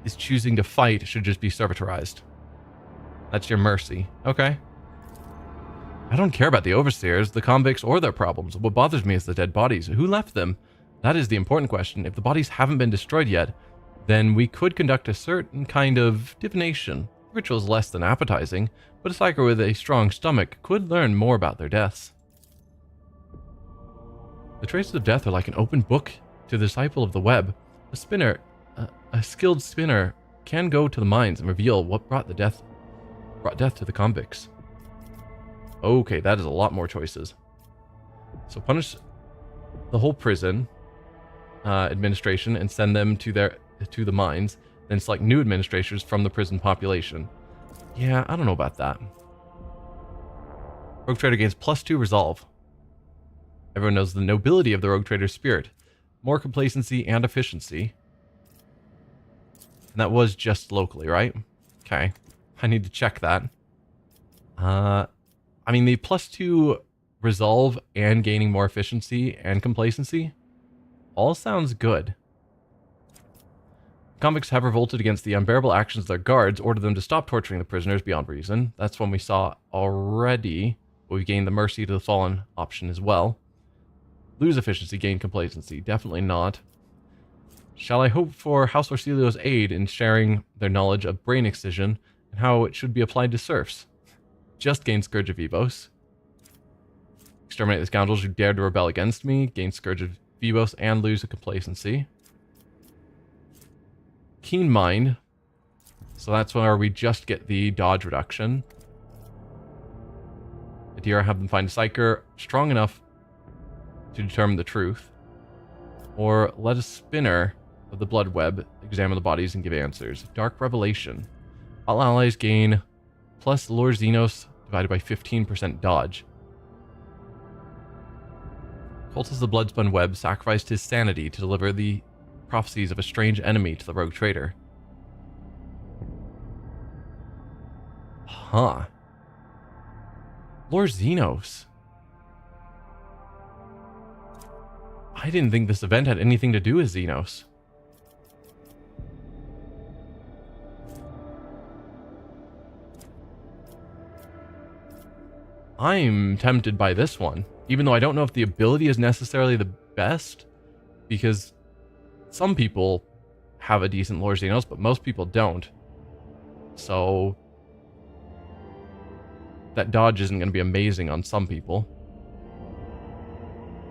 is choosing to fight should just be servitorized. That's your mercy. Okay. I don't care about the overseers, the convicts, or their problems. What bothers me is the dead bodies. Who left them? That is the important question. If the bodies haven't been destroyed yet, then we could conduct a certain kind of divination. The ritual is less than appetizing, but a psyker with a strong stomach could learn more about their deaths. The traces of death are like an open book to the disciple of the web. A skilled spinner can go to the mines and reveal what brought death to the convicts. Okay, that is a lot more choices. So punish the whole prison administration and send them to the mines, then select new administrators from the prison population. Yeah, I don't know about that. Rogue Trader gains +2 resolve. Everyone knows the nobility of the Rogue Trader's spirit. More complacency and efficiency. And that was just locally, right? Okay. I need to check that. I mean, the +2 resolve and gaining more efficiency and complacency all sounds good. Convicts have revolted against the unbearable actions of their guards, ordered them to stop torturing the prisoners beyond reason. That's one we saw already. But we gained the mercy to the fallen option as well. Lose efficiency, gain complacency. Definitely not. Shall I hope for House Orsilio's aid in sharing their knowledge of brain excision and how it should be applied to serfs? Just gain Scourge of Vivos. Exterminate the scoundrels who dared to rebel against me. Gain Scourge of Vivos and lose a complacency. Keen Mind. So that's where we just get the dodge reduction. Adira, have them find a psyker strong enough to determine the truth. Or let a spinner of the blood web examine the bodies and give answers. Dark Revelation. All allies gain plus Lord Xenos divided by 15% dodge. Cultist of the Bloodspun Web sacrificed his sanity to deliver the prophecies of a strange enemy to the rogue trader. Huh. Lord Xenos. I didn't think this event had anything to do with Xenos. I'm tempted by this one, even though I don't know if the ability is necessarily the best, because some people have a decent lore xenos, but most people don't. So that dodge isn't going to be amazing on some people.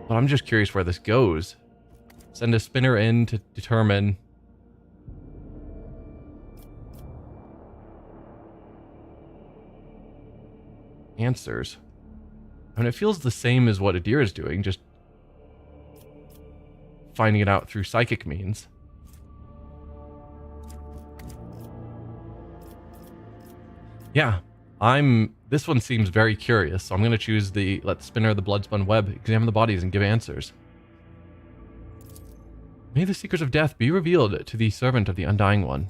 But I'm just curious where this goes. Send a spinner in to determine answers. I mean, it feels the same as what Adir is doing, just finding it out through psychic means. Yeah, this one seems very curious, so I'm going to choose the let the spinner of the bloodspun web examine the bodies and give answers. May the secrets of death be revealed to the servant of the Undying One.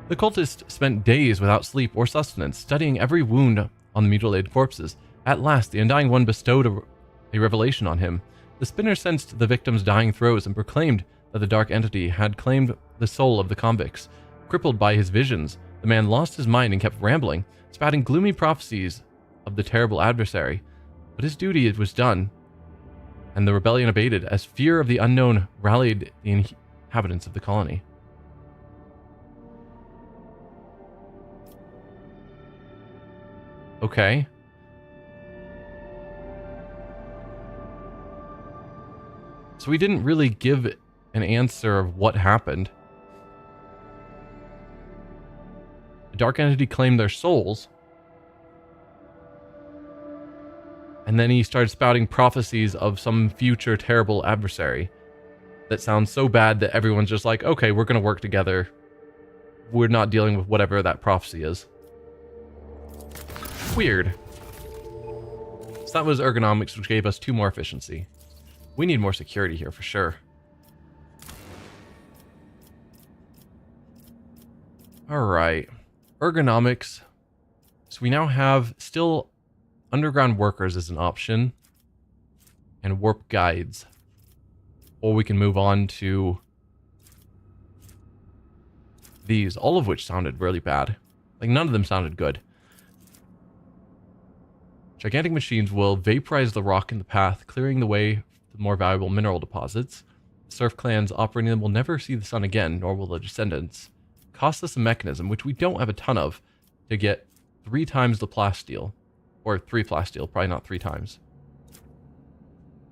The cultist spent days without sleep or sustenance, studying every wound on the mutilated corpses. At last, the Undying One bestowed a revelation on him. The spinner sensed the victim's dying throes and proclaimed that the dark entity had claimed the soul of the convicts. Crippled by his visions, the man lost his mind and kept rambling, spouting gloomy prophecies of the terrible adversary. But his duty was done, and the rebellion abated as fear of the unknown rallied the inhabitants of the colony. Okay. So we didn't really give an answer of what happened. The dark entity claimed their souls. And then he started spouting prophecies of some future terrible adversary that sounds so bad that everyone's just like, okay, we're going to work together. We're not dealing with whatever that prophecy is. Weird. So that was ergonomics, which gave us 2 more efficiency. We need more security here for sure. Alright. Ergonomics. So we now have still underground workers as an option. And warp guides. Or we can move on to these, all of which sounded really bad. Like, none of them sounded good. Gigantic machines will vaporize the rock in the path, clearing the way for the more valuable mineral deposits. Surf clans operating them will never see the sun again, nor will their descendants. Cost us a mechanism, which we don't have a ton of, to get 3 times the plasteel. Or 3 plasteel, probably not 3 times.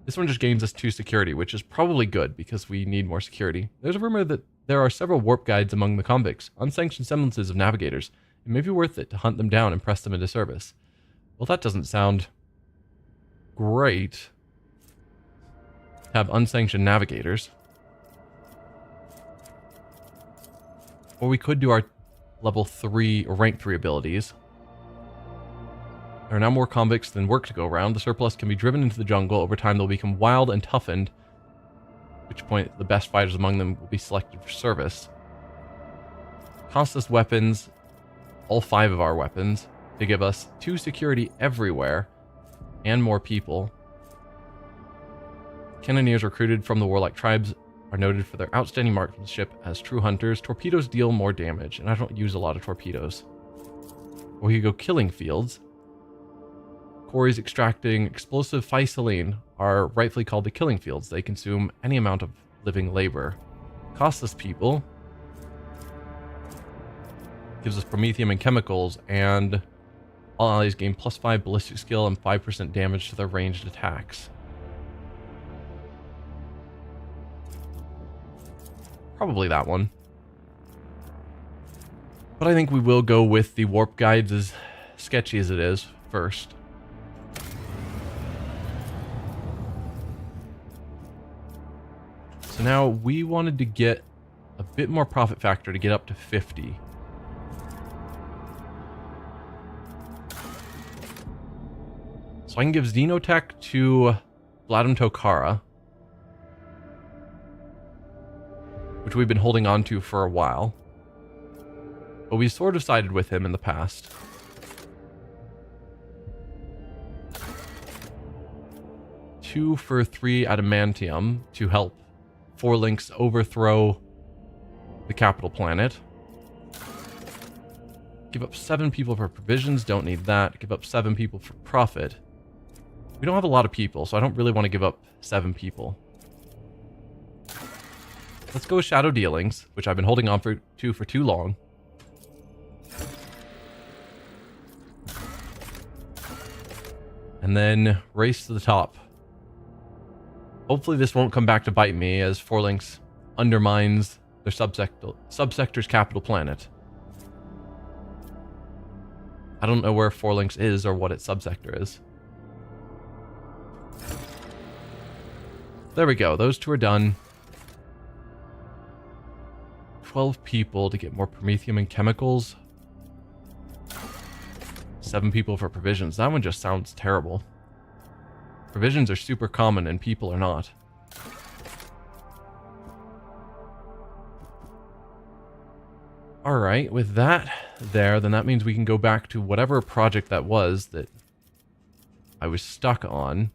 This one just gains us 2 security, which is probably good, because we need more security. There's a rumor that there are several warp guides among the convicts, unsanctioned semblances of navigators. It may be worth it to hunt them down and press them into service. Well, that doesn't sound great. Have unsanctioned navigators. Or we could do our level 3 or rank 3 abilities. There are now more convicts than work to go around. The surplus can be driven into the jungle. Over time, they'll become wild and toughened, at which point the best fighters among them will be selected for service. Cost us weapons, all 5 of our weapons, to give us 2 security everywhere, and more people. Cannoneers recruited from the warlike tribes are noted for their outstanding marksmanship as true hunters. Torpedoes deal more damage, and I don't use a lot of torpedoes. Or you go killing fields. Quarries extracting explosive physaline are rightfully called the killing fields. They consume any amount of living labor. Costless people. Gives us promethium and chemicals, and all allies gain +5 ballistic skill and 5% damage to their ranged attacks. Probably that one. But I think we will go with the warp guides, as sketchy as it is, first. So now we wanted to get a bit more profit factor to get up to 50. So I can give Xenotech to Vladim Tokara, which we've been holding on to for a while. But we sort of sided with him in the past. Two for 3 adamantium to help 4 links overthrow the capital planet. Give up 7 people for provisions, don't need that. Give up 7 people for profit. We don't have a lot of people, so I don't really want to give up 7 people. Let's go with Shadow Dealings, which I've been holding on for too long. And then race to the top. Hopefully this won't come back to bite me as Forlinx undermines their subsector's capital planet. I don't know where Forlinx is or what its subsector is. There we go. Those two are done. 12 people to get more promethium and chemicals. 7 people for provisions. That one just sounds terrible. Provisions are super common and people are not. Alright, with that there, then that means we can go back to whatever project that was that I was stuck on.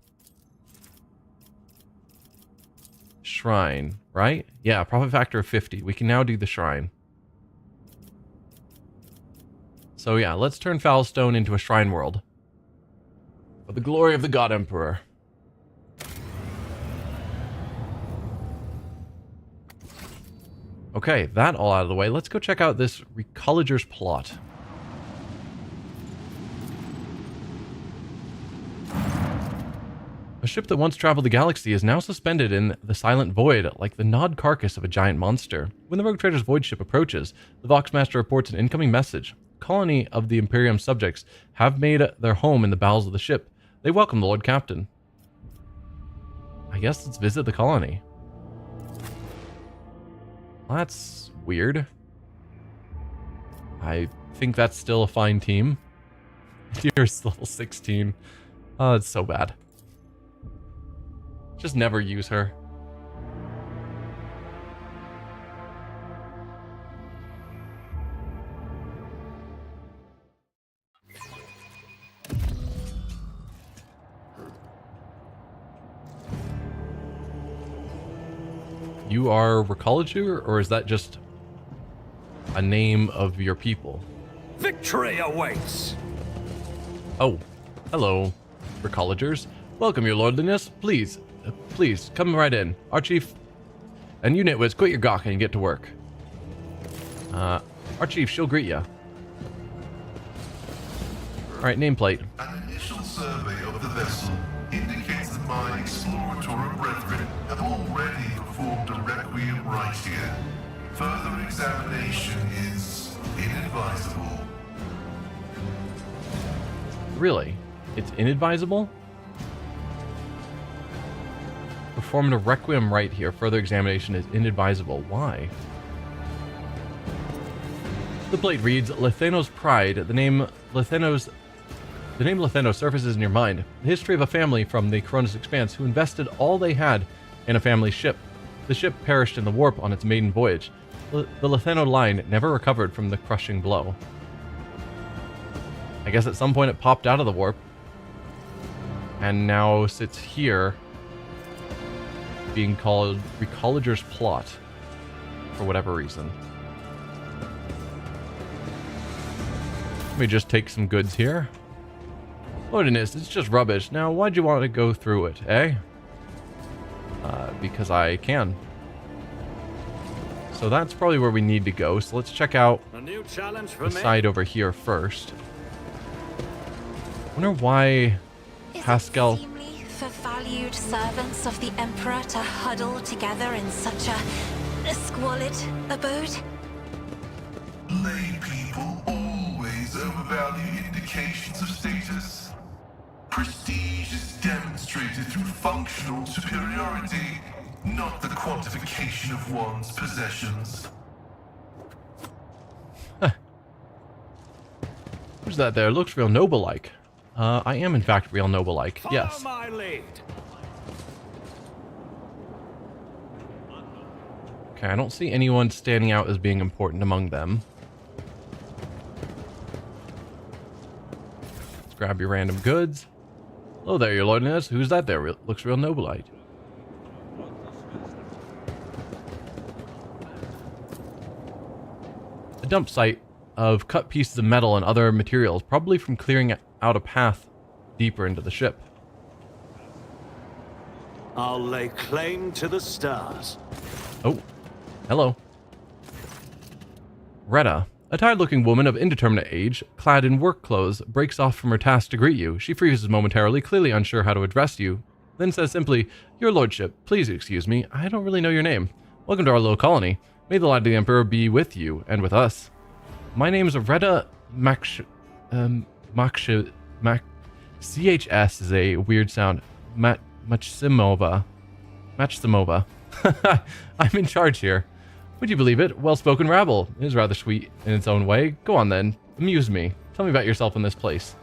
Shrine, right? Yeah, profit factor of 50. We can now do the shrine. So yeah, let's turn Foulstone into a shrine world. For the glory of the God Emperor. Okay, that all out of the way. Let's go check out this Recologer's plot. A ship that once traveled the galaxy is now suspended in the silent void, like the gnawed carcass of a giant monster. When the rogue trader's void ship approaches, the Voxmaster reports an incoming message. A colony of the Imperium subjects have made their home in the bowels of the ship. They welcome the Lord Captain. I guess let's visit the colony. Well, that's weird. I think that's still a fine team. Here's level 16. Oh, it's so bad. Just never use her. You are Recologer, or is that just a name of your people? Victory awaits! Oh, hello, Recologers. Welcome, your lordliness. Please, please, come right in. Our chief and you nitwits, quit your gawking and get to work. Our chief, she'll greet ya. Alright, nameplate. An initial survey of the vessel indicates that my exploratory brethren have already performed a requiem rite here. Further examination is inadvisable. Really? It's inadvisable? Performed a requiem rite here. Further examination is inadvisable. Why? The plate reads, Letheno's Pride. The name Letheno surfaces in your mind. The history of a family from the Koronus Expanse who invested all they had in a family ship. The ship perished in the warp on its maiden voyage. The Letheno line never recovered from the crushing blow. I guess at some point it popped out of the warp. And now sits here, being called Recologer's Plot. For whatever reason. Let me just take some goods here. Lordiness, it's just rubbish. Now, why'd you want to go through it, eh? Because I can. So that's probably where we need to go. So let's check out A new challenge for the me. side over here first. Wonder why Pascal... Is it seemly for valued servants of the Emperor to huddle together in such a squalid abode? Lay people always overvalue indications of status. Prestige is demonstrated through functional superiority, not the quantification of one's possessions. Who's that there? Looks real noble-like. I am in fact real noble-like, Follow yes. my lead. Okay, I don't see anyone standing out as being important among them. Let's grab your random goods. Hello there, your lordliness. Who's that there? Looks real noble-like. A dump site of cut pieces of metal and other materials, probably from clearing out a path deeper into the ship. I'll lay claim to the stars. Oh, Hello. Retta, a tired-looking woman of indeterminate age, clad in work clothes, breaks off from her task to greet you. She freezes momentarily, clearly unsure how to address you, then says simply, "Your lordship, please excuse me, I don't really know your name. Welcome to our little colony. May the light of the Emperor be with you, and with us. My name is Retta CHS is a weird sound. Machsimova. I'm in charge here. Would you believe it? Well-spoken rabble. It is rather sweet in its own way. Go on then. Amuse me. Tell me about yourself in this place."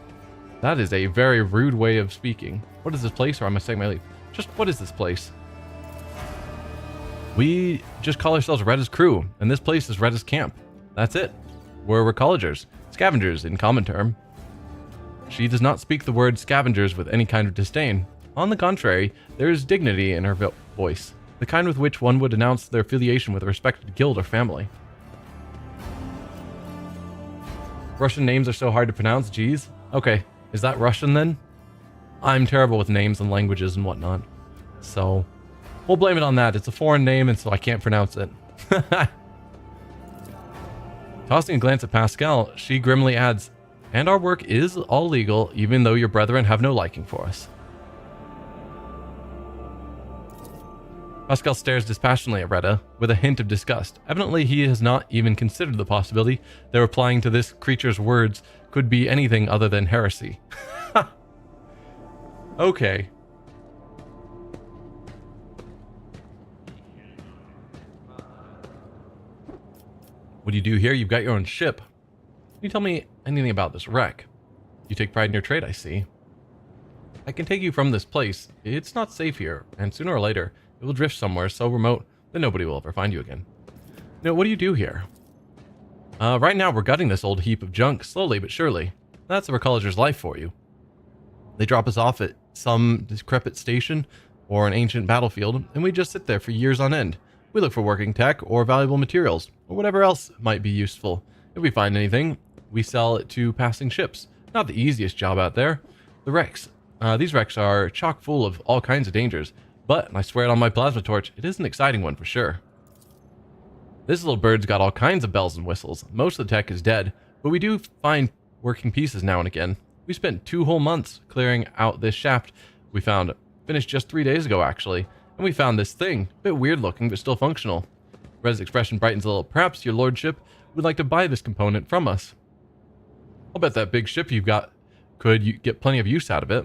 That is a very rude way of speaking. What is this place? Or am I saying my leave? Just what is this place? We just call ourselves Retta's crew, and this place is Retta's camp. That's it. We're recollegers. Scavengers in common term. She does not speak the word scavengers with any kind of disdain. On the contrary, there is dignity in her voice, the kind with which one would announce their affiliation with a respected guild or family. Russian names are so hard to pronounce, geez. Okay, is that Russian then? I'm terrible with names and languages and whatnot. So, we'll blame it on that. It's a foreign name and so I can't pronounce it. Tossing a glance at Pascal, she grimly adds, "And our work is all legal, even though your brethren have no liking for us." Pascal stares dispassionately at Retta, with a hint of disgust. Evidently, he has not even considered the possibility that replying to this creature's words could be anything other than heresy. Okay. What do you do here? You've got your own ship. Can you tell me anything about this wreck? You take pride in your trade, I see. I can take you from this place. It's not safe here, and sooner or later, it will drift somewhere so remote that nobody will ever find you again. Now, what do you do here? Right now, we're gutting this old heap of junk, slowly but surely. That's a recolleger's life for you. They drop us off at some decrepit station or an ancient battlefield, and we just sit there for years on end. We look for working tech or valuable materials, or whatever else might be useful. If we find anything, we sell it to passing ships. Not the easiest job out there. The wrecks. These wrecks are chock full of all kinds of dangers, but, I swear it on my plasma torch, it is an exciting one for sure. This little bird's got all kinds of bells and whistles. Most of the tech is dead, but we do find working pieces now and again. We spent 2 whole months clearing out this shaft we found. Finished just 3 days ago, actually. And we found this thing. A bit weird looking, but still functional. Red's expression brightens a little. Perhaps your lordship would like to buy this component from us. I'll bet that big ship you've got could get plenty of use out of it.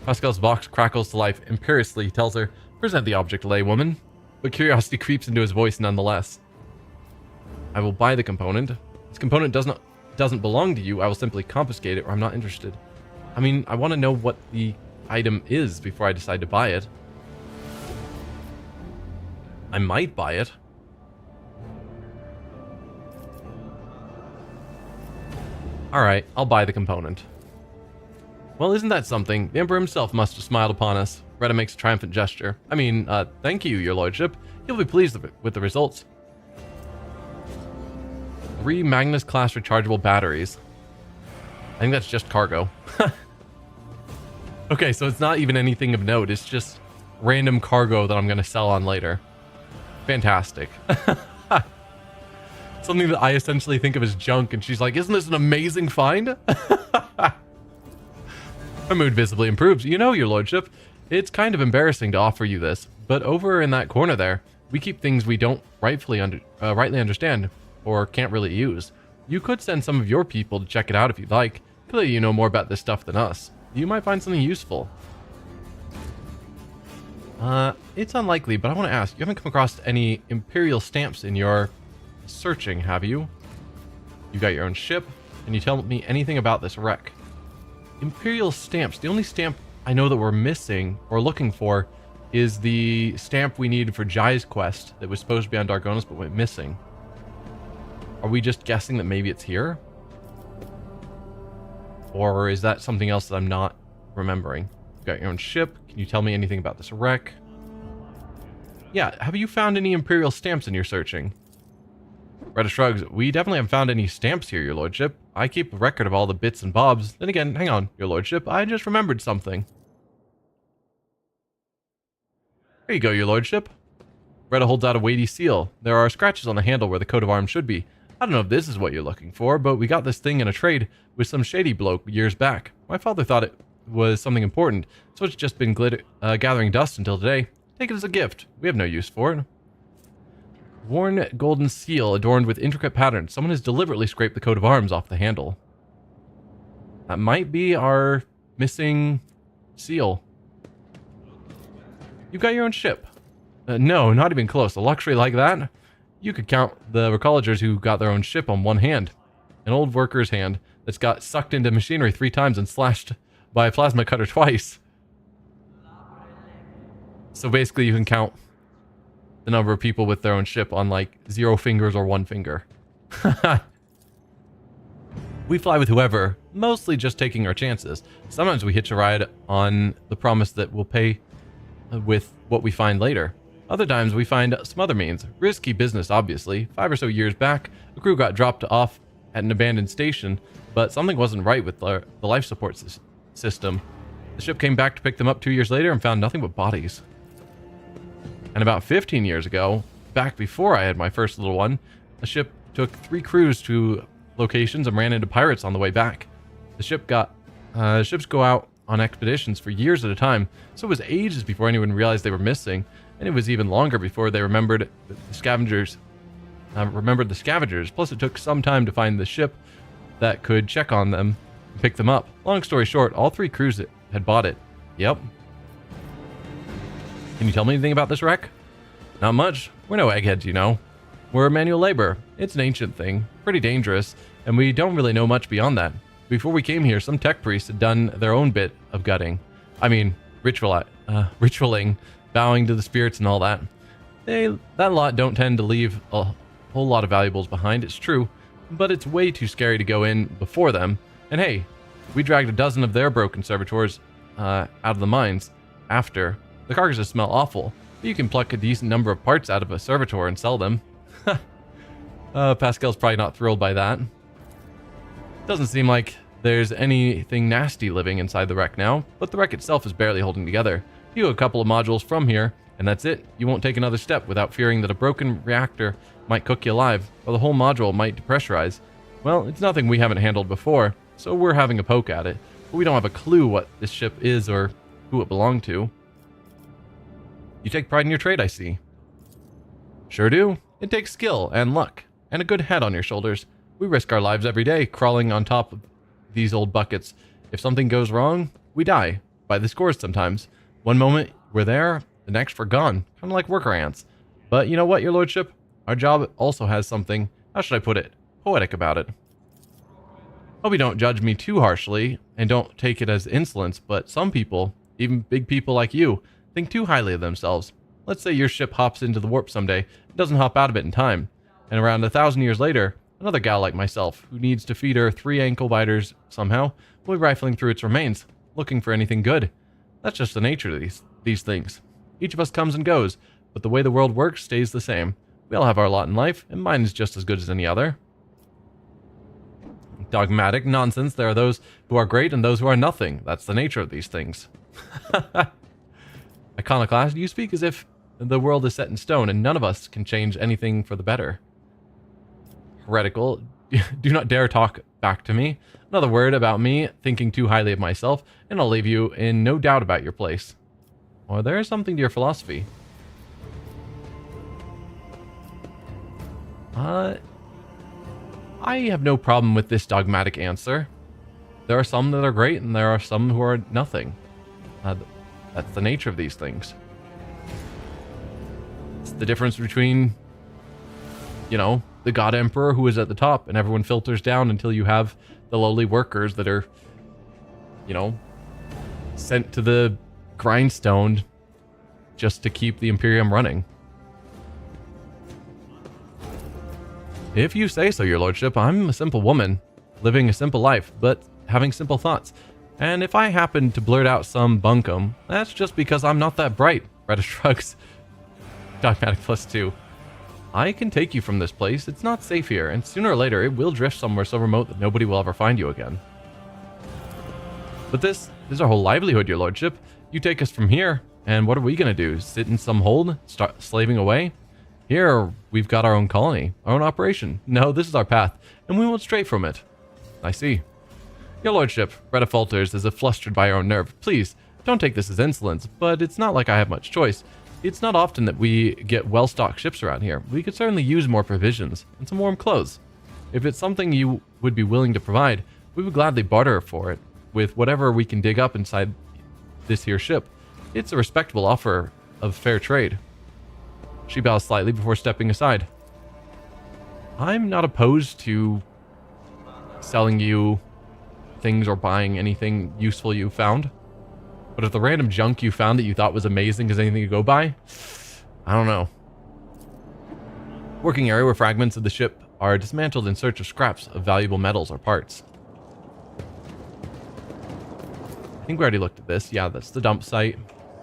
Pascal's box crackles to life. Imperiously, he tells her, "Present the object, lay woman." But curiosity creeps into his voice nonetheless. "I will buy the component. This component doesn't belong to you. I will simply confiscate it, or I'm not interested. I mean, I want to know what the item is before I decide to buy it. I might buy it. Alright, I'll buy the component." Well, isn't that something? The Emperor himself must have smiled upon us. Retta makes a triumphant gesture. I mean, thank you, your lordship. You'll be pleased with the results. 3 Magnus-class rechargeable batteries. I think that's just cargo. Okay, so it's not even anything of note. It's just random cargo that I'm going to sell on later. Fantastic. Something that I essentially think of as junk, and she's like, "Isn't this an amazing find?" Her mood visibly improves. "You know, your lordship, it's kind of embarrassing to offer you this, but over in that corner there, we keep things we don't rightly understand or can't really use. You could send some of your people to check it out if you'd like. Clearly you know more about this stuff than us. You might find something useful." It's unlikely, but I want to ask, you haven't come across any Imperial stamps in your searching, have you? You got your own ship. Can you tell me anything about this wreck? Imperial stamps. The only stamp I know that we're missing or looking for is the stamp we needed for Jai's quest that was supposed to be on Dargonis but went missing. Are we just guessing that maybe it's here? Or is that something else that I'm not remembering? You got your own ship. Can you tell me anything about this wreck? Yeah, have you found any Imperial stamps in your searching? Retta shrugs. We definitely haven't found any stamps here, your lordship. I keep a record of all the bits and bobs. Then again, hang on, your lordship. I just remembered something. There you go, your lordship. Retta holds out a weighty seal. There are scratches on the handle where the coat of arms should be. I don't know if this is what you're looking for, but we got this thing in a trade with some shady bloke years back. My father thought it was something important, so it's just been gathering dust until today. Take it as a gift. We have no use for it. Worn golden seal adorned with intricate patterns. Someone has deliberately scraped the coat of arms off the handle. That might be our missing seal. You've got your own ship. No, not even close. A luxury like that? You could count the recallagers who got their own ship on one hand. An old worker's hand that's got sucked into machinery 3 times and slashed by a plasma cutter twice. So basically you can count the number of people with their own ship on like 0 fingers or 1 finger. We fly with whoever, mostly just taking our chances. Sometimes we hitch a ride on the promise that we'll pay with what we find later. Other times we find some other means. Risky business, obviously. 5 or so years back, a crew got dropped off at an abandoned station, but something wasn't right with the life support system. The ship came back to pick them up 2 years later and found nothing but bodies. And about 15 years ago, back before I had my first little one, a ship took 3 crews to locations and ran into pirates on the way back. The ship ships go out on expeditions for years at a time, so it was ages before anyone realized they were missing, and it was even longer before they remembered the scavengers. Plus, it took some time to find the ship that could check on them and pick them up. Long story short, all 3 crews had bought it. Yep. Can you tell me anything about this wreck? Not much. We're no eggheads, you know. We're manual labor. It's an ancient thing, pretty dangerous, and we don't really know much beyond that. Before we came here, some tech priests had done their own bit of gutting. I mean, ritualing, bowing to the spirits and all that. That lot don't tend to leave a whole lot of valuables behind, it's true, but it's way too scary to go in before them. And hey, we dragged a dozen of their broken servitors out of the mines after. The carcasses smell awful, but you can pluck a decent number of parts out of a servitor and sell them. Pascal's probably not thrilled by that. Doesn't seem like there's anything nasty living inside the wreck now, but the wreck itself is barely holding together. You a couple of modules from here, and that's it. You won't take another step without fearing that a broken reactor might cook you alive, or the whole module might depressurize. Well, it's nothing we haven't handled before, so we're having a poke at it, but we don't have a clue what this ship is or who it belonged to. You take pride in your trade, I see. Sure do. It takes skill and luck, and a good head on your shoulders. We risk our lives every day crawling on top of these old buckets. If something goes wrong, we die. By the scores sometimes. One moment we're there, the next we're gone. Kind of like worker ants. But you know what, your lordship? Our job also has something, how should I put it, poetic about it. Hope you don't judge me too harshly, and don't take it as insolence, but some people, even big people like you, think too highly of themselves. Let's say your ship hops into the warp someday, and doesn't hop out of it in time. And around 1,000 years later, another gal like myself, who needs to feed her 3 ankle biters somehow, will be rifling through its remains, looking for anything good. That's just the nature of these things. Each of us comes and goes, but the way the world works stays the same. We all have our lot in life, and mine is just as good as any other. Dogmatic nonsense. There are those who are great and those who are nothing. That's the nature of these things. Iconoclast, you speak as if the world is set in stone and none of us can change anything for the better. Heretical, do not dare talk back to me. Another word about me thinking too highly of myself, and I'll leave you in no doubt about your place. Or there is something to your philosophy. I have no problem with this dogmatic answer. There are some that are great, and there are some who are nothing. That's the nature of these things. It's the difference between, you know, the God Emperor who is at the top, and everyone filters down until you have the lowly workers that are, you know, sent to the grindstone just to keep the Imperium running. If you say so, your lordship, I'm a simple woman, living a simple life, but having simple thoughts. And if I happen to blurt out some bunkum, that's just because I'm not that bright. Retta shrugs. Dogmatic +2. I can take you from this place. It's not safe here, and sooner or later it will drift somewhere so remote that nobody will ever find you again. But this is our whole livelihood, your lordship. You take us from here, and what are we going to do? Sit in some hold, start slaving away? Here, we've got our own colony, our own operation. No, this is our path, and we won't stray from it. I see. Your lordship, Retta falters as if flustered by her own nerve. Please, don't take this as insolence, but it's not like I have much choice. It's not often that we get well-stocked ships around here. We could certainly use more provisions and some warm clothes. If it's something you would be willing to provide, we would gladly barter for it with whatever we can dig up inside this here ship. It's a respectable offer of fair trade. She bows slightly before stepping aside. I'm not opposed to selling you things or buying anything useful you found. But if the random junk you found that you thought was amazing is anything to go by, I don't know. Working area where fragments of the ship are dismantled in search of scraps of valuable metals or parts. I think we already looked at this. Yeah, that's the dump site.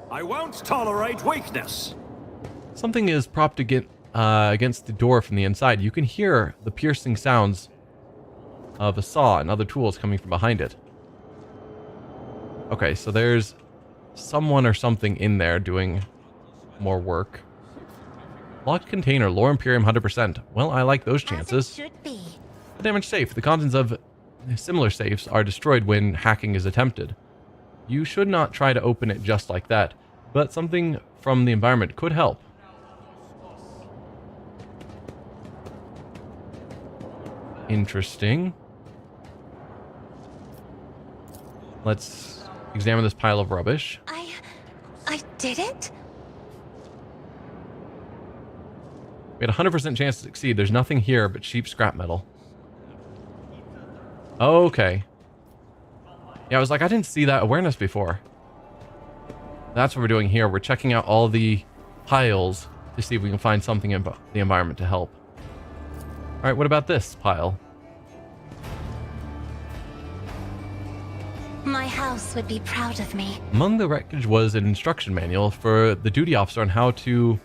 I won't tolerate weakness. Something is propped against the door from the inside. You can hear the piercing sounds of a saw and other tools coming from behind it. Okay, so there's someone or something in there doing more work. Locked container, lore Imperium 100%. Well, I like those chances. As it should be. A damaged safe. The contents of similar safes are destroyed when hacking is attempted. You should not try to open it just like that, but something from the environment could help. Interesting. Let's examine this pile of rubbish. I did it? We had a 100% chance to succeed. There's nothing here but cheap scrap metal. Okay. Yeah, I was like, I didn't see that awareness before. That's what we're doing here. We're checking out all the piles to see if we can find something in the environment to help. All right, what about this pile? My house would be proud of me. Among the wreckage was an instruction manual for the duty officer on how to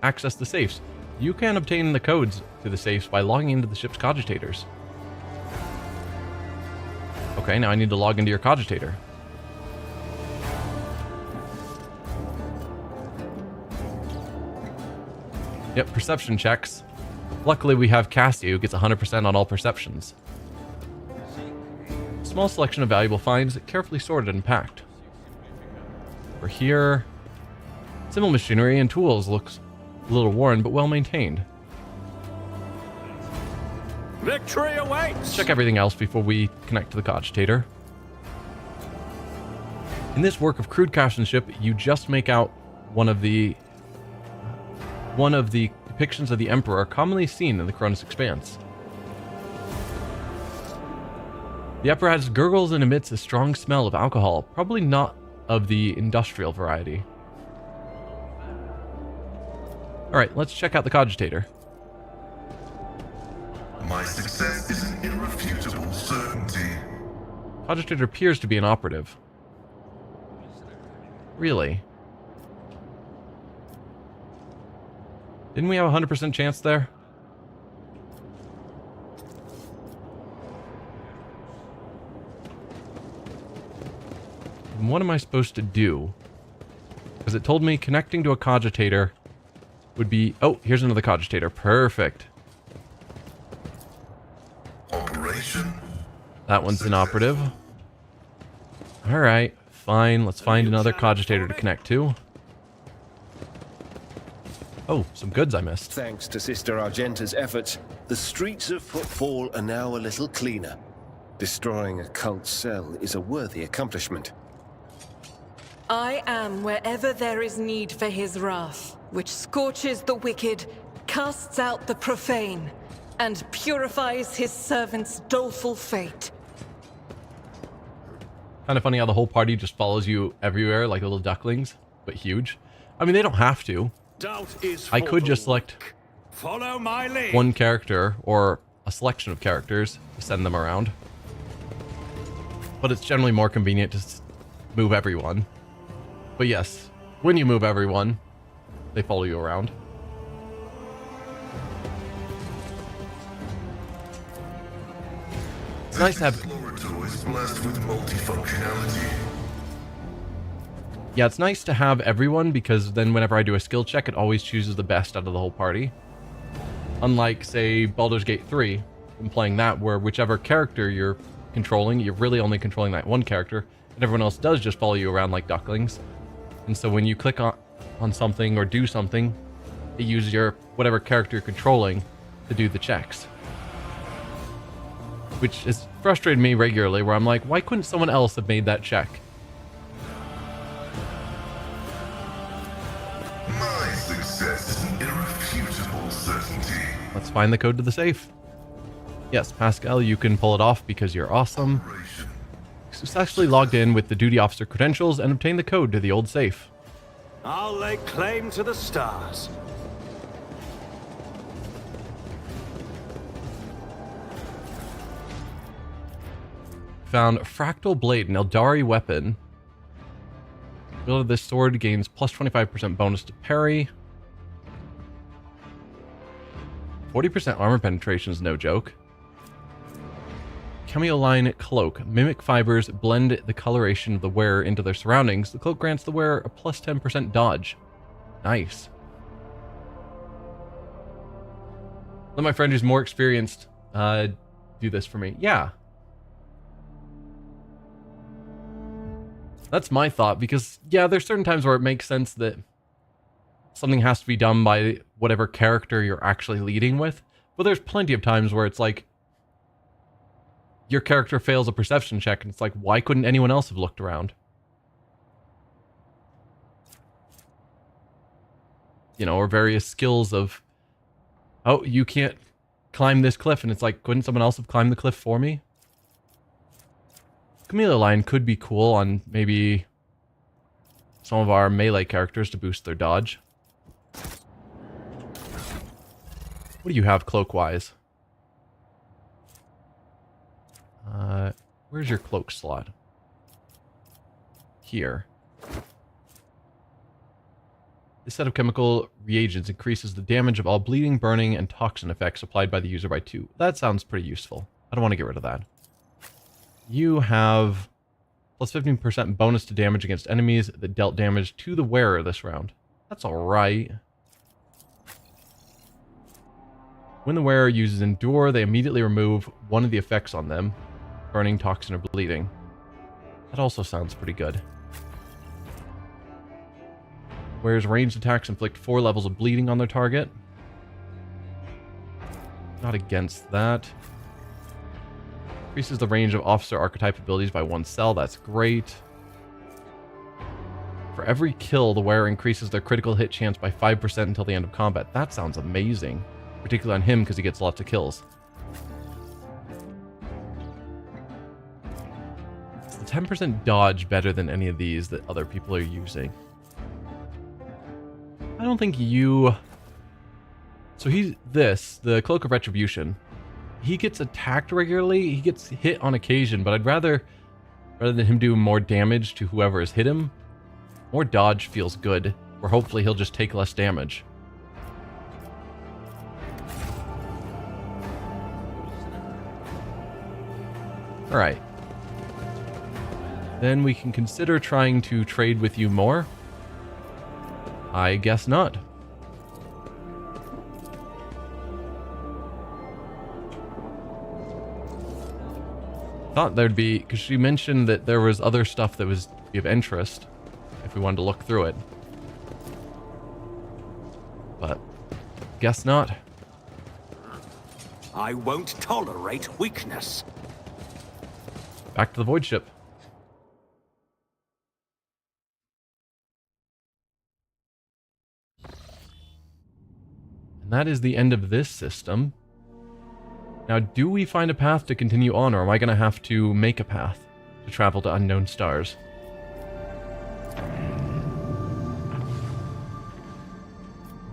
access the safes. You can obtain the codes to the safes by logging into the ship's cogitators. Okay, now I need to log into your cogitator. Yep, perception checks. Luckily, we have Cassie, who gets 100% on all perceptions. Small selection of valuable finds, carefully sorted and packed. Over here, simple machinery and tools looks a little worn, but well maintained. Victory awaits! Check everything else before we connect to the cogitator. In this work of crude craftsmanship, you just make out one of the depictions of the Emperor commonly seen in the Koronus Expanse. The apparatus gurgles and emits a strong smell of alcohol, probably not of the industrial variety. Alright, let's check out the cogitator. My success is an irrefutable certainty. Cogitator appears to be inoperative. Really? Didn't we have a 100% chance there? And what am I supposed to do? Because it told me connecting to a cogitator would be... Oh, here's another cogitator. Perfect. Operation? That one's inoperative. Alright, fine. Let's find another cogitator to connect to. Oh, some goods I missed. Thanks to Sister Argenta's efforts, the streets of Footfall are now a little cleaner. Destroying a cult cell is a worthy accomplishment. I am wherever there is need for his wrath, which scorches the wicked, casts out the profane, and purifies his servants' doleful fate. Kind of funny how the whole party just follows you everywhere like little ducklings, but huge. I mean, they don't have to. Doubt is I could just select follow my lead. one character or a selection of characters to send them around. But it's generally more convenient to move everyone. But yes, when you move everyone, they follow you around. It's nice to have... Laboratory is blessed with multifunctionality. Yeah, it's nice to have everyone because then whenever I do a skill check, it always chooses the best out of the whole party. Unlike, say, Baldur's Gate 3, when playing that, where whichever character you're controlling, you're really only controlling that one character, and everyone else does just follow you around like ducklings. And so when you click on something or do something, it uses your whatever character you're controlling to do the checks. Which has frustrated me regularly, where I'm like, why couldn't someone else have made that check? My success is an irrefutable certainty. Let's find the code to the safe. Yes, Pascal, you can pull it off because you're awesome. Successfully logged in with the duty officer credentials and obtained the code to the old safe. I'll lay claim to the stars. Found Fractal Blade, an Eldari weapon. Build of this sword gains plus 25% bonus to parry. 40% armor penetration is no joke. Cameoline Cloak. Mimic fibers blend the coloration of the wearer into their surroundings. The cloak grants the wearer a plus 10% dodge. Nice. Let my friend who's more experienced do this for me. Yeah. That's my thought, because, yeah, there's certain times where it makes sense that something has to be done by whatever character you're actually leading with. But there's plenty of times where it's like, your character fails a perception check, and it's like, why couldn't anyone else have looked around? You know, or various skills of, oh, you can't climb this cliff, and it's like, couldn't someone else have climbed the cliff for me? Chameleon line could be cool on maybe some of our melee characters to boost their dodge. What do you have cloak-wise? Where's your cloak slot? Here. This set of chemical reagents increases the damage of all bleeding, burning, and toxin effects applied by the user by 2. That sounds pretty useful. I don't want to get rid of that. You have plus 15% bonus to damage against enemies that dealt damage to the wearer this round. That's alright. When the wearer uses Endure, they immediately remove one of the effects on them. Burning, toxin, or bleeding. That also sounds pretty good. Whereas ranged attacks inflict 4 levels of bleeding on their target. Not against that. Increases the range of officer archetype abilities by 1 cell. That's great. For every kill, the wearer increases their critical hit chance by 5% until the end of combat. That sounds amazing. Particularly on him, because he gets lots of kills. Is the 10% dodge better than any of these that other people are using? I don't think you... So he's the Cloak of Retribution. He gets attacked regularly, he gets hit on occasion, but I'd rather than him do more damage to whoever has hit him, more dodge feels good, where hopefully he'll just take less damage. Alright. Then we can consider trying to trade with you more. I guess not. Thought there'd be, because she mentioned that there was other stuff that was of interest if we wanted to look through it. But guess not. I won't tolerate weakness. Back to the void ship. And that is the end of this system. Now, do we find a path to continue on, or am I going to have to make a path to travel to unknown stars?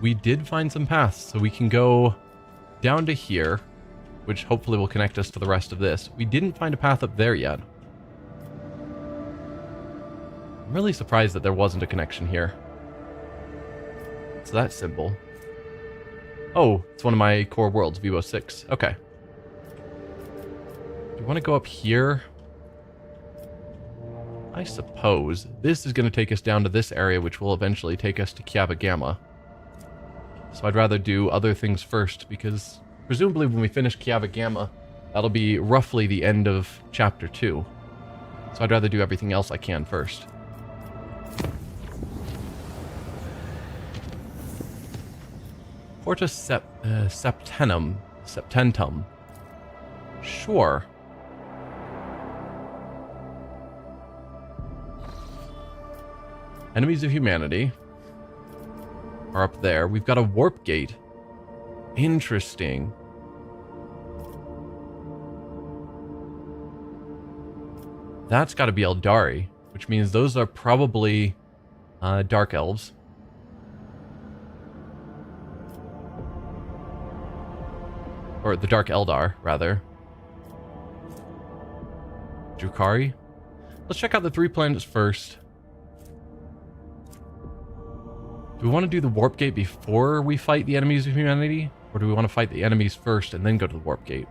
We did find some paths, so we can go down to here, which hopefully will connect us to the rest of this. We didn't find a path up there yet. I'm really surprised that there wasn't a connection here. What's that symbol? Oh, it's one of my core worlds, Vivo 6. Okay. Do you want to go up here? I suppose. This is going to take us down to this area, which will eventually take us to Kiaba Gamma. So I'd rather do other things first, because presumably when we finish Kiava Gamma, that'll be roughly the end of Chapter 2. So I'd rather do everything else I can first. Portus Septentum. Sure. Enemies of humanity are up there. We've got a warp gate. Interesting. That's got to be Eldari, which means those are probably dark elves. Or the Dark Eldar, rather. Drukhari. Let's check out the 3 planets first. Do we want to do the warp gate before we fight the enemies of humanity? Or do we want to fight the enemies first and then go to the warp gate?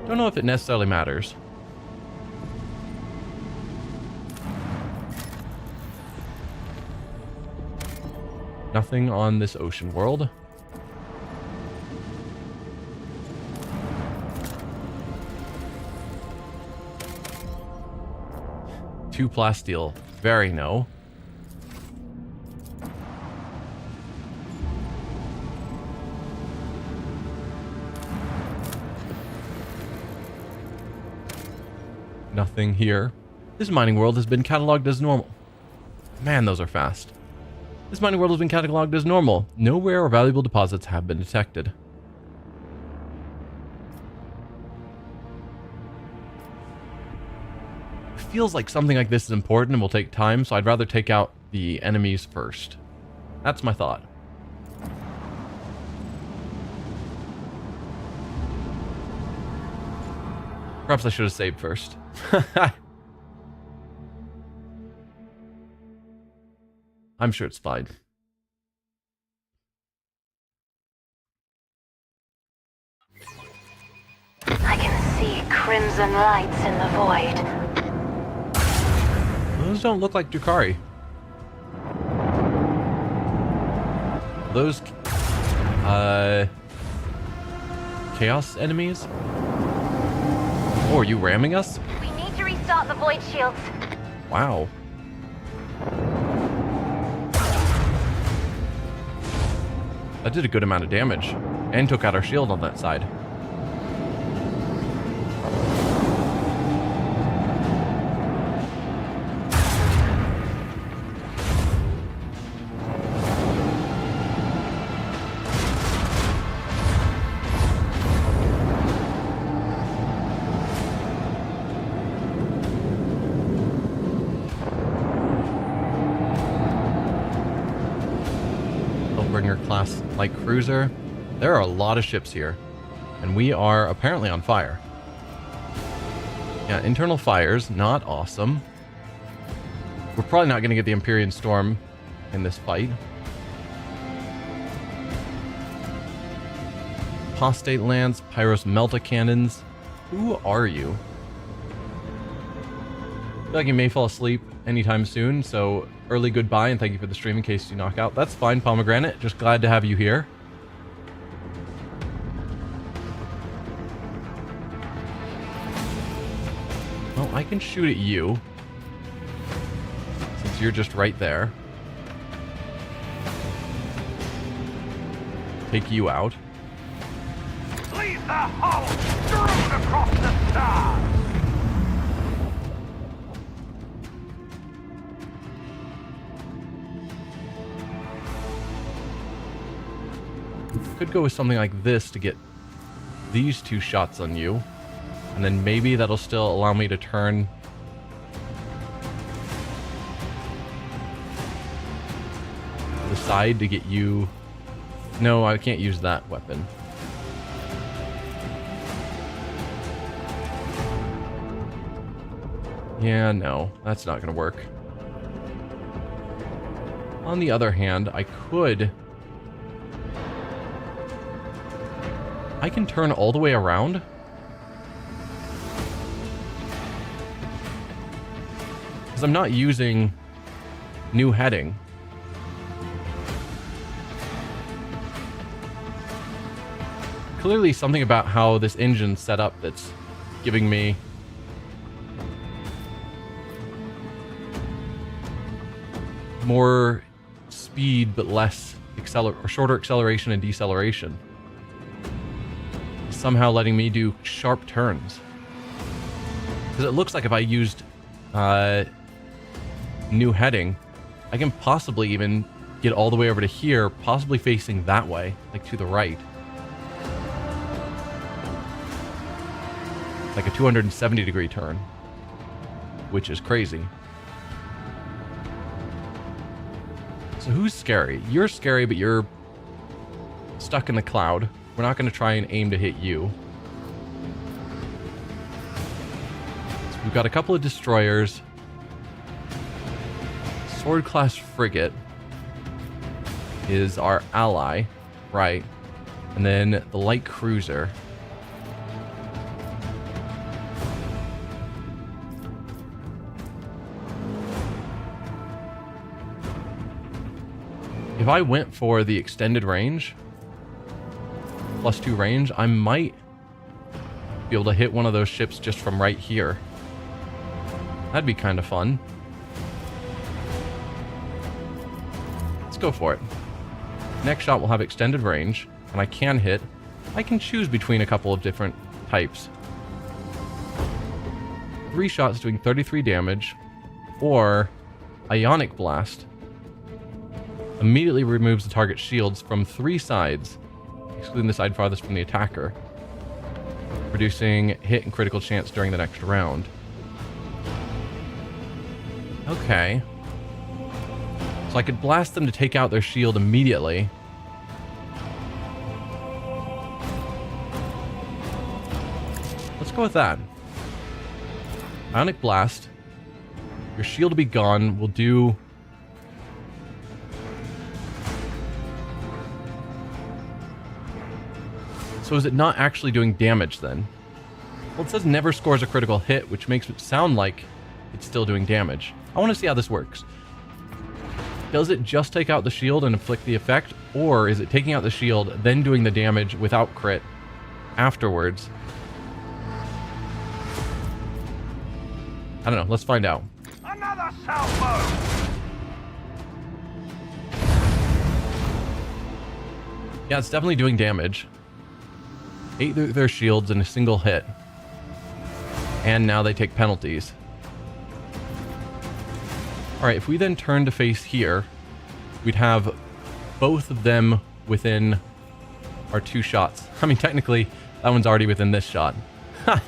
Don't know if it necessarily matters. Nothing on this ocean world. Two plasteel. Very no. Nothing here. This mining world has been cataloged as normal. Man, those are fast. This mining world has been cataloged as normal. No rare or valuable deposits have been detected. It feels like something like this is important and will take time, so I'd rather take out the enemies first. That's my thought. Perhaps I should have saved first. I'm sure it's fine. I can see crimson lights in the void. Those don't look like Drukhari. Those chaos enemies? Oh, are you ramming us? We need to restart the void shields. Wow. That did a good amount of damage. And took out our shield on that side. Class light cruiser. There are a lot of ships here, and we are apparently on fire. Yeah, internal fires, not awesome. We're probably not going to get the Imperium storm in this fight. Apostate lance, pyros melta cannons. Who are you? I feel like you may fall asleep anytime soon, so early goodbye and thank you for the stream in case you knock out. That's fine, Pomegranate. Just glad to have you here. Well, I can shoot at you, since you're just right there. Take you out. Leave the hull strewn across the stars! Could go with something like this to get these two shots on you. And then maybe that'll still allow me to turn the side to get you. No, I can't use that weapon. Yeah, no, that's not going to work. On the other hand, I can turn all the way around. Because I'm not using new heading. clearly something about how this engine's set up that's giving me more speed but less shorter acceleration and deceleration. It's somehow letting me do sharp turns. Because it looks like if I used new heading, I can possibly even get all the way over to here, possibly facing that way, like to the right. Like a 270 degree turn, which is crazy. So who's scary? You're scary, but you're stuck in the cloud. We're not going to try and aim to hit you. So we've got a couple of destroyers. Sword class frigate is our ally, right? And then the light cruiser. If I went for the extended range, +2 range, I might be able to hit one of those ships just from right here. That'd be kind of fun. Let's go for it. Next shot will have extended range, and I can hit. I can choose between a couple of different types. 3 shots doing 33 damage, or Ionic Blast. Immediately removes the target's shields from 3 sides, excluding the side farthest from the attacker, reducing hit and critical chance during the next round. Okay. So I could blast them to take out their shield immediately. Let's go with that. Ionic Blast. Your shield will be gone. We'll do... So is it not actually doing damage then? Well, it says never scores a critical hit, which makes it sound like it's still doing damage. I want to see how this works. Does it just take out the shield and inflict the effect? Or is it taking out the shield, then doing the damage without crit afterwards? I don't know. Let's find out. Another salvo! Yeah, it's definitely doing damage. 8 through their shields in a single hit. And now they take penalties. Alright, if we then turn to face here, we'd have both of them within our 2 shots. I mean, technically, that one's already within this shot. Ha!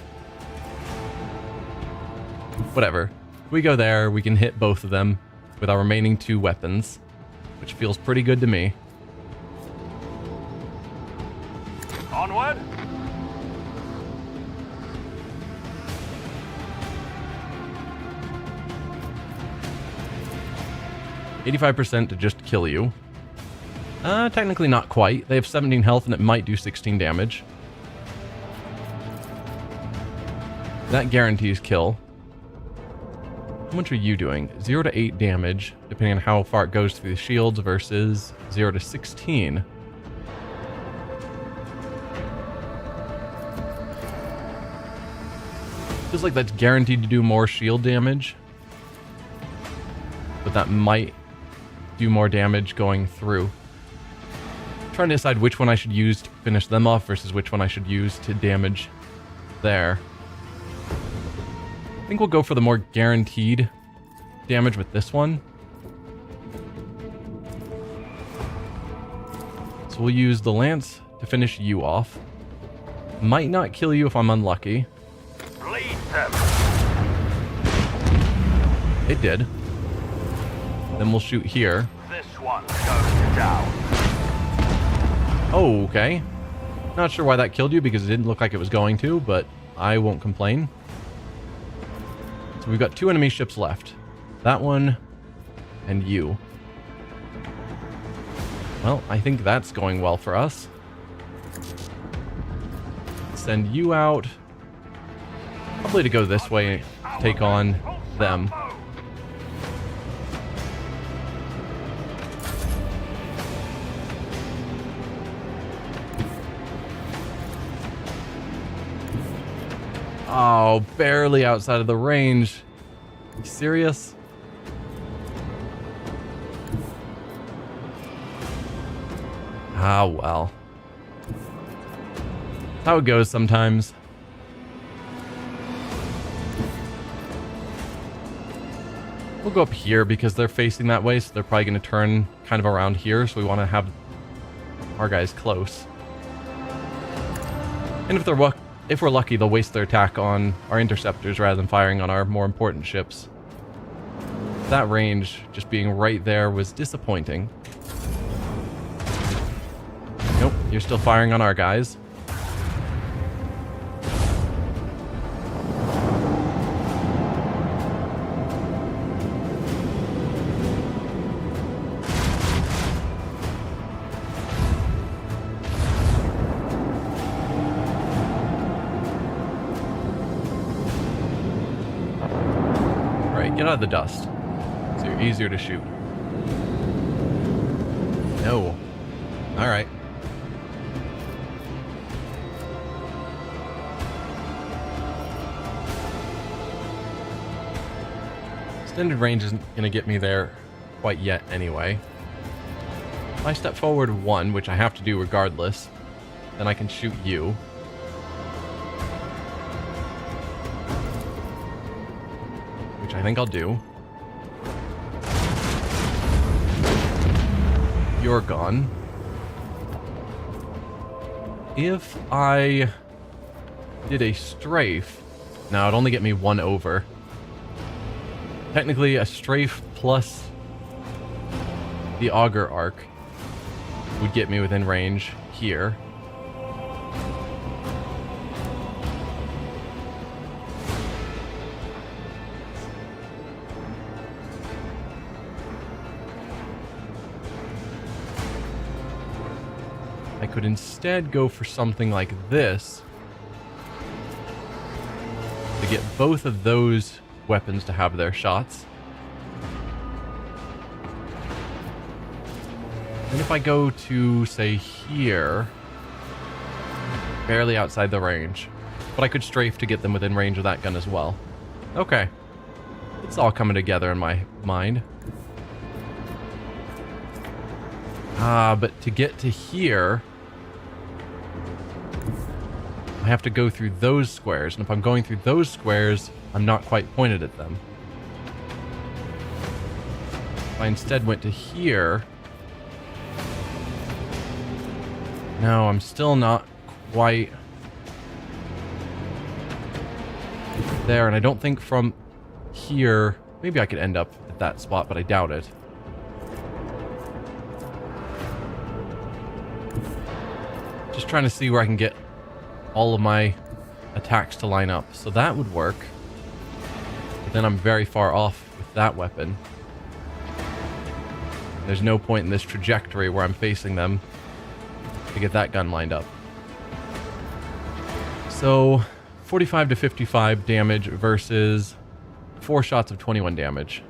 Whatever. If we go there, we can hit both of them with our remaining 2 weapons, which feels pretty good to me. Onward! 85% to just kill you. Technically not quite. They have 17 health and it might do 16 damage. That guarantees kill. How much are you doing? 0 to 8 damage, depending on how far it goes through the shields, versus 0 to 16. Feels like that's guaranteed to do more shield damage. But that might do more damage going through. I'm trying to decide which one I should use to finish them off versus which one I should use to damage there. I think we'll go for the more guaranteed damage with this one. So we'll use the lance to finish you off. Might not kill you if I'm unlucky. Bleed them! It did. Then we'll shoot here. This one goes down. Oh, okay. Not sure why that killed you because it didn't look like it was going to, but I won't complain. So we've got 2 enemy ships left. That one and you. Well, I think that's going well for us. Send you out. Probably to go this way, take on them. Oh, barely outside of the range. You serious? Ah, well. That's how it goes sometimes. We'll go up here because they're facing that way, so they're probably going to turn kind of around here, so we want to have our guys close. And if we're lucky, they'll waste their attack on our interceptors rather than firing on our more important ships. That range, just being right there, was disappointing. Nope, you're still firing on our guys. Get out of the dust, so you're easier to shoot. No. Alright. Extended range isn't going to get me there quite yet anyway. If I step forward one, which I have to do regardless, then I can shoot you. I think I'll do. You're gone. If I did a strafe, now it'd only get me one over. Technically, a strafe plus the auger arc would get me within range here. I could instead go for something like this to get both of those weapons to have their shots. And if I go to, say, here, barely outside the range, but I could strafe to get them within range of that gun as well. Okay. It's all coming together in my mind. But to get to here, I have to go through those squares, and if I'm going through those squares, I'm not quite pointed at them. If I instead went to here, no, I'm still not quite there, and I don't think from here, maybe I could end up at that spot, but I doubt it. Just trying to see where I can get all of my attacks to line up. So that would work. But then I'm very far off with that weapon. There's no point in this trajectory where I'm facing them to get that gun lined up. So 45 to 55 damage versus 4 shots of 21 damage.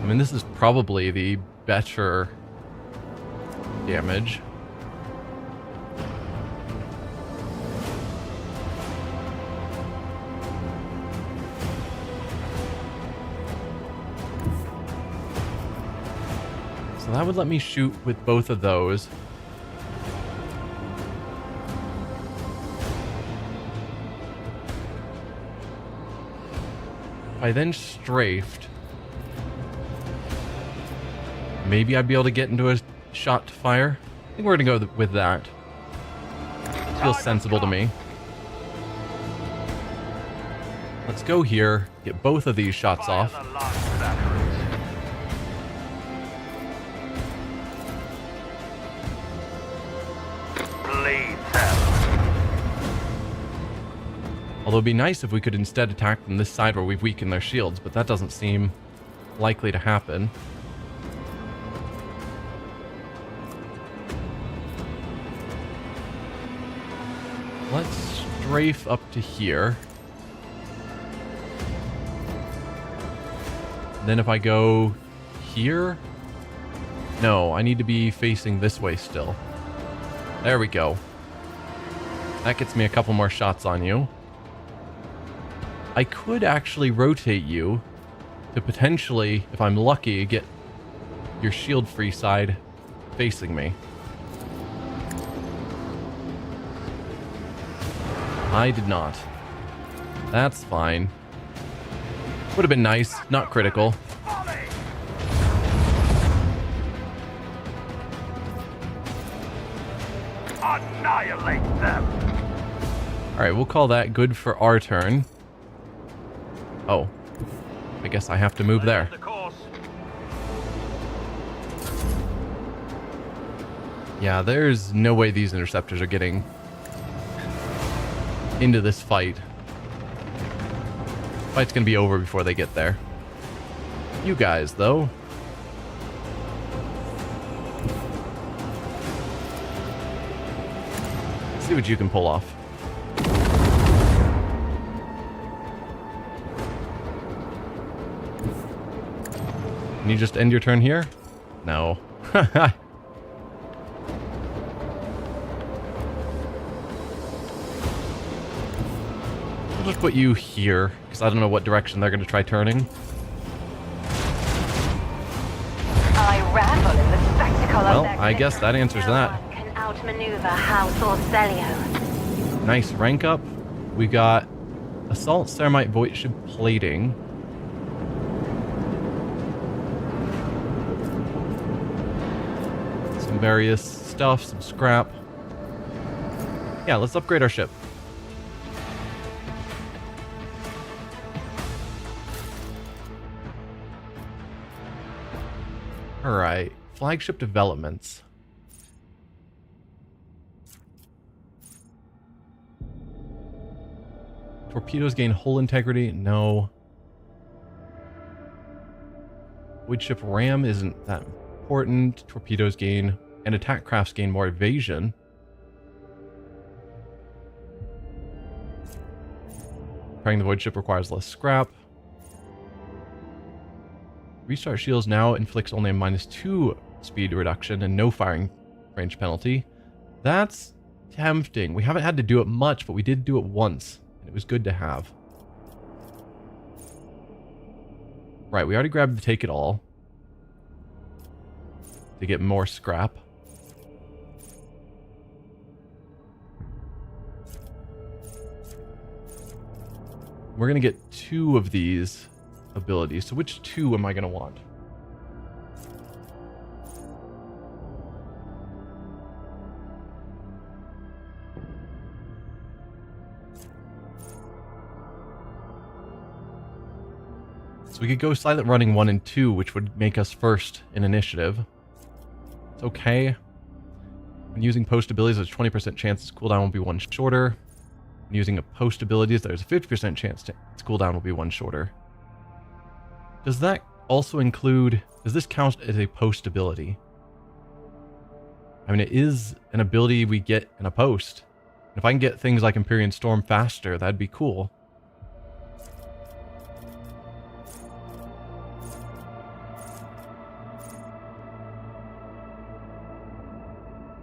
I mean, this is probably the better damage. So that would let me shoot with both of those. If I then strafed, maybe I'd be able to get into a shot to fire. I think we're gonna go with that. Feels sensible to me. Let's go here, get both of these shots off. Although it'd be nice if we could instead attack them this side where we've weakened their shields, but that doesn't seem likely to happen. Let's strafe up to here. Then if I go here... No, I need to be facing this way still. There we go. That gets me a couple more shots on you. I could actually rotate you to potentially, if I'm lucky, get your shield-free side facing me. I did not. That's fine. Would have been nice, not critical. Annihilate them! Alright, we'll call that good for our turn. Oh. I guess I have to move there. The course. Yeah, there's no way these interceptors are getting into this fight. Fight's gonna be over before they get there. You guys, though. See what you can pull off. Can you just end your turn here? No. I'll just put you here, because I don't know what direction they're going to try turning. I revel in the spectacle Well, of their I guess that answers no that. one can outmaneuver House Orcelio. Nice rank up. We got Assault Ceramite Voidship Plating. Some various stuff, some scrap. Yeah, let's upgrade our ship. Alright, flagship developments. Torpedoes gain hull integrity? No. Voidship ram isn't that important. Torpedoes gain, and attack crafts gain more evasion. Repairing the voidship requires less scrap. Restart shields now inflicts only a -2 speed reduction and no firing range penalty. That's tempting. We haven't had to do it much, but we did do it once. And it was good to have. Right, we already grabbed the take it all. To get more scrap. We're going to get 2 of these abilities. So which 2 am I going to want? So we could go silent running 1 and 2, which would make us first in initiative. It's okay. When using post abilities, there's a 20% chance its cooldown will be 1 shorter. When using a post abilities, there's a 50% chance its cooldown will be 1 shorter. Does that also include... Does this count as a post ability? I mean, it is an ability we get in a post. If I can get things like Imperium Storm faster, that'd be cool.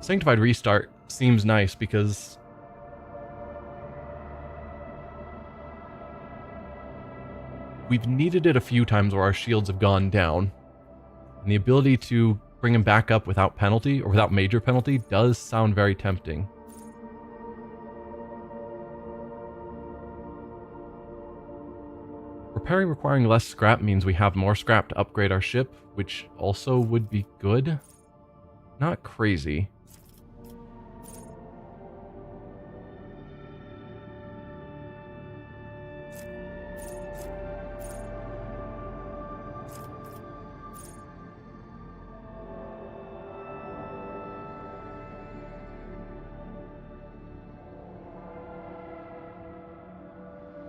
Sanctified Restart seems nice because we've needed it a few times where our shields have gone down. And the ability to bring them back up without penalty, or without major penalty, does sound very tempting. Repairing requiring less scrap means we have more scrap to upgrade our ship, which also would be good. Not crazy.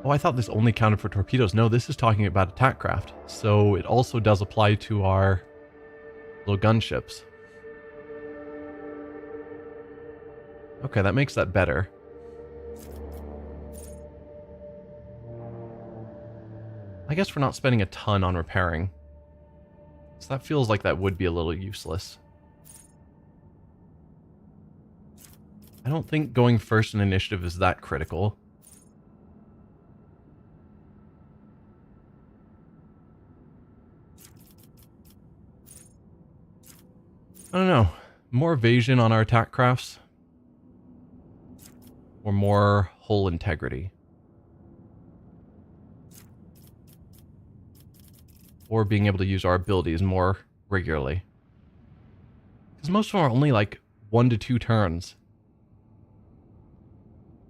Oh, I thought this only counted for torpedoes. No, this is talking about attack craft. So it also does apply to our little gunships. Okay, that makes that better. I guess we're not spending a ton on repairing. So that feels like that would be a little useless. I don't think going first in initiative is that critical. I don't know. More evasion on our attack crafts? Or more hull integrity? Or being able to use our abilities more regularly? Because most of them are only like 1 to 2 turns.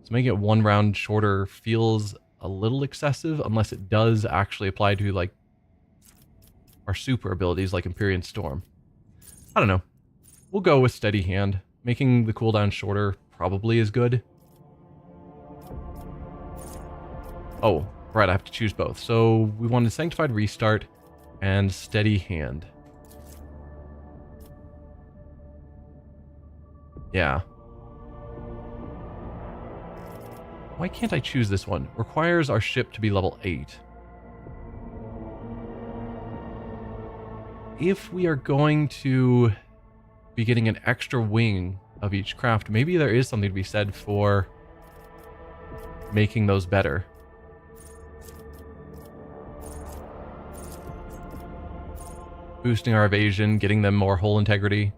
So making it 1 round shorter feels a little excessive, unless it does actually apply to like our super abilities like Imperium Storm. I don't know. We'll go with Steady Hand. Making the cooldown shorter probably is good. Oh, right, I have to choose both. So we wanted Sanctified Restart and Steady Hand. Yeah. Why can't I choose this one? Requires our ship to be level 8. If we are going to be getting an extra wing of each craft, maybe there is something to be said for making those better. Boosting our evasion, getting them more hull integrity,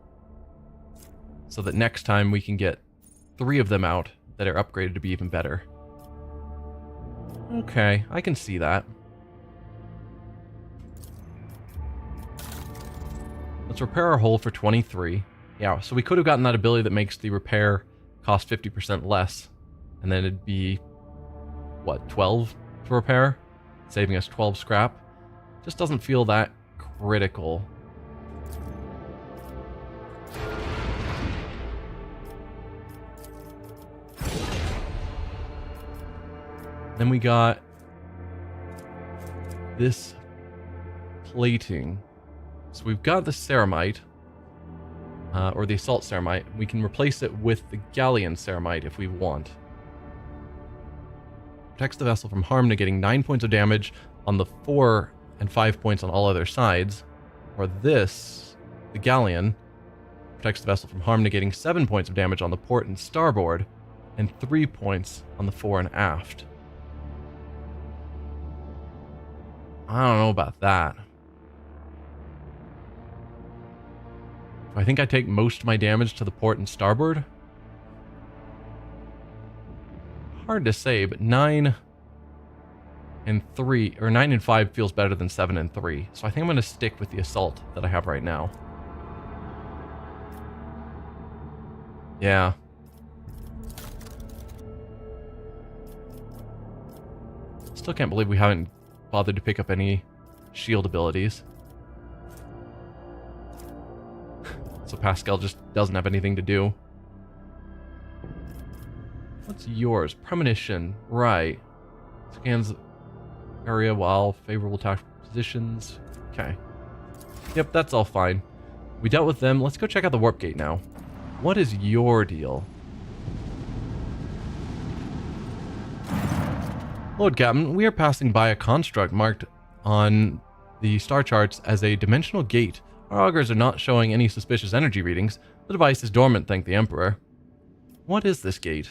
so that next time we can get 3 of them out that are upgraded to be even better. Okay, I can see that. Let's repair our hull for 23. Yeah, so we could have gotten that ability that makes the repair cost 50% less. And then it'd be, what, 12 to repair? Saving us 12 scrap. Just doesn't feel that critical. Then we got this plating. So we've got the ceramite, or the assault ceramite. We can replace it with the galleon ceramite if we want. Protects the vessel from harm, negating 9 points of damage on the 4 and 5 points on all other sides. Or this, the galleon, protects the vessel from harm, negating 7 points of damage on the port and starboard, and 3 points on the fore and aft. I don't know about that. I think I take most of my damage to the port and starboard. Hard to say, but 9 and 3, or 9 and 5 feels better than 7 and 3. So I think I'm going to stick with the assault that I have right now. Yeah. Still can't believe we haven't bothered to pick up any shield abilities. So Pascal just doesn't have anything to do. What's yours? Premonition. Right. Scans area while favorable attack positions. Okay. Yep, that's all fine. We dealt with them. Let's go check out the warp gate now. What is your deal? Lord Captain, we are passing by a construct marked on the star charts as a dimensional gate. Our augurs are not showing any suspicious energy readings. The device is dormant, thank the Emperor. What is this gate?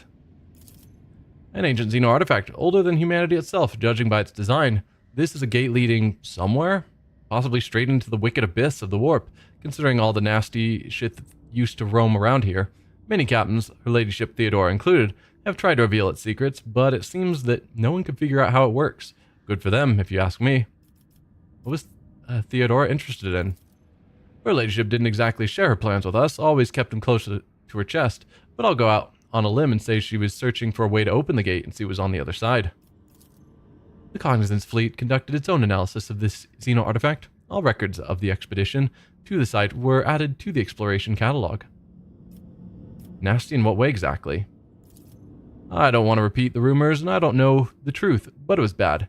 An ancient xeno artifact, older than humanity itself, judging by its design. This is a gate leading somewhere? Possibly straight into the wicked abyss of the warp, considering all the nasty shit that used to roam around here. Many captains, Her Ladyship Theodora included, have tried to reveal its secrets, but it seems that no one can figure out how it works. Good for them, if you ask me. What was Theodora interested in? Her Ladyship didn't exactly share her plans with us, always kept them close to her chest, but I'll go out on a limb and say she was searching for a way to open the gate and see what was on the other side. The Cognizance fleet conducted its own analysis of this xeno artifact. All records of the expedition to the site were added to the exploration catalog. Nasty in what way exactly? I don't want to repeat the rumors, and I don't know the truth, but it was bad.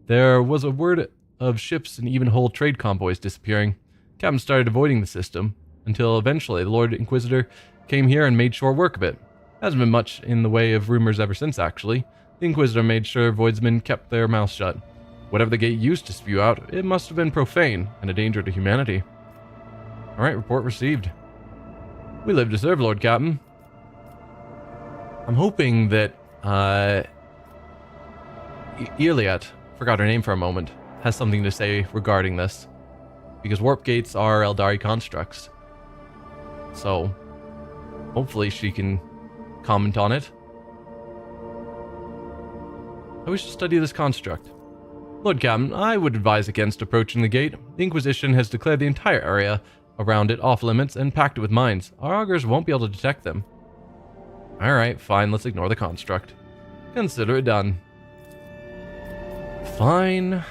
There was a word of ships and even whole trade convoys disappearing. Captain started avoiding the system, until eventually the Lord Inquisitor came here and made short work of it. Hasn't been much in the way of rumors ever since, actually. The Inquisitor made sure Voidsmen kept their mouths shut. Whatever the gate used to spew out, it must have been profane and a danger to humanity. Alright, report received. We live to serve, Lord Captain. I'm hoping that Iliad, forgot her name for a moment, has something to say regarding this. Because warp gates are Eldari constructs. So, hopefully she can comment on it. I wish to study this construct. Lord Captain, I would advise against approaching the gate. The Inquisition has declared the entire area around it off limits and packed it with mines. Our augurs won't be able to detect them. Alright, fine, let's ignore the construct. Consider it done. Fine.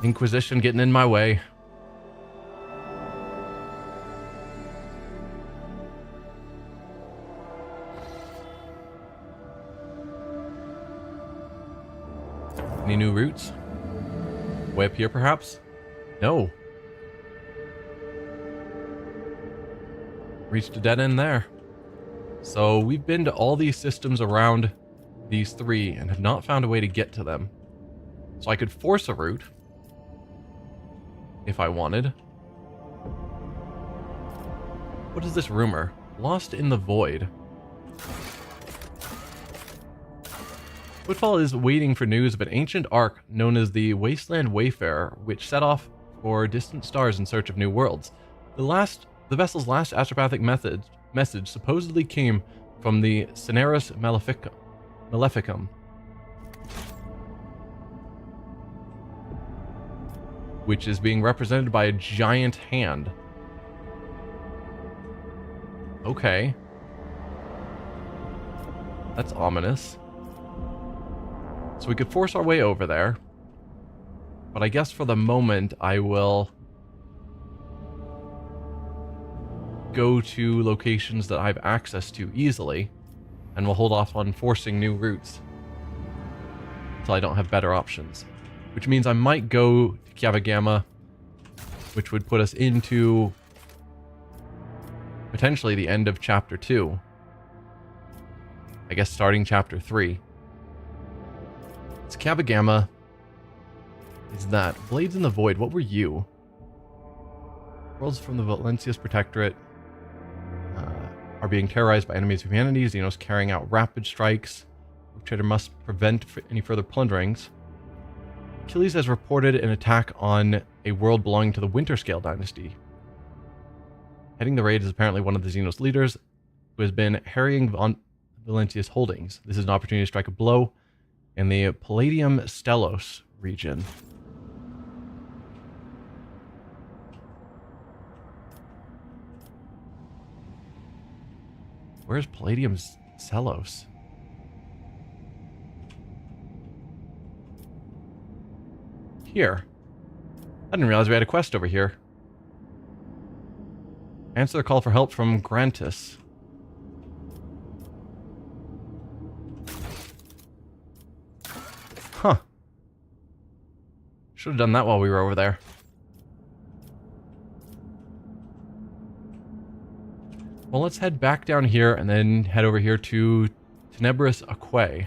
Inquisition getting in my way. Any new routes? Way up here, perhaps? No. Reached a dead end there. So we've been to all these systems around these three and have not found a way to get to them. So I could force a route if I wanted. What is this rumor? Lost in the void. Woodfall is waiting for news of an ancient ark known as the Wasteland Wayfarer, which set off for distant stars in search of new worlds. The vessel's last astropathic message supposedly came from the Cineris Maleficum, which is being represented by a giant hand. Okay. That's ominous. So we could force our way over there. But I guess for the moment, I will go to locations that I have access to easily. And we'll hold off on forcing new routes until I don't have better options. Which means I might go to Cavagama, which would put us into potentially the end of Chapter 2. I guess starting Chapter 3. It's Cavagama. Is that Blades in the Void? What were you? Worlds from the Valencius Protectorate are being terrorized by enemies of humanity. Xenos carrying out rapid strikes. Trader must prevent any further plunderings. Achilles has reported an attack on a world belonging to the Winterscale dynasty. Heading the raid is apparently one of the Xenos leaders who has been harrying Valencius holdings. This is an opportunity to strike a blow in the Palladium Stellos region. Where's Palladium Stellos? Here. I didn't realize we had a quest over here. Answer the call for help from Grantis. Huh. Should have done that while we were over there. Well, let's head back down here and then head over here to Tenebris Aquae.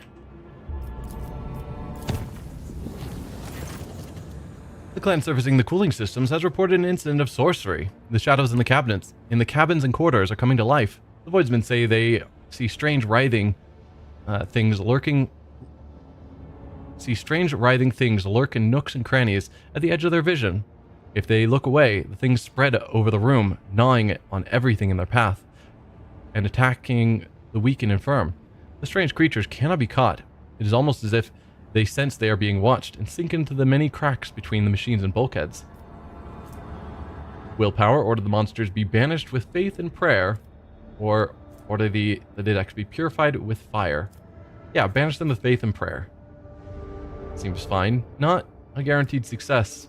The clan servicing the cooling systems has reported an incident of sorcery. The shadows in the cabins and corridors are coming to life. The voidsmen say they see strange writhing things lurk in nooks and crannies at the edge of their vision. If they look away, the things spread over the room, gnawing on everything in their path and attacking the weak and infirm. The strange creatures cannot be caught. It is almost as if they sense they are being watched and sink into the many cracks between the machines and bulkheads. Willpower ordered the monsters be banished with faith and prayer, or order the decks be purified with fire. Yeah, banish them with faith and prayer. Seems fine. Not a guaranteed success,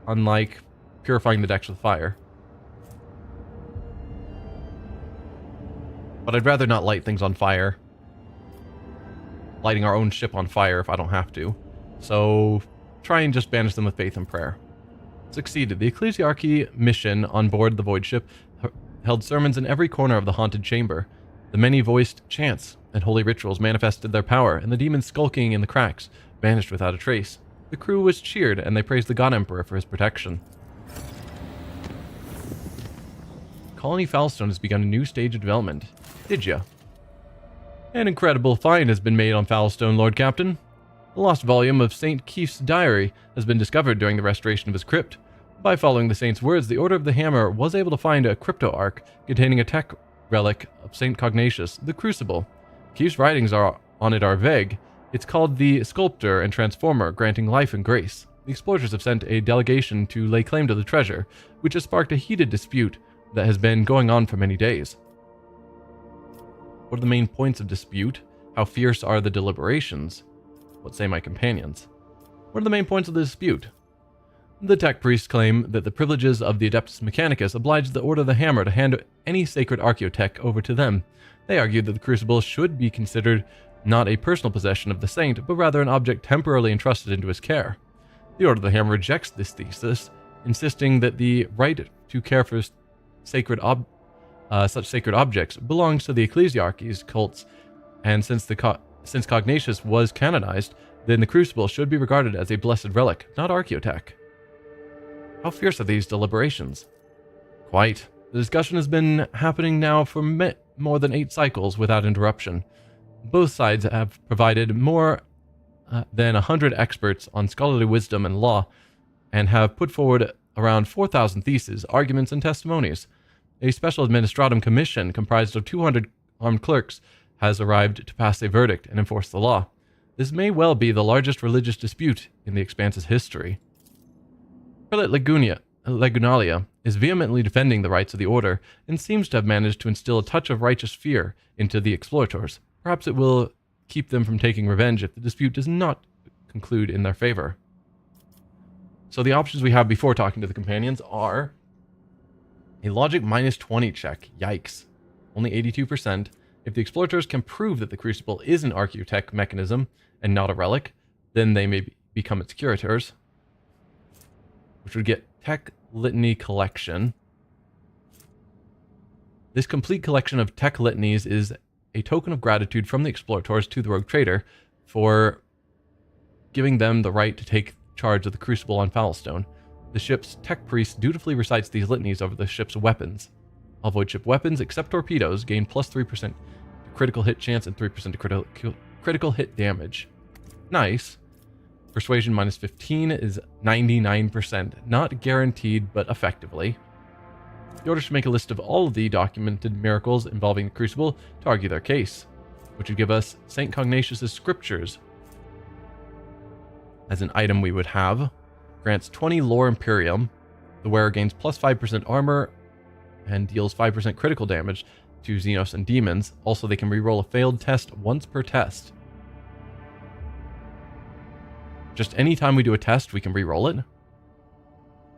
unlike purifying the decks with fire. But I'd rather not light things on fire. Lighting our own ship on fire if I don't have to. So try and just banish them with faith and prayer. Succeeded. The Ecclesiarchy mission on board the void ship held sermons in every corner of the haunted chamber. The many-voiced chants and holy rituals manifested their power, and the demons skulking in the cracks vanished without a trace. The crew was cheered, and they praised the God Emperor for his protection. Colony Foulstone has begun a new stage of development. Did ya? An incredible find has been made on Foulstone, Lord Captain. The lost volume of St. Keith's diary has been discovered during the restoration of his crypt. By following the saint's words, the Order of the Hammer was able to find a crypto-ark containing a tech relic of St. Cognatius, the Crucible. Keith's writings on it are vague. It's called the Sculptor and Transformer, granting life and grace. The explorers have sent a delegation to lay claim to the treasure, which has sparked a heated dispute that has been going on for many days. What are the main points of dispute? How fierce are the deliberations? What say my companions? What are the main points of the dispute? The tech priests claim that the privileges of the Adeptus Mechanicus oblige the Order of the Hammer to hand any sacred archaeotech over to them. They argue that the Crucible should be considered not a personal possession of the saint, but rather an object temporarily entrusted into his care. The Order of the Hammer rejects this thesis, insisting that the right to care for such sacred objects belongs to the ecclesiarchies, cults, and since Cognatius was canonized, then the Crucible should be regarded as a blessed relic, not archaeotech. How fierce are these deliberations? Quite. The discussion has been happening now for more than 8 cycles without interruption. Both sides have provided more than 100 experts on scholarly wisdom and law, and have put forward around 4,000 theses, arguments, and testimonies. A special administratum commission comprised of 200 armed clerks has arrived to pass a verdict and enforce the law. This may well be the largest religious dispute in the Expanse's history. Prelate Legunalia is vehemently defending the rights of the Order, and seems to have managed to instill a touch of righteous fear into the explorators. Perhaps it will keep them from taking revenge if the dispute does not conclude in their favor. So the options we have before talking to the companions are a logic -20 check. Yikes. Only 82%. If the explorators can prove that the Crucible is an archaeotech mechanism and not a relic, then they may become its curators, which would get Tech Litany Collection. This complete collection of tech litanies is a token of gratitude from the explorators to the rogue trader for giving them the right to take charge of the Crucible on Foulstone. The ship's tech priest dutifully recites these litanies over the ship's weapons. All voidship weapons, except torpedoes, gain plus 3% to critical hit chance and 3% to critical hit damage. Nice. Persuasion -15 is 99%. Not guaranteed, but effectively. The Order should make a list of all of the documented miracles involving the Crucible to argue their case, which would give us St. Cognatius' scriptures as an item we would have. Grants 20 lore Imperium. The wearer gains plus 5% armor and deals 5% critical damage to xenos and demons. Also, they can reroll a failed test once per test. Just any time we do a test, we can reroll it.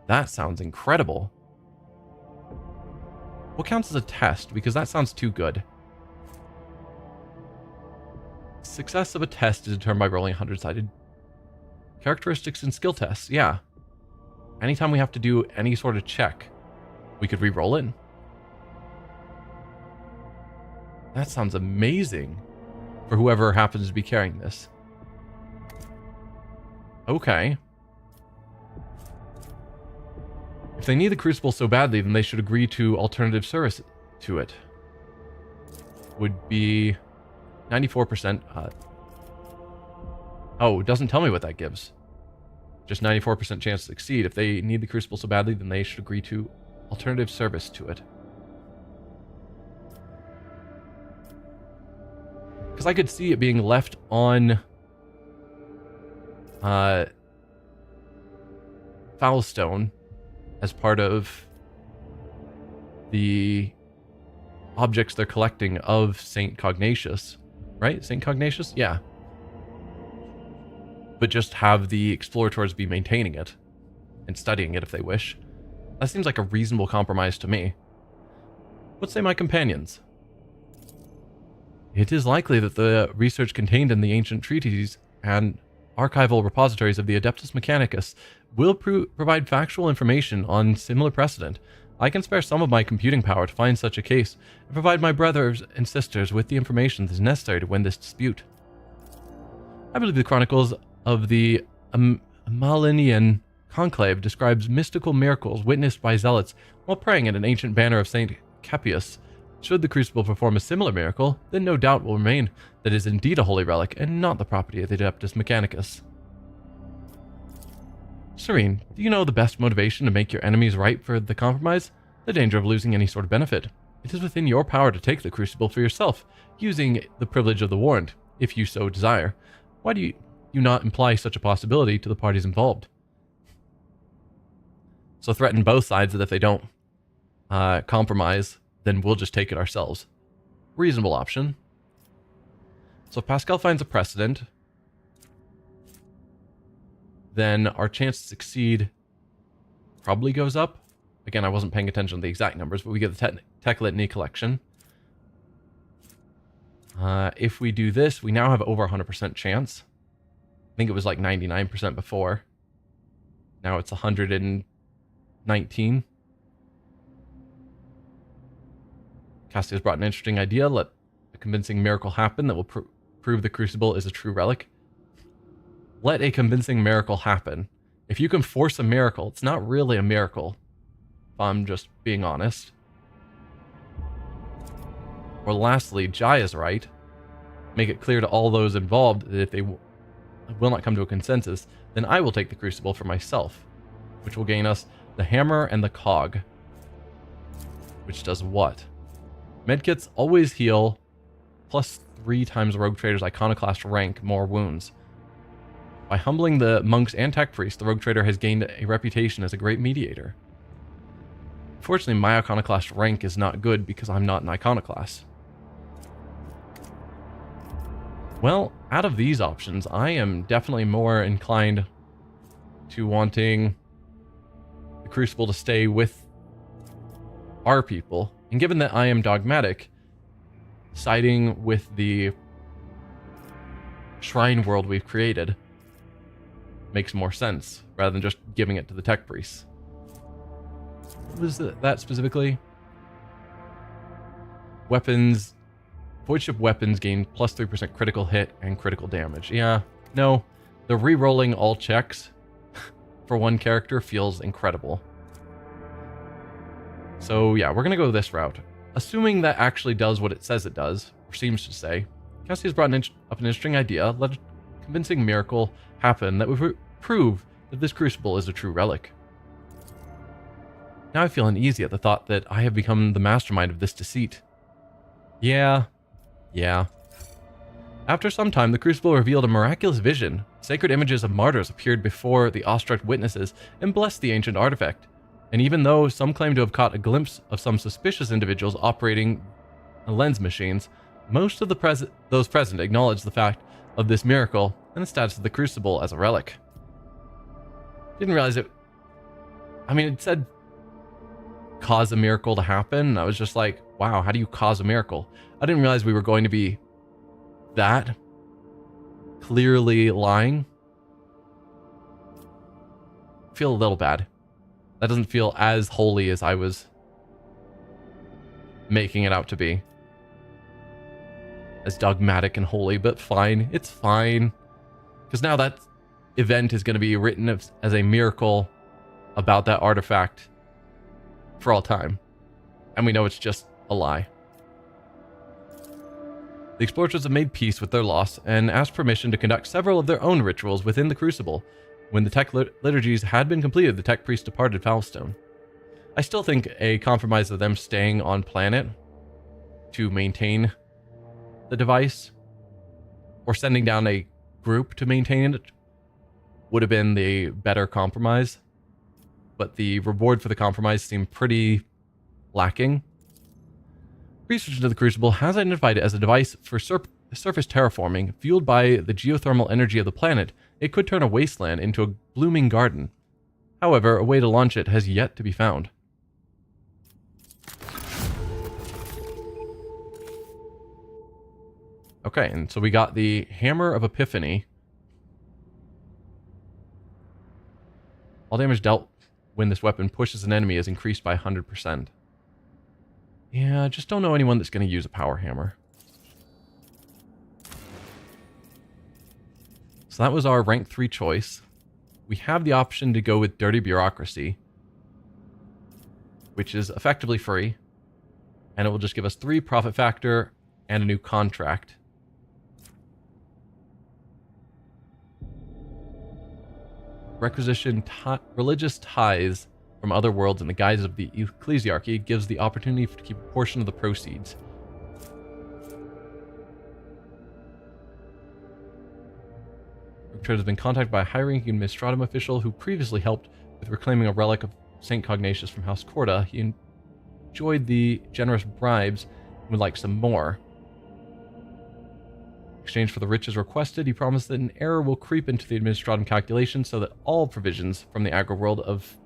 That sounds incredible. What counts as a test? Because that sounds too good. Success of a test is determined by rolling 100-sided characteristics and skill tests. Yeah. Anytime we have to do any sort of check, we could re-roll it. That sounds amazing for whoever happens to be carrying this. Okay. If they need the Crucible so badly, then they should agree to alternative service to it. Would be 94%. Oh, it doesn't tell me what that gives. Just 94% chance to succeed. If they need the Crucible so badly, then they should agree to alternative service to it. Because I could see it being left on Foulstone as part of the objects they're collecting of St. Cognatius. Right? St. Cognatius? Yeah. But just have the explorators be maintaining it and studying it if they wish. That seems like a reasonable compromise to me. What say my companions? It is likely that the research contained in the ancient treatises and archival repositories of the Adeptus Mechanicus will provide factual information on similar precedent. I can spare some of my computing power to find such a case and provide my brothers and sisters with the information that is necessary to win this dispute. I believe the chronicles of the Amalinian Conclave describes mystical miracles witnessed by zealots while praying at an ancient banner of St. Kepius Should the crucible perform a similar miracle, then no doubt will remain that it is indeed a holy relic and not the property of the Adeptus Mechanicus. Serene, do you know the best motivation to make your enemies ripe for the compromise? The danger of losing any sort of benefit. It is within your power to take the crucible for yourself, using the privilege of the warned, if you so desire. Why do you not imply such a possibility to the parties involved? So threaten both sides that if they don't compromise, then we'll just take it ourselves. Reasonable option. So if Pascal finds a precedent, then our chance to succeed probably goes up. Again, I wasn't paying attention to the exact numbers, but we get the Tech Litany collection. If we do this, we now have over 100% chance. I think it was like 99% before. Now it's 119. Castia's brought an interesting idea. Let a convincing miracle happen that will prove the crucible is a true relic. Let a convincing miracle happen. If you can force a miracle, it's not really a miracle. If I'm just being honest. Or lastly, Jai is right. Make it clear to all those involved that if they will not come to a consensus, then I will take the crucible for myself, which will gain us the hammer and the cog. Which does what? Medkits always heal, plus 3 times Rogue Trader's Iconoclast rank more wounds. By humbling the monks and tech priests, the Rogue Trader has gained a reputation as a great mediator. Unfortunately, my Iconoclast rank is not good because I'm not an Iconoclast. Well, out of these options, I am definitely more inclined to wanting the Crucible to stay with our people. And given that I am dogmatic, siding with the shrine world we've created makes more sense, rather than just giving it to the tech priests. What was that specifically? Weapons. Voidship weapons gain plus 3% critical hit and critical damage. Yeah, no. The re-rolling all checks for one character feels incredible. So yeah, we're going to go this route. Assuming that actually does what it says it does, or seems to say, Cassie has brought up an interesting idea. Let a convincing miracle happen that would prove that this crucible is a true relic. Now I feel uneasy at the thought that I have become the mastermind of this deceit. Yeah. After some time, the crucible revealed a miraculous vision. Sacred images of martyrs appeared before the awestruck witnesses and blessed the ancient artifact. And even though some claim to have caught a glimpse of some suspicious individuals operating lens machines, most of those present acknowledged the fact of this miracle and the status of the crucible as a relic. Didn't realize it. I mean, it said cause a miracle to happen. And I was just like, wow, how do you cause a miracle? I didn't realize we were going to be that clearly lying. I feel a little bad. That doesn't feel as holy as I was making it out to be. As dogmatic and holy, but fine. It's fine. Because now that event is going to be written as a miracle about that artifact for all time. And we know it's just a lie. The explorers have made peace with their loss and asked permission to conduct several of their own rituals within the crucible. When the tech liturgies had been completed, the tech priest departed Foulstone. I still think a compromise of them staying on planet to maintain the device, or sending down a group to maintain it, would have been the better compromise. But the reward for the compromise seemed pretty lacking. Research into the Crucible has identified it as a device for surface terraforming. Fueled by the geothermal energy of the planet, it could turn a wasteland into a blooming garden. However, a way to launch it has yet to be found. Okay, and so we got the Hammer of Epiphany. All damage dealt when this weapon pushes an enemy is increased by 100%. Yeah, I just don't know anyone that's going to use a power hammer. So that was our rank 3 choice. We have the option to go with Dirty Bureaucracy, which is effectively free. And it will just give us 3 profit factor and a new contract. Requisition religious ties from other worlds in the guise of the ecclesiarchy gives the opportunity to keep a portion of the proceeds. Richard has been contacted by a high-ranking administratum official who previously helped with reclaiming a relic of St. Cognatus from House Corda. He enjoyed the generous bribes and would like some more. In exchange for the riches requested, he promised that an error will creep into the administratum calculation so that all provisions from the agro world of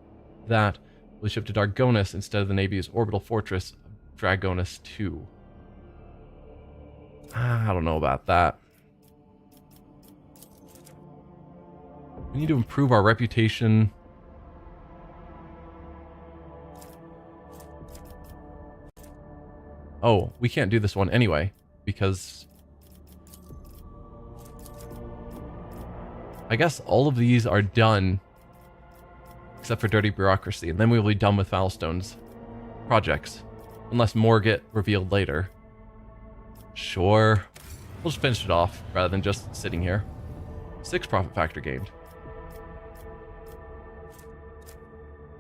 that will be shipped to Dargonus instead of the Navy's orbital fortress of Dragonus II. I don't know about that. We need to improve our reputation. Oh, we can't do this one anyway, because I guess all of these are done except for dirty bureaucracy, and then we will be done with Foulstone's projects, unless more get revealed later. Sure, we'll just finish it off rather than just sitting here. 6 profit factor gained.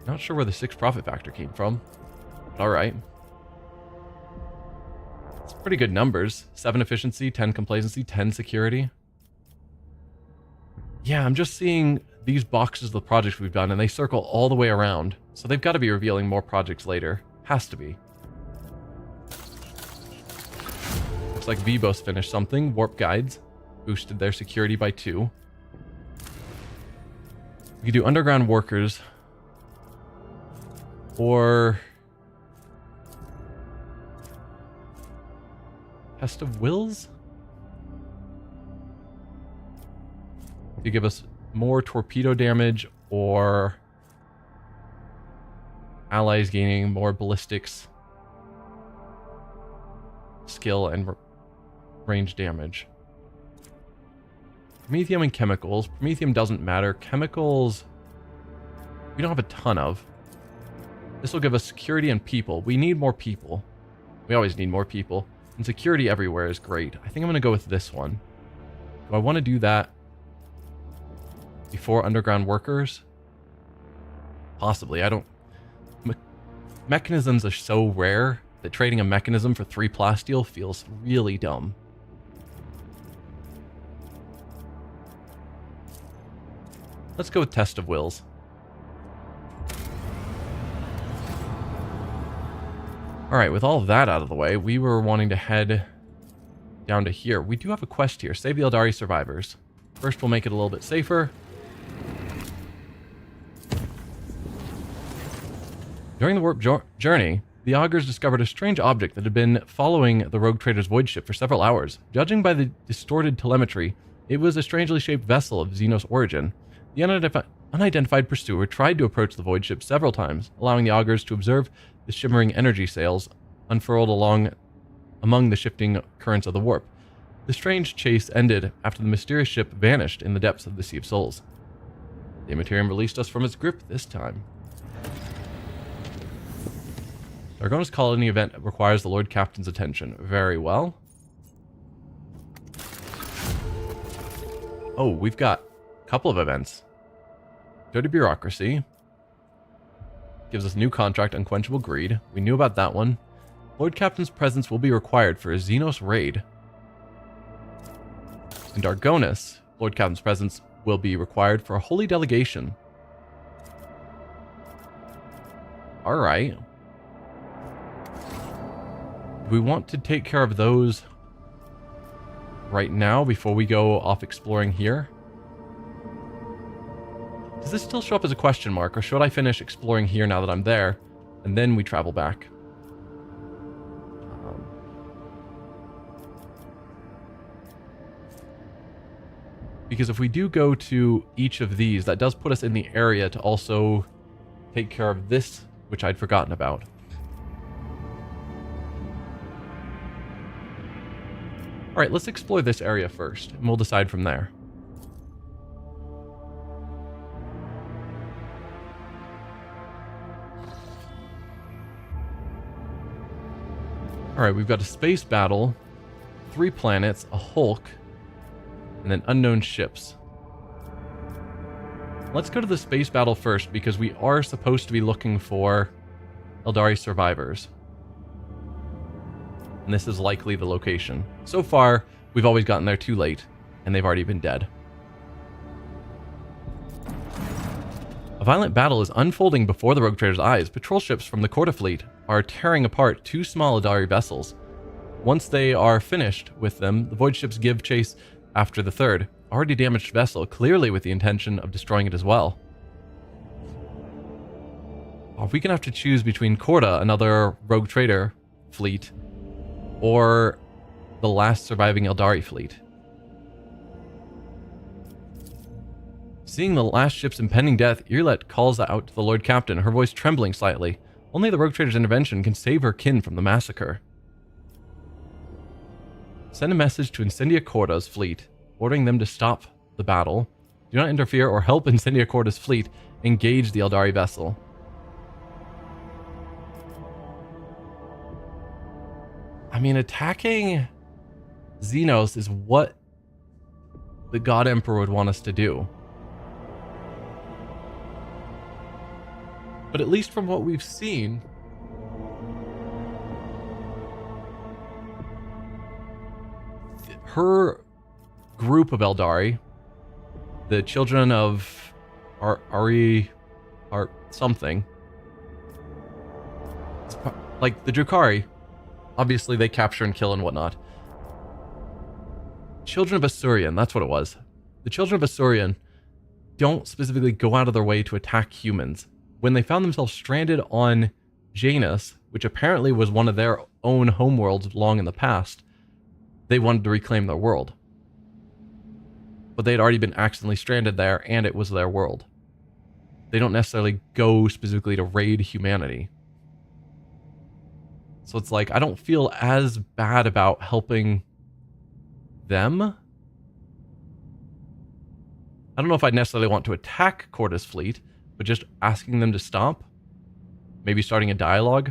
Not sure where the 6 profit factor came from, but alright. It's pretty good numbers. 7 efficiency, 10 complacency, 10 security. Yeah, I'm just seeing these boxes of the projects we've done, and they circle all the way around. So they've got to be revealing more projects later. Has to be. Looks like Vibos finished something. Warp guides boosted their security by 2. We could do underground workers. Or Test of Wills? To give us more torpedo damage, or allies gaining more ballistics skill and range damage. Promethium and chemicals. Promethium doesn't matter. Chemicals we don't have a ton of. This will give us security and people. We need more people. We always need more people. And security everywhere is great. I think I'm going to go with this one. Do I want to do that before underground workers? Possibly. I don't... Mechanisms are so rare that trading a mechanism for 3 plasteel feels really dumb. Let's go with Test of Wills. Alright, with all of that out of the way, we were wanting to head down to here. We do have a quest here. Save the Eldari survivors. First, we'll make it a little bit safer. During the warp journey, the augurs discovered a strange object that had been following the rogue trader's void ship for several hours. Judging by the distorted telemetry, it was a strangely shaped vessel of xenos origin. The unidentified pursuer tried to approach the void ship several times, allowing the augurs to observe the shimmering energy sails unfurled among the shifting currents of the warp. The strange chase ended after the mysterious ship vanished in the depths of the Sea of Souls. The Imperium released us from its grip this time. The Argonis colony event requires the Lord Captain's attention. Very well. Oh, we've got a couple of events. Dirty bureaucracy. Gives us new contract, Unquenchable Greed. We knew about that one. Lord Captain's presence will be required for a Xenos raid. In Dargonus, Lord Captain's presence will be required for a holy delegation. Alright. Do we want to take care of those right now before we go off exploring here? Does this still show up as a question mark, or should I finish exploring here now that I'm there, and then we travel back? Because if we do go to each of these, that does put us in the area to also take care of this, which I'd forgotten about. Alright, let's explore this area first, and we'll decide from there. Alright, we've got a space battle, 3 planets, a Hulk, and then unknown ships. Let's go to the space battle first, because we are supposed to be looking for Eldari survivors. And this is likely the location. So far, we've always gotten there too late, and they've already been dead. A violent battle is unfolding before the Rogue Trader's eyes. Patrol ships from the Corda fleet are tearing apart 2 small Eldari vessels. Once they are finished with them, the void ships give chase after the third, already damaged vessel, clearly with the intention of destroying it as well. Are we going to have to choose between Corda, another Rogue Trader fleet, or the last surviving Eldari fleet? Seeing the last ship's impending death, Irlet calls out to the Lord Captain, her voice trembling slightly. Only the Rogue Trader's intervention can save her kin from the massacre. Send a message to Incendia Corda's fleet, ordering them to stop the battle. Do not interfere or help Incendia Corda's fleet engage the Eldari vessel. I mean, attacking Xenos is what the God Emperor would want us to do. But at least from what we've seen, her group of Eldari, the children of Ari, or something, like the Drukhari, obviously they capture and kill and whatnot. Children of Asurian, that's what it was. The children of Asurian don't specifically go out of their way to attack humans. When they found themselves stranded on Janus, which apparently was one of their own homeworlds long in the past, they wanted to reclaim their world. But they had already been accidentally stranded there, and it was their world. They don't necessarily go specifically to raid humanity. So it's like, I don't feel as bad about helping them. I don't know if I'd necessarily want to attack Corda's fleet, but just asking them to stop, maybe starting a dialogue,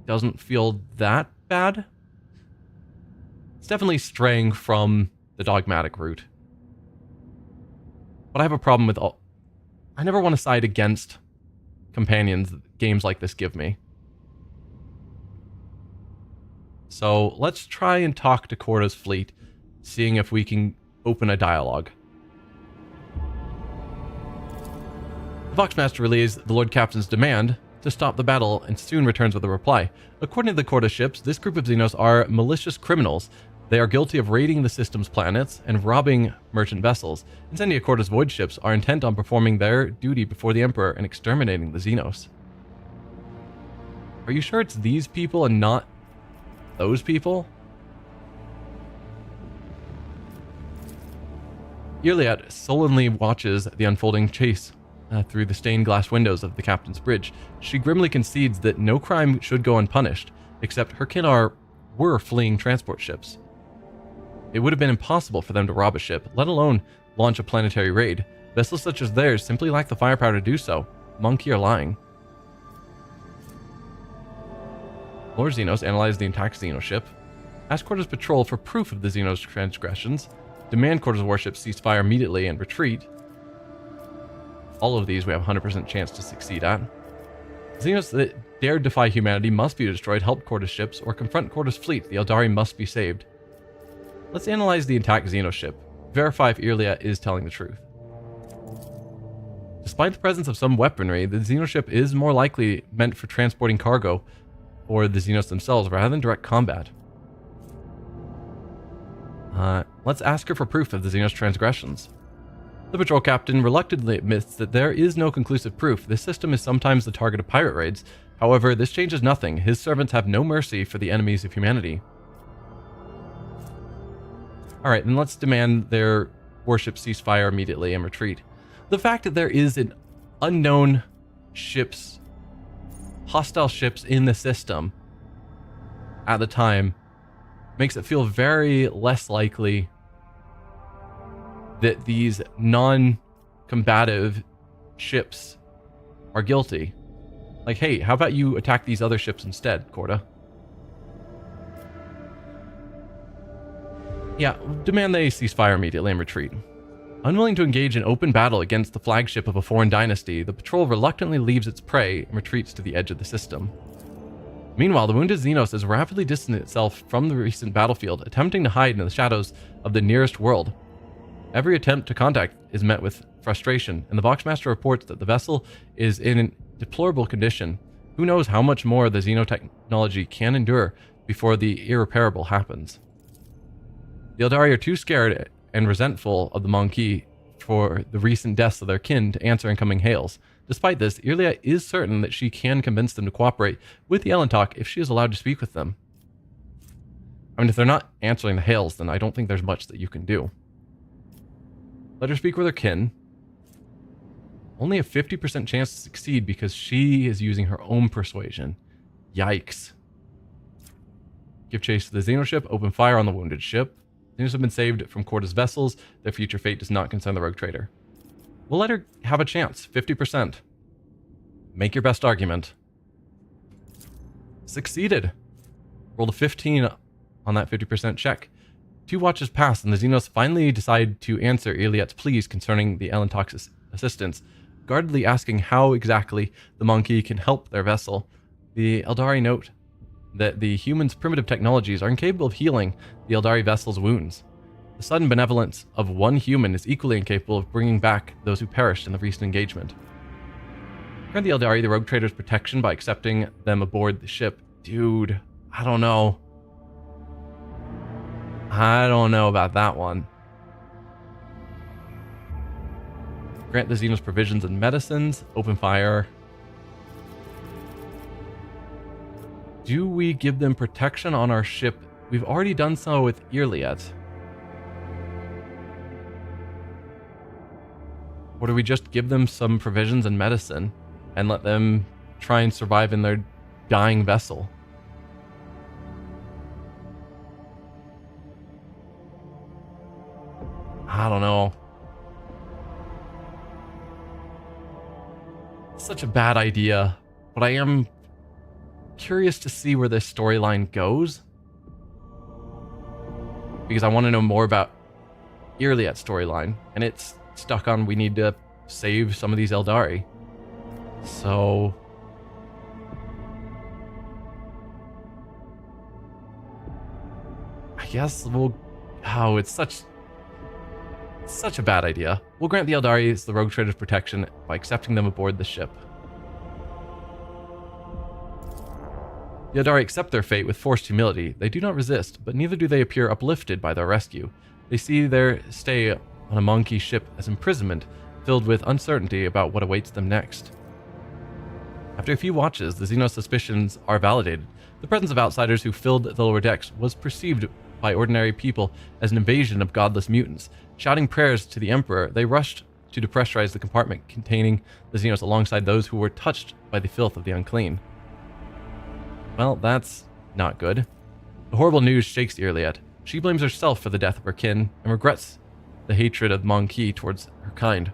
doesn't feel that bad. It's definitely straying from the dogmatic route. But I have a problem with all... I never want to side against companions that games like this give me. So let's try and talk to Corda's fleet, seeing if we can open a dialogue. The Voxmaster relays the Lord Captain's demand to stop the battle and soon returns with a reply. According to the Corda ships, this group of Xenos are malicious criminals. They are guilty of raiding the system's planets and robbing merchant vessels. Incendia Corda's void ships are intent on performing their duty before the Emperor and exterminating the Xenos. Are you sure it's these people and not those people? Iliad sullenly watches the unfolding chase through the stained glass windows of the captain's bridge. She grimly concedes that no crime should go unpunished, except her kin were fleeing transport ships. It would have been impossible for them to rob a ship, let alone launch a planetary raid. Vessels such as theirs simply lack the firepower to do so. Monkey are lying. Lord Xenos analyzed the intact Xeno ship, asked Corda's patrol for proof of the Xenos' transgressions, demand Corda's warships cease fire immediately and retreat. All of these we have a 100% chance to succeed at. Xenos that dared defy humanity must be destroyed, help Corda's ships, or confront Corda's fleet. The Eldari must be saved. Let's analyze the intact Xeno ship, verify if Irlia is telling the truth. Despite the presence of some weaponry, the Xeno ship is more likely meant for transporting cargo, or the Xenos themselves, rather than direct combat. Let's ask her for proof of the Xenos' transgressions. The patrol captain reluctantly admits that there is no conclusive proof. This system is sometimes the target of pirate raids. However, this changes nothing. His servants have no mercy for the enemies of humanity. Alright, then let's demand their warship cease fire immediately and retreat. The fact that there is an unknown ships, hostile ships in the system at the time, makes it feel very less likely that these non-combative ships are guilty. Like, hey, how about you attack these other ships instead, Corda? Yeah, demand they cease fire immediately and retreat. Unwilling to engage in open battle against the flagship of a foreign dynasty, the patrol reluctantly leaves its prey and retreats to the edge of the system. Meanwhile, the wounded Xenos is rapidly distancing itself from the recent battlefield, attempting to hide in the shadows of the nearest world. Every attempt to contact is met with frustration, and the Voxmaster reports that the vessel is in deplorable condition. Who knows how much more the xenotechnology can endure before the irreparable happens. The Eldari are too scared and resentful of the Monkey for the recent deaths of their kin to answer incoming hails. Despite this, Ilia is certain that she can convince them to cooperate with the Elentok if she is allowed to speak with them. I mean, if they're not answering the hails, then I don't think there's much that you can do. Let her speak with her kin. Only a 50% chance to succeed because she is using her own persuasion. Yikes. Give chase to the Xenoship, open fire on the wounded ship. Xenos have been saved from Corda's vessels. Their future fate does not concern the rogue trader. We'll let her have a chance. 50%. Make your best argument. Succeeded. Rolled a 15 on that 50% check. 2 watches pass, and the Xenos finally decide to answer Iliet's pleas concerning the Elentok's assistance, guardedly asking how exactly the Monkey can help their vessel. The Eldari note that the humans' primitive technologies are incapable of healing the Eldari vessel's wounds. The sudden benevolence of one human is equally incapable of bringing back those who perished in the recent engagement. Grant the Eldari the rogue trader's protection by accepting them aboard the ship. Dude, I don't know. I don't know about that one. Grant the Xenos provisions and medicines. Open fire. Do we give them protection on our ship? We've already done so with Irliet. Or do we just give them some provisions and medicine and let them try and survive in their dying vessel? I don't know. It's such a bad idea, but I am curious to see where this storyline goes, because I want to know more about Irliet's storyline, and it's stuck on we need to save some of these Eldari. So I guess we'll... Oh, it's such a bad idea. We'll grant the Eldari the rogue trader's protection by accepting them aboard the ship. The Eldari accept their fate with forced humility. They do not resist, but neither do they appear uplifted by their rescue. They see their stay on a Monkey ship as imprisonment, filled with uncertainty about what awaits them next. After a few watches, the Xenos suspicions are validated. The presence of outsiders who filled the lower decks was perceived by ordinary people as an invasion of godless mutants. Shouting prayers to the Emperor, they rushed to depressurize the compartment containing the Xenos alongside those who were touched by the filth of the unclean. Well, that's not good. The horrible news shakes Irliet. She blames herself for the death of her kin and regrets the hatred of Monkey towards her kind,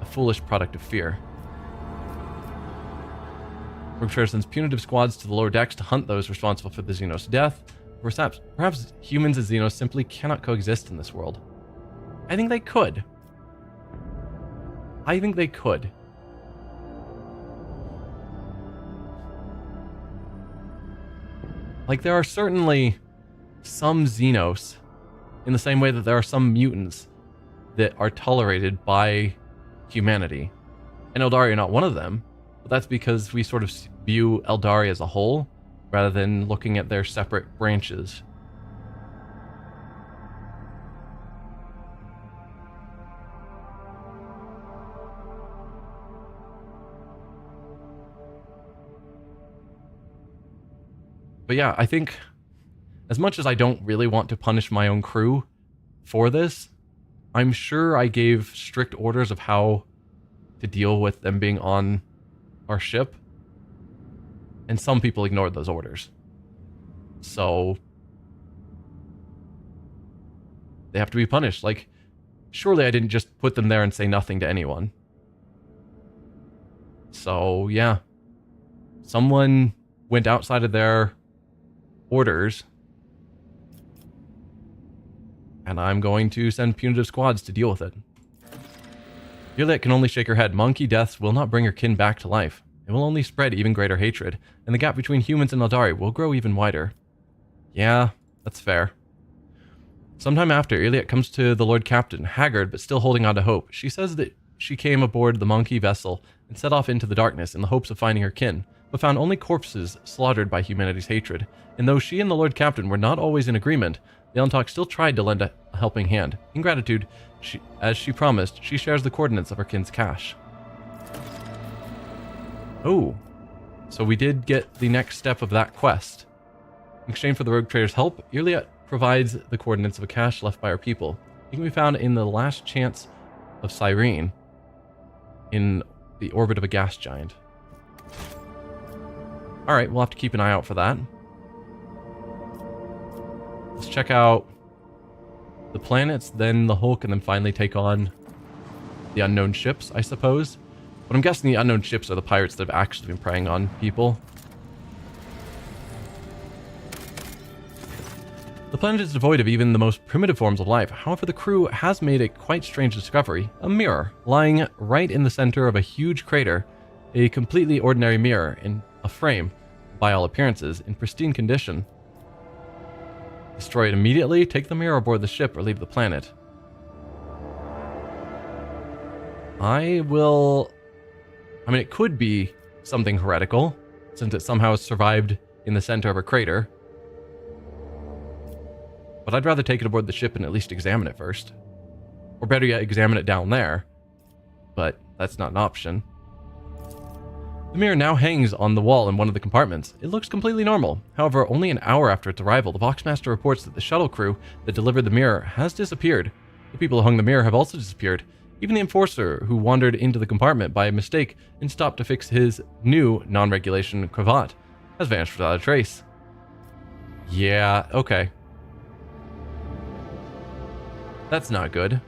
a foolish product of fear. Rogue Trader sends punitive squads to the lower decks to hunt those responsible for the Xenos' death. Perhaps humans and Xenos simply cannot coexist in this world. I think they could. Like, there are certainly some Xenos, in the same way that there are some mutants that are tolerated by humanity. And Eldari are not one of them, but that's because we sort of view Eldari as a whole, rather than looking at their separate branches. But yeah, I think as much as I don't really want to punish my own crew for this, I'm sure I gave strict orders of how to deal with them being on our ship. And some people ignored those orders. So they have to be punished. Like, surely I didn't just put them there and say nothing to anyone. So, yeah. Someone went outside of their orders, and I'm going to send punitive squads to deal with it. Juliet can only shake her head. Monkey deaths will not bring her kin back to life. It will only spread even greater hatred, and the gap between humans and Eldari will grow even wider. Yeah, that's fair. Sometime after, Iliad comes to the Lord Captain, haggard but still holding on to hope. She says that she came aboard the monkey vessel and set off into the darkness in the hopes of finding her kin, but found only corpses slaughtered by humanity's hatred. And though she and the Lord Captain were not always in agreement, the Alantok still tried to lend a helping hand. In gratitude, as she promised, she shares the coordinates of her kin's cache. Oh, so we did get the next step of that quest. In exchange for the rogue trader's help, Iliad provides the coordinates of a cache left by our people. It can be found in the last chance of Cyrene in the orbit of a gas giant. Alright, we'll have to keep an eye out for that. Let's check out the planets, then the Hulk, and then finally take on the unknown ships, I suppose. But I'm guessing the unknown ships are the pirates that have actually been preying on people. The planet is devoid of even the most primitive forms of life. However, the crew has made a quite strange discovery. A mirror, lying right in the center of a huge crater. A completely ordinary mirror in a frame, by all appearances, in pristine condition. Destroy it immediately, take the mirror aboard the ship, or leave the planet. I mean, it could be something heretical, since it somehow survived in the center of a crater. But I'd rather take it aboard the ship and at least examine it first. Or better yet, examine it down there. But that's not an option. The mirror now hangs on the wall in one of the compartments. It looks completely normal. However, only an hour after its arrival, the Voxmaster reports that the shuttle crew that delivered the mirror has disappeared. The people who hung the mirror have also disappeared. Even the enforcer who wandered into the compartment by mistake and stopped to fix his new non-regulation cravat has vanished without a trace. Yeah, okay. That's not good.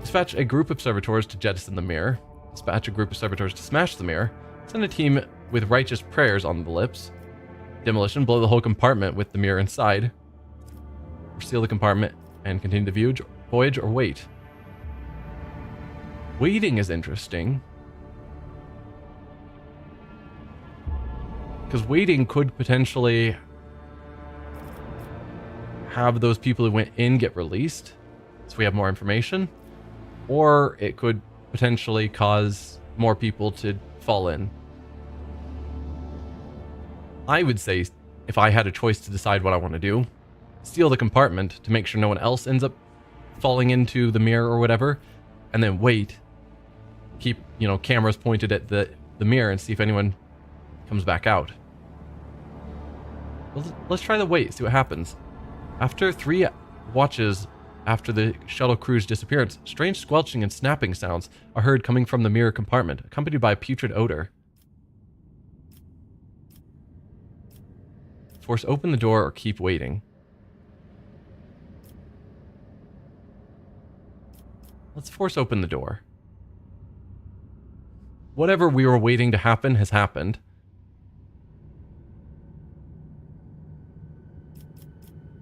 Dispatch a group of servitors to jettison the mirror. Dispatch a group of servitors to smash the mirror. Send a team with righteous prayers on the lips. Demolition, blow the whole compartment with the mirror inside. Or seal the compartment and continue the voyage, or wait. Waiting is interesting. Because waiting could potentially have those people who went in get released, so we have more information. Or it could potentially cause more people to fall in. I would say, if I had a choice to decide what I want to do, seal the compartment to make sure no one else ends up falling into the mirror or whatever, and then wait. Keep, cameras pointed at the mirror and see if anyone comes back out. Let's try the wait, see what happens. After 3 watches after the shuttle crew's disappearance, strange squelching and snapping sounds are heard coming from the mirror compartment, accompanied by a putrid odor. Force open the door or keep waiting. Let's force open the door. Whatever we were waiting to happen has happened.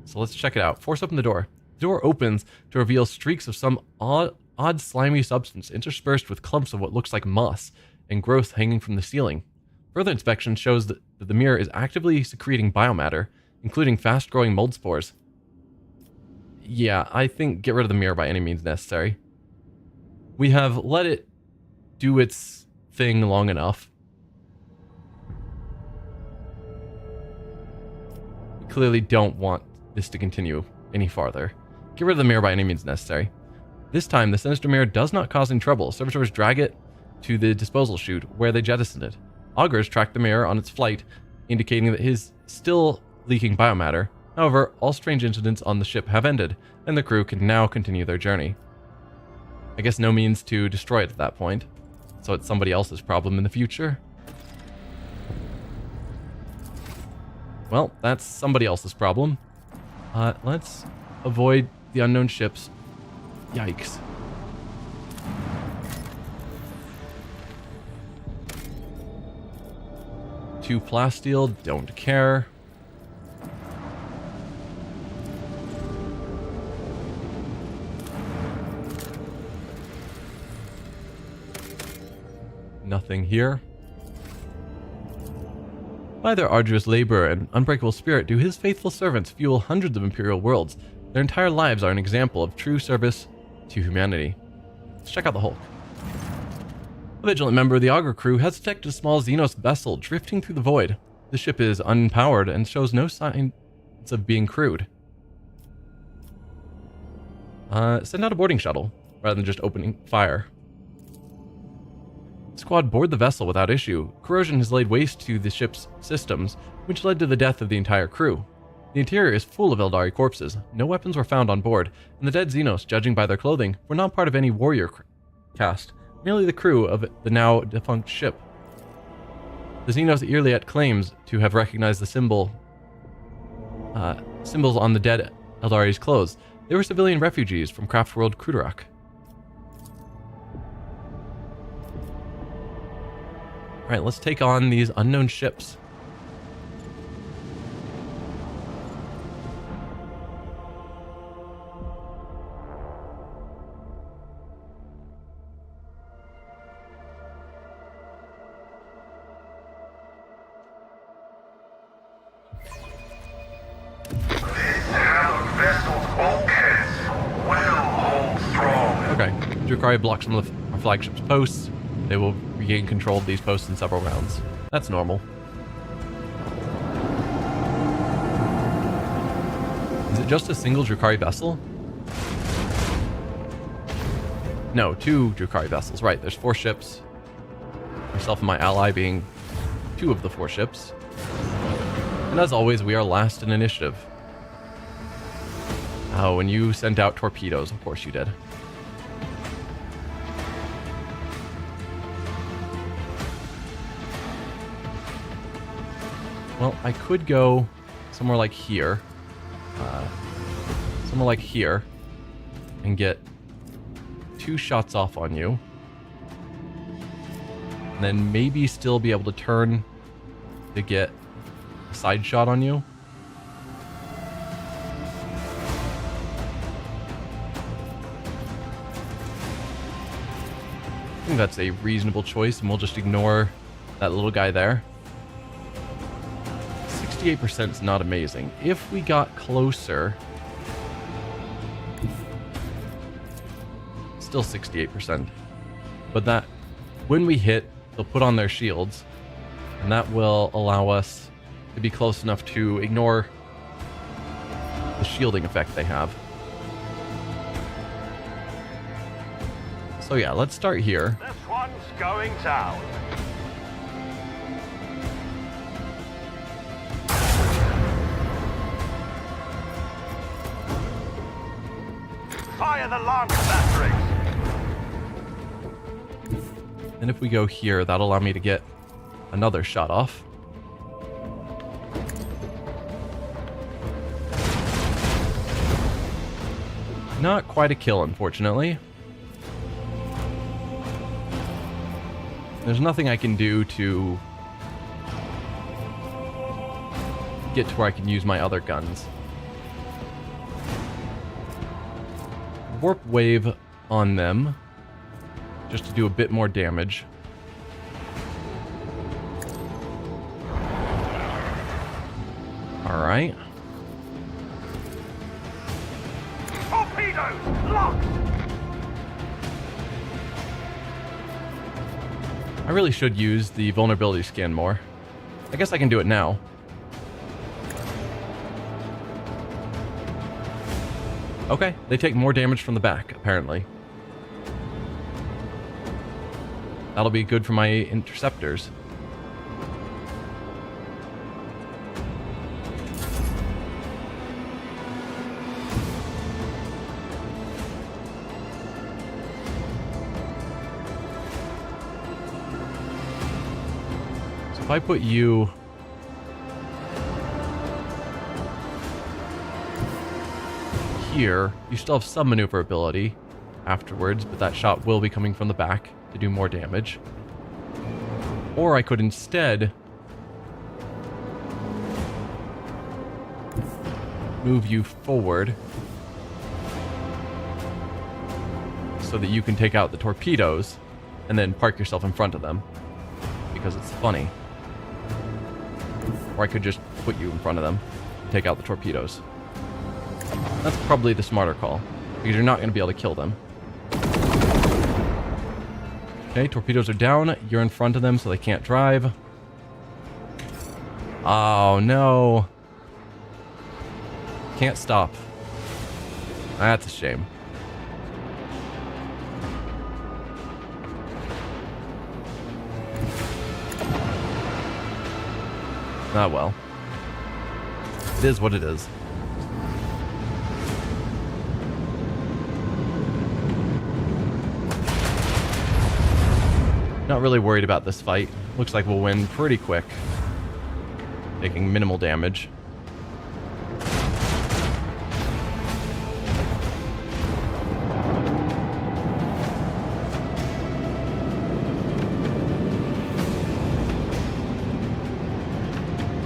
So let's check it out. Force open the door. The door opens to reveal streaks of some odd slimy substance interspersed with clumps of what looks like moss and growth hanging from the ceiling. Further inspection shows that the mirror is actively secreting biomatter, including fast-growing mold spores. Yeah, I think get rid of the mirror by any means necessary. We have let it do its thing long enough. We clearly don't want this to continue any farther. Get rid of the mirror by any means necessary. This time, the sinister mirror does not cause any trouble. Servitors drag it to the disposal chute, where they jettisoned it. Augurs track the mirror on its flight, indicating that it is still leaking biomatter. However, all strange incidents on the ship have ended, and the crew can now continue their journey. I guess no means to destroy it at that point, so it's somebody else's problem in the future. Well, that's somebody else's problem. Let's avoid the unknown ships. Yikes. 2 plasteel, don't care. Nothing here. By their arduous labor and unbreakable spirit do his faithful servants fuel hundreds of Imperial worlds. Their entire lives are an example of true service to humanity. Let's check out the Hulk. A vigilant member of the Augur crew has detected a small xenos vessel drifting through the void. The ship is unpowered and shows no signs of being crewed. Send out a boarding shuttle, rather than just opening fire. The squad board the vessel without issue. Corrosion has laid waste to the ship's systems, which led to the death of the entire crew. The interior is full of Eldari corpses. No weapons were found on board, and the dead xenos, judging by their clothing, were not part of any warrior caste, merely the crew of the now defunct ship. The xenos Irliet claims to have recognized the symbols on the dead Eldari's clothes. They were civilian refugees from Craftworld Krudarak. Alright, let's take on these unknown ships. Okay, Drukhari blocks some of our flagship's posts. They will regain control of these posts in several rounds. That's normal. Is it just a single Drukhari vessel? No, 2 Drukhari vessels. Right, there's 4 ships. Myself and my ally being 2 of the 4 ships. And as always, we are last in initiative. Oh, and you sent out torpedoes. Of course you did. Well, I could go somewhere like here. Somewhere like here. And get 2 shots off on you. And then maybe still be able to turn to get a side shot on you. I think that's a reasonable choice, and we'll just ignore that little guy there. 68% is not amazing. If we got closer... Still 68%. But that, when we hit, they'll put on their shields, and that will allow us to be close enough to ignore the shielding effect they have. So yeah, let's start here. This one's going down. Fire the lance batteries. And if we go here, that'll allow me to get another shot off. Not quite a kill, unfortunately. There's nothing I can do to get to where I can use my other guns. Warp wave on them, just to do a bit more damage. Alright. Torpedoes locked. I really should use the vulnerability scan more. I guess I can do it now. Okay, they take more damage from the back, apparently. That'll be good for my interceptors. So if I put you... here, you still have some maneuverability afterwards, but that shot will be coming from the back to do more damage. Or I could instead move you forward so that you can take out the torpedoes and then park yourself in front of them because it's funny. Or I could just put you in front of them and take out the torpedoes. That's probably the smarter call because you're not going to be able to kill them. Okay, torpedoes are down. You're in front of them so they can't drive. Oh, no. Can't stop. That's a shame. Ah, well. It is what it is. Not really worried about this fight. Looks like we'll win pretty quick. Taking minimal damage.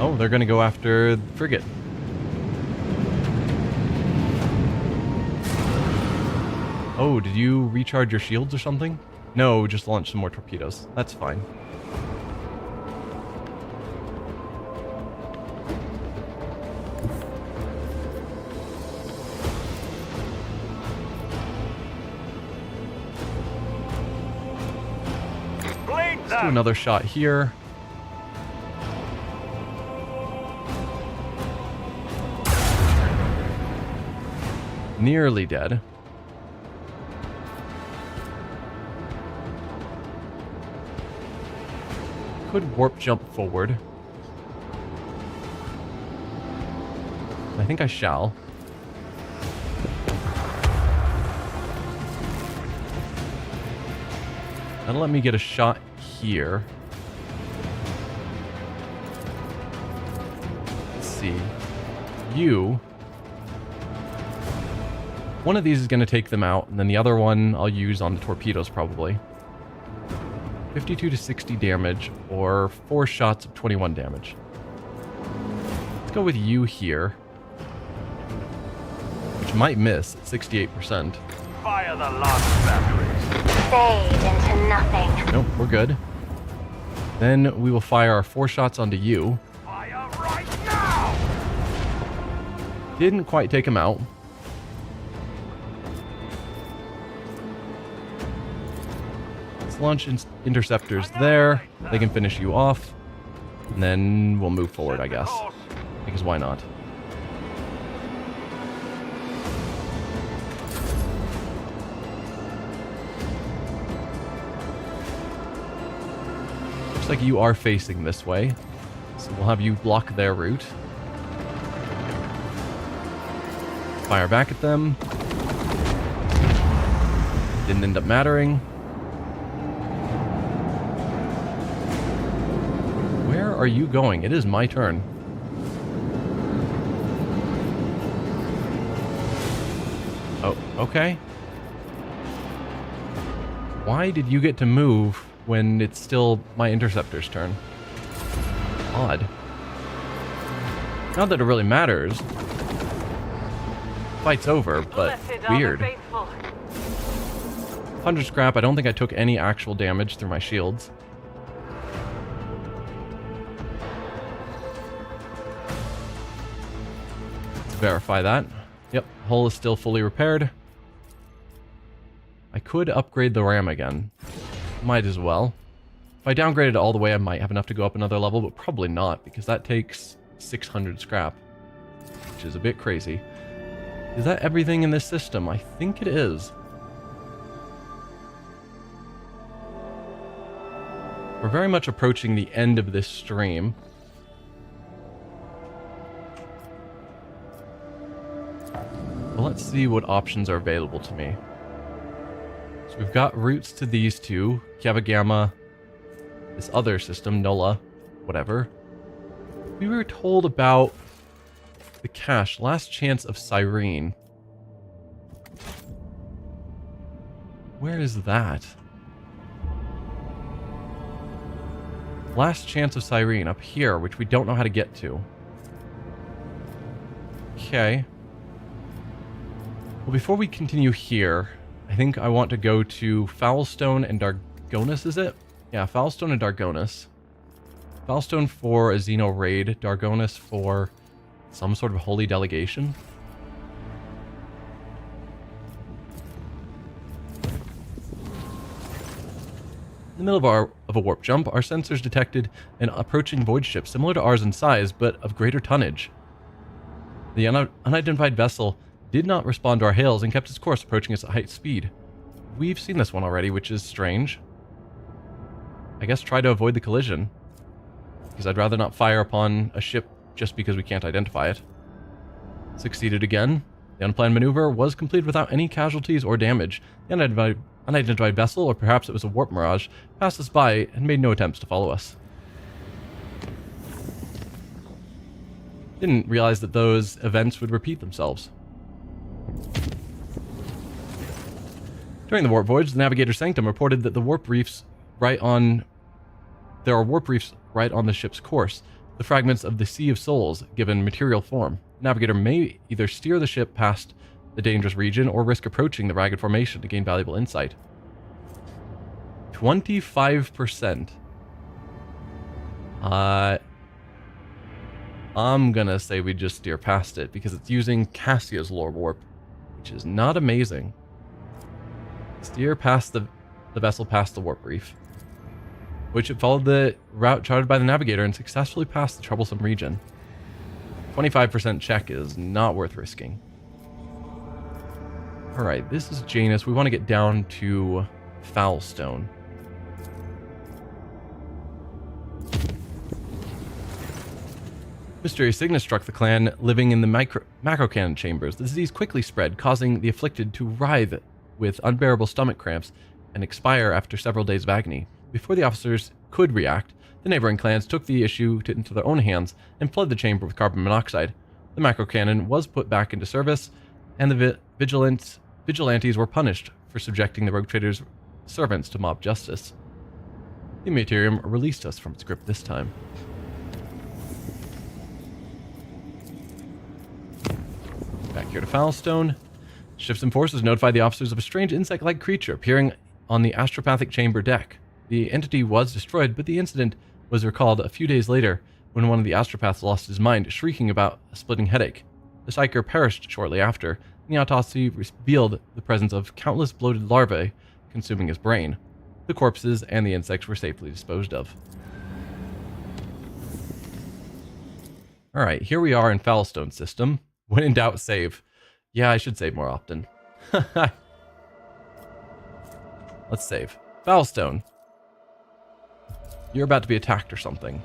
Oh, they're going to go after the frigate. Oh, did you recharge your shields or something? No, just launch some more torpedoes. That's fine. Let's do another shot here. Nearly dead. Could warp jump forward. I think I shall. That'll let me get a shot here. Let's see. You. One of these is going to take them out, and then the other one I'll use on the torpedoes probably. 52 to 60 damage, or 4 shots of 21 damage. Let's go with you here. Which might miss at 68%. Fire the last batteries. Fade into nothing. Nope, we're good. Then we will fire our 4 shots onto you. Fire right now! Didn't quite take him out. Launch interceptors there. They can finish you off. And then we'll move forward, I guess. Because why not? Looks like you are facing this way. So we'll have you block their route. Fire back at them. Didn't end up mattering. Where are you going? It is my turn. Oh, okay. Why did you get to move when it's still my interceptor's turn? Odd. Not that it really matters. Fight's over, but weird. 100 scrap. I don't think I took any actual damage through my shields. Verify that. Yep, hull is still fully repaired. I could upgrade the RAM again. Might as well. If I downgrade it all the way, I might have enough to go up another level, but probably not, because that takes 600 scrap, which is a bit crazy. Is that everything in this system? I think it is. We're very much approaching the end of this stream. Well, let's see what options are available to me. So we've got routes to these two, Kiava Gamma, this other system, Nulla, whatever. We were told about the cache, Last Chance of Cyrene. Where is that? Last Chance of Cyrene, up here, which we don't know how to get to. Okay. Well, before we continue here, I think I want to go to Foulstone and Dargonus, is it? Yeah, Foulstone and Dargonus. Foulstone for a Xeno raid, Dargonus for some sort of holy delegation. In the middle of a warp jump, our sensors detected an approaching void ship similar to ours in size, but of greater tonnage. The unidentified vessel did not respond to our hails and kept its course, approaching us at high speed. We've seen this one already, which is strange. I guess try to avoid the collision, because I'd rather not fire upon a ship just because we can't identify it. Succeeded again. The unplanned maneuver was completed without any casualties or damage. The unidentified vessel, or perhaps it was a warp mirage, passed us by and made no attempts to follow us. Didn't realize that those events would repeat themselves. During the warp voyage, the Navigator Sanctum reported that there are warp reefs right on the ship's course, the fragments of the Sea of Souls given material form. The Navigator may either steer the ship past the dangerous region or risk approaching the ragged formation to gain valuable insight. 25%. I'm gonna say we just steer past it because it's using Cassia's lore warp, which is not amazing. Steer past the vessel past the warp reef, which it followed the route charted by the Navigator and successfully passed the troublesome region. 25% check is not worth risking. Alright, this is Janus. We want to get down to Foulstone. Mysterious sickness struck the clan living in the macro-cannon chambers. The disease quickly spread, causing the afflicted to writhe with unbearable stomach cramps and expire after several days of agony. Before the officers could react, the neighboring clans took the issue into their own hands and flooded the chamber with carbon monoxide. The macro-cannon was put back into service, and the vigilantes were punished for subjecting the rogue traders' servants to mob justice. The Imperium released us from its grip this time. Back here to Foulstone. Ships and forces notified the officers of a strange insect-like creature appearing on the astropathic chamber deck. The entity was destroyed, but the incident was recalled a few days later when one of the astropaths lost his mind, shrieking about a splitting headache. The psyker perished shortly after, and the autopsy revealed the presence of countless bloated larvae consuming his brain. The corpses and the insects were safely disposed of. Alright, here we are in Foulstone system. When in doubt, save. Yeah, I should save more often. Let's save. Foulstone. You're about to be attacked or something.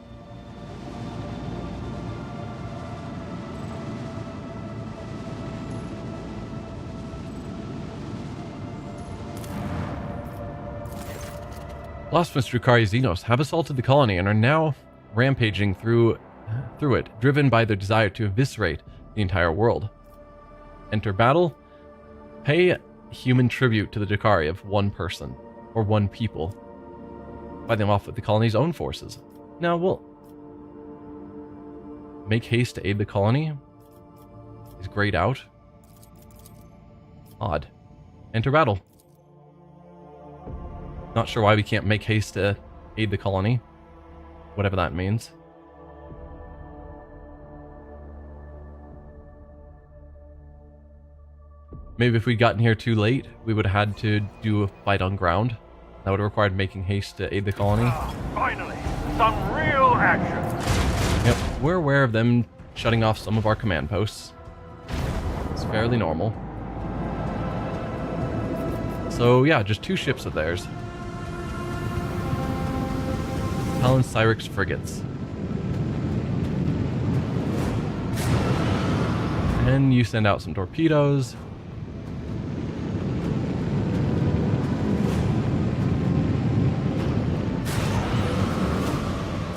Blasphemous Drukari xenos have assaulted the colony and are now rampaging through it, driven by their desire to eviscerate the entire world. Enter battle. Pay human tribute to the Drukari of one person, or one people. Fight them off with the colony's own forces. Now, we'll make haste to aid the colony. Is grayed out. Odd. Enter battle. Not sure why we can't make haste to aid the colony. Whatever that means. Maybe if we'd gotten here too late, we would have had to do a fight on ground. That would have required making haste to aid the colony. Finally, some real action. Yep, we're aware of them shutting off some of our command posts. It's fairly normal. So yeah, just 2 ships of theirs. Talon Cyrix frigates. And you send out some torpedoes.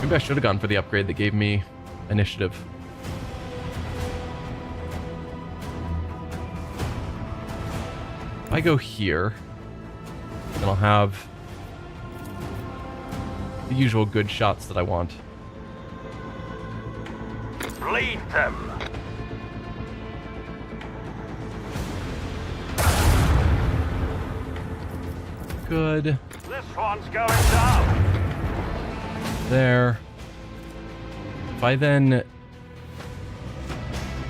Maybe I should have gone for the upgrade that gave me initiative. If I go here, then I'll have the usual good shots that I want. Bleed them. good. This one's going down. There. If I then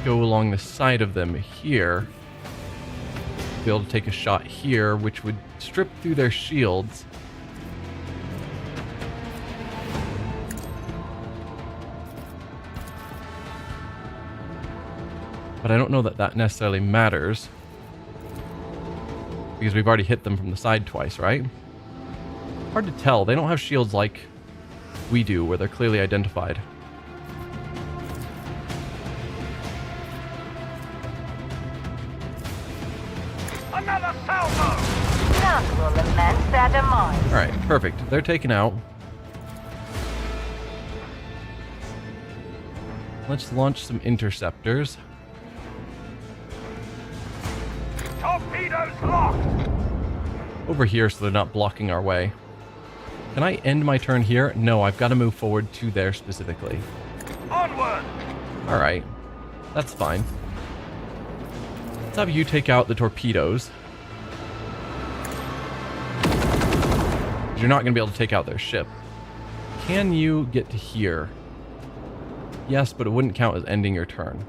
go along the side of them here, be able to take a shot here, which would strip through their shields. But I don't know that that necessarily matters, because we've already hit them from the side twice, right? Hard to tell. They don't have shields like we do, where they're clearly identified. Another salvo! None will lament their demise. Alright, perfect. They're taken out. Let's launch some interceptors. Torpedoes locked! Over here so they're not blocking our way. Can I end my turn here? No, I've got to move forward to there specifically. Onward! Alright, that's fine. Let's have you take out the torpedoes. You're not going to be able to take out their ship. Can you get to here? Yes, but it wouldn't count as ending your turn.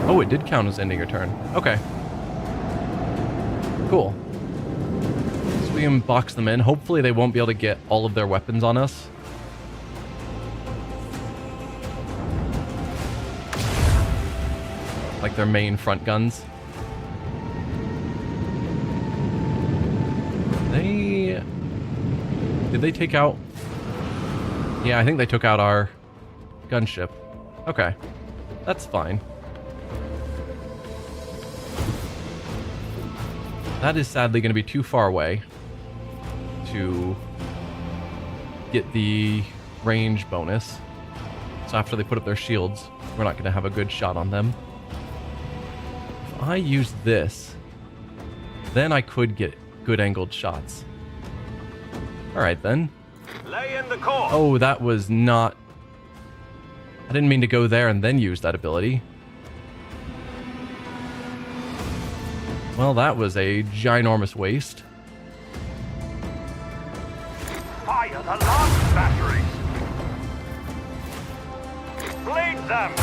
Oh, it did count as ending your turn. Okay. Cool. So we can box them in. Hopefully they won't be able to get all of their weapons on us. Like their main front guns. Did they take out... Yeah, I think they took out our gunship. Okay. That's fine. That is sadly going to be too far away to get the range bonus. So after they put up their shields, we're not going to have a good shot on them. If I use this, then I could get good angled shots. Alright then. Lay in the course! Oh, that was not... I didn't mean to go there and then use that ability. Well, that was a ginormous waste. Fire the launch batteries! Bleed them!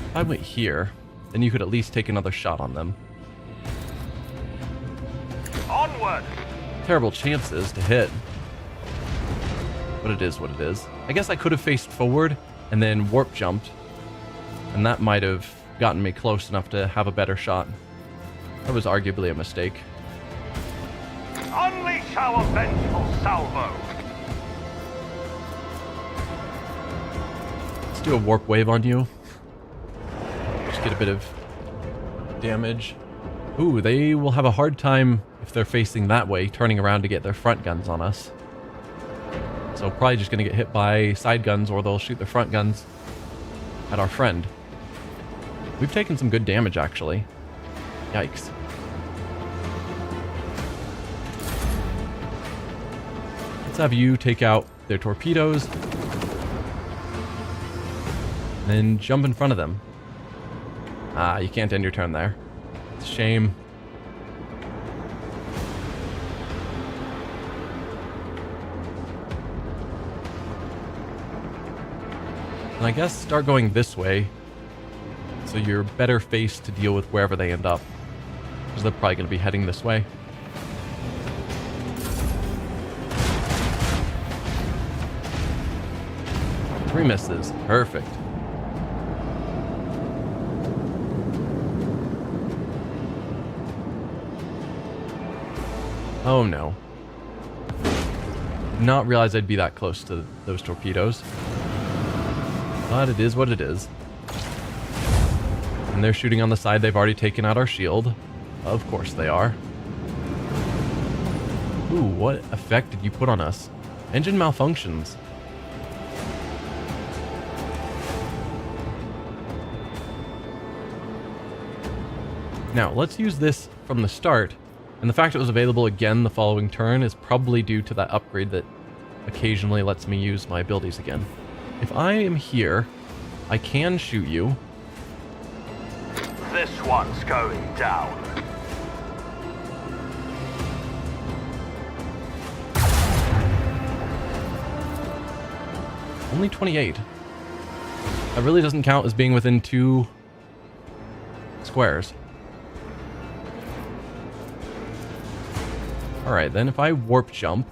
If I went here, then you could at least take another shot on them. Onward! Terrible chances to hit. But it is what it is. I guess I could have faced forward and then warp jumped. And that might have gotten me close enough to have a better shot. That was arguably a mistake. Unleash our vengeful salvo! Let's do a warp wave on you. Just get a bit of damage. Ooh, they will have a hard time if they're facing that way, turning around to get their front guns on us. So probably just going to get hit by side guns, or they'll shoot their front guns at our friend. We've taken some good damage, actually. Yikes. Let's have you take out their torpedoes. Then jump in front of them. Ah, you can't end your turn there. It's a shame. And I guess start going this way, so you're better faced to deal with wherever they end up. Because they're probably going to be heading this way. Three misses. Perfect. Oh no. Did not realize I'd be that close to those torpedoes. But it is what it is. And they're shooting on the side. They've already taken out our shield. Of course they are. Ooh, what effect did you put on us? Engine malfunctions. Now, let's use this from the start. And the fact it was available again the following turn is probably due to that upgrade that occasionally lets me use my abilities again. If I am here, I can shoot you. This one's going down. Only 28. That really doesn't count as being within 2 squares. Alright, then if I warp jump,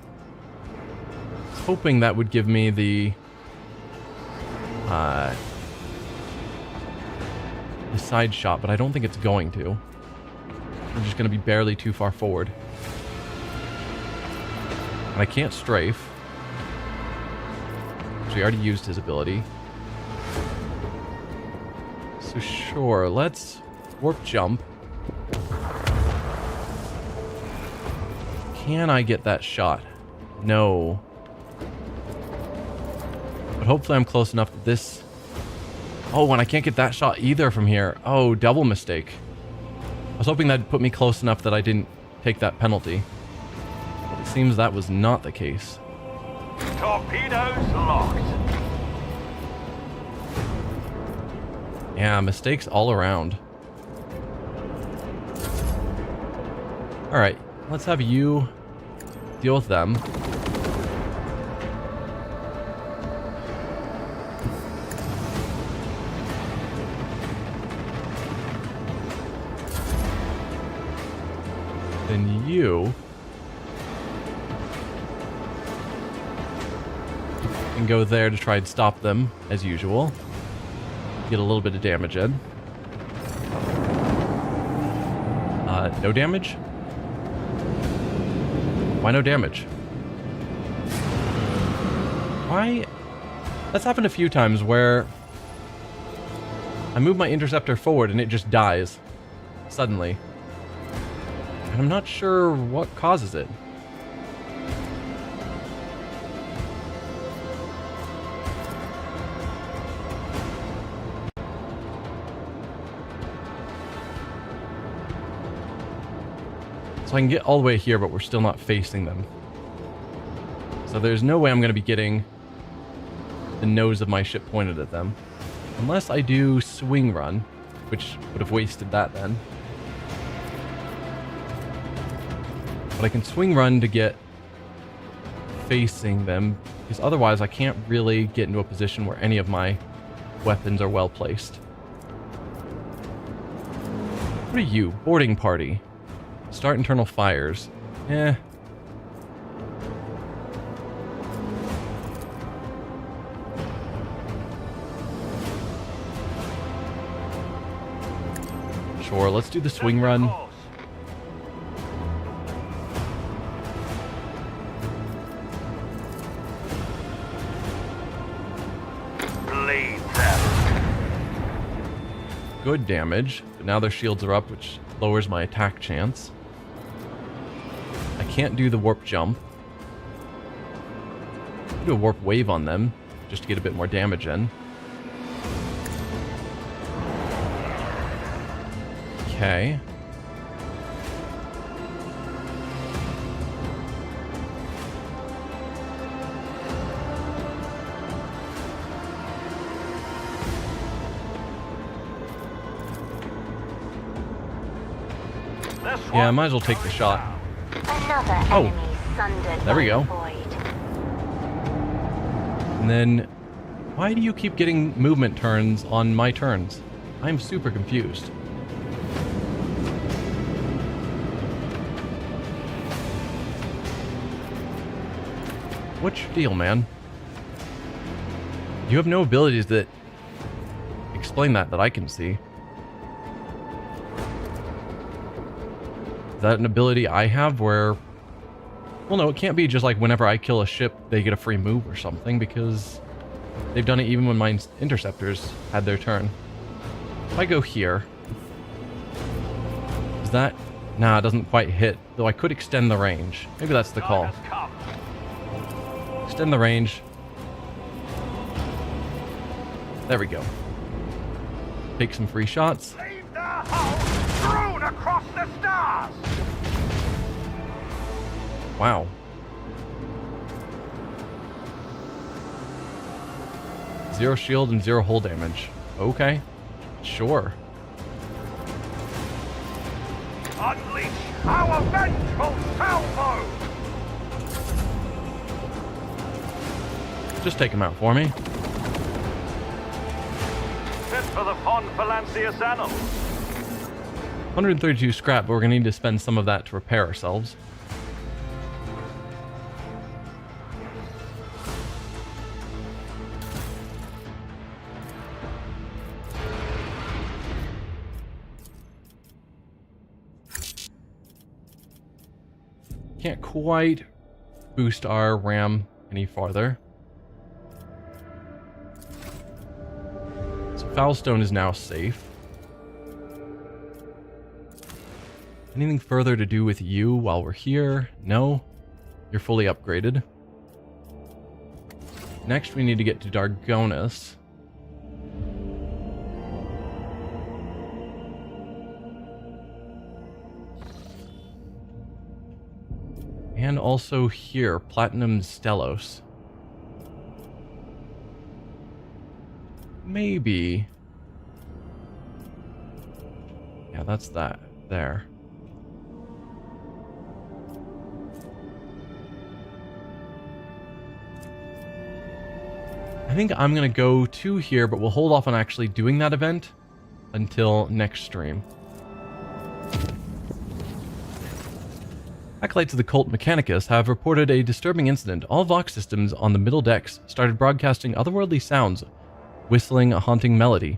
I was hoping that would give me the side shot, but I don't think it's going to. I'm just going to be barely too far forward. And I can't strafe. So he already used his ability. So sure, let's warp jump. Can I get that shot? No. But hopefully I'm close enough that this... Oh, and I can't get that shot either from here. Oh, double mistake. I was hoping that'd put me close enough that I didn't take that penalty. But it seems that was not the case. Torpedoes locked. Yeah, mistakes all around. Alright, let's have you deal with them. Then you can go there to try and stop them, as usual. Get a little bit of damage in. No damage? Why no damage? Why? That's happened a few times where I move my interceptor forward and it just dies suddenly. And I'm not sure what causes it. So I can get all the way here, but we're still not facing them. So there's no way I'm going to be getting the nose of my ship pointed at them. Unless I do swing run, which would have wasted that then. But I can swing run to get facing them, because otherwise I can't really get into a position where any of my weapons are well placed. What are you? Boarding party. Start internal fires. Eh. Sure, let's do the swing run. Bleed them. Good damage, but now their shields are up, which lowers my attack chance. I can't do the warp jump. Do a warp wave on them, just to get a bit more damage in. Okay. Yeah, I might as well take the shot. Another enemy sundered there we by go. the void. And then, why do you keep getting movement turns on my turns? I'm super confused. What's your deal, man? You have no abilities that explain that I can see. Is that an ability I have where... Well, no, it can't be just like whenever I kill a ship, they get a free move or something, because they've done it even when my interceptors had their turn. If I go here... Is that... Nah, it doesn't quite hit, though I could extend the range. Maybe that's the call. Extend the range. There we go. Take some free shots. Leave their hulls strewn across the stars. Wow. 0 shield and 0 hull damage. Okay. Sure. Unleash our vengeful salvo! Just take him out for me. Fit for the pond for Lancius Annals. 132 scrap, but we're going to need to spend some of that to repair ourselves. Can't quite boost our RAM any farther. So Foulstone is now safe. Anything further to do with you while we're here? No. You're fully upgraded. Next we need to get to Dargonus. And also here, Platinum Stellos. Maybe. Yeah, that's that there. I think I'm going to go to here, but we'll hold off on actually doing that event until next stream. Acolytes of the cult Mechanicus have reported a disturbing incident. All Vox systems on the middle decks started broadcasting otherworldly sounds, whistling a haunting melody.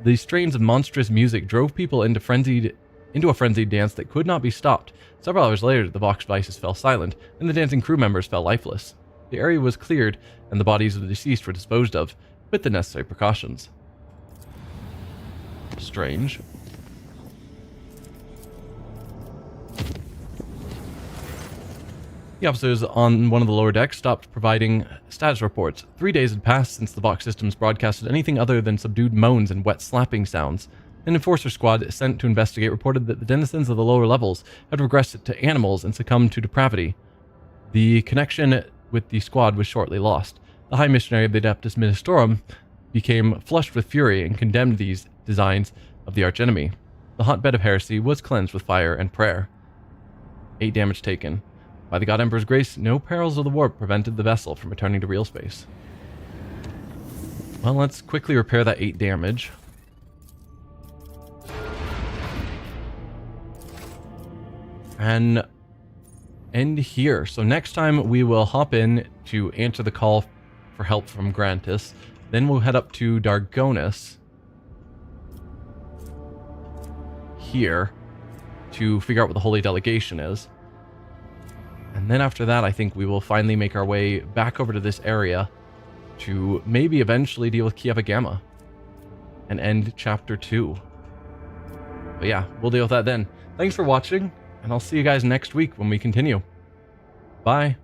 These strains of monstrous music drove people into a frenzied dance that could not be stopped. Several hours later, the Vox devices fell silent, and the dancing crew members fell lifeless. The area was cleared, and the bodies of the deceased were disposed of, with the necessary precautions. Strange. The officers on one of the lower decks stopped providing status reports. 3 days had passed since the Vox systems broadcasted anything other than subdued moans and wet slapping sounds. An enforcer squad sent to investigate reported that the denizens of the lower levels had regressed to animals and succumbed to depravity. The connection with the squad was shortly lost. The High Missionary of the Adeptus Ministorum became flushed with fury and condemned these designs of the archenemy. The hotbed of heresy was cleansed with fire and prayer. 8 damage taken. By the God Emperor's grace, no perils of the warp prevented the vessel from returning to real space. Well, let's quickly repair that 8 damage. And end here. So next time we will hop in to answer the call for help from Grantis. Then we'll head up to Dargonus here to figure out what the Holy Delegation is. And then after that, I think we will finally make our way back over to this area to maybe eventually deal with Kieva Gamma and end Chapter 2. But yeah, we'll deal with that then. Thanks for watching, and I'll see you guys next week when we continue. Bye.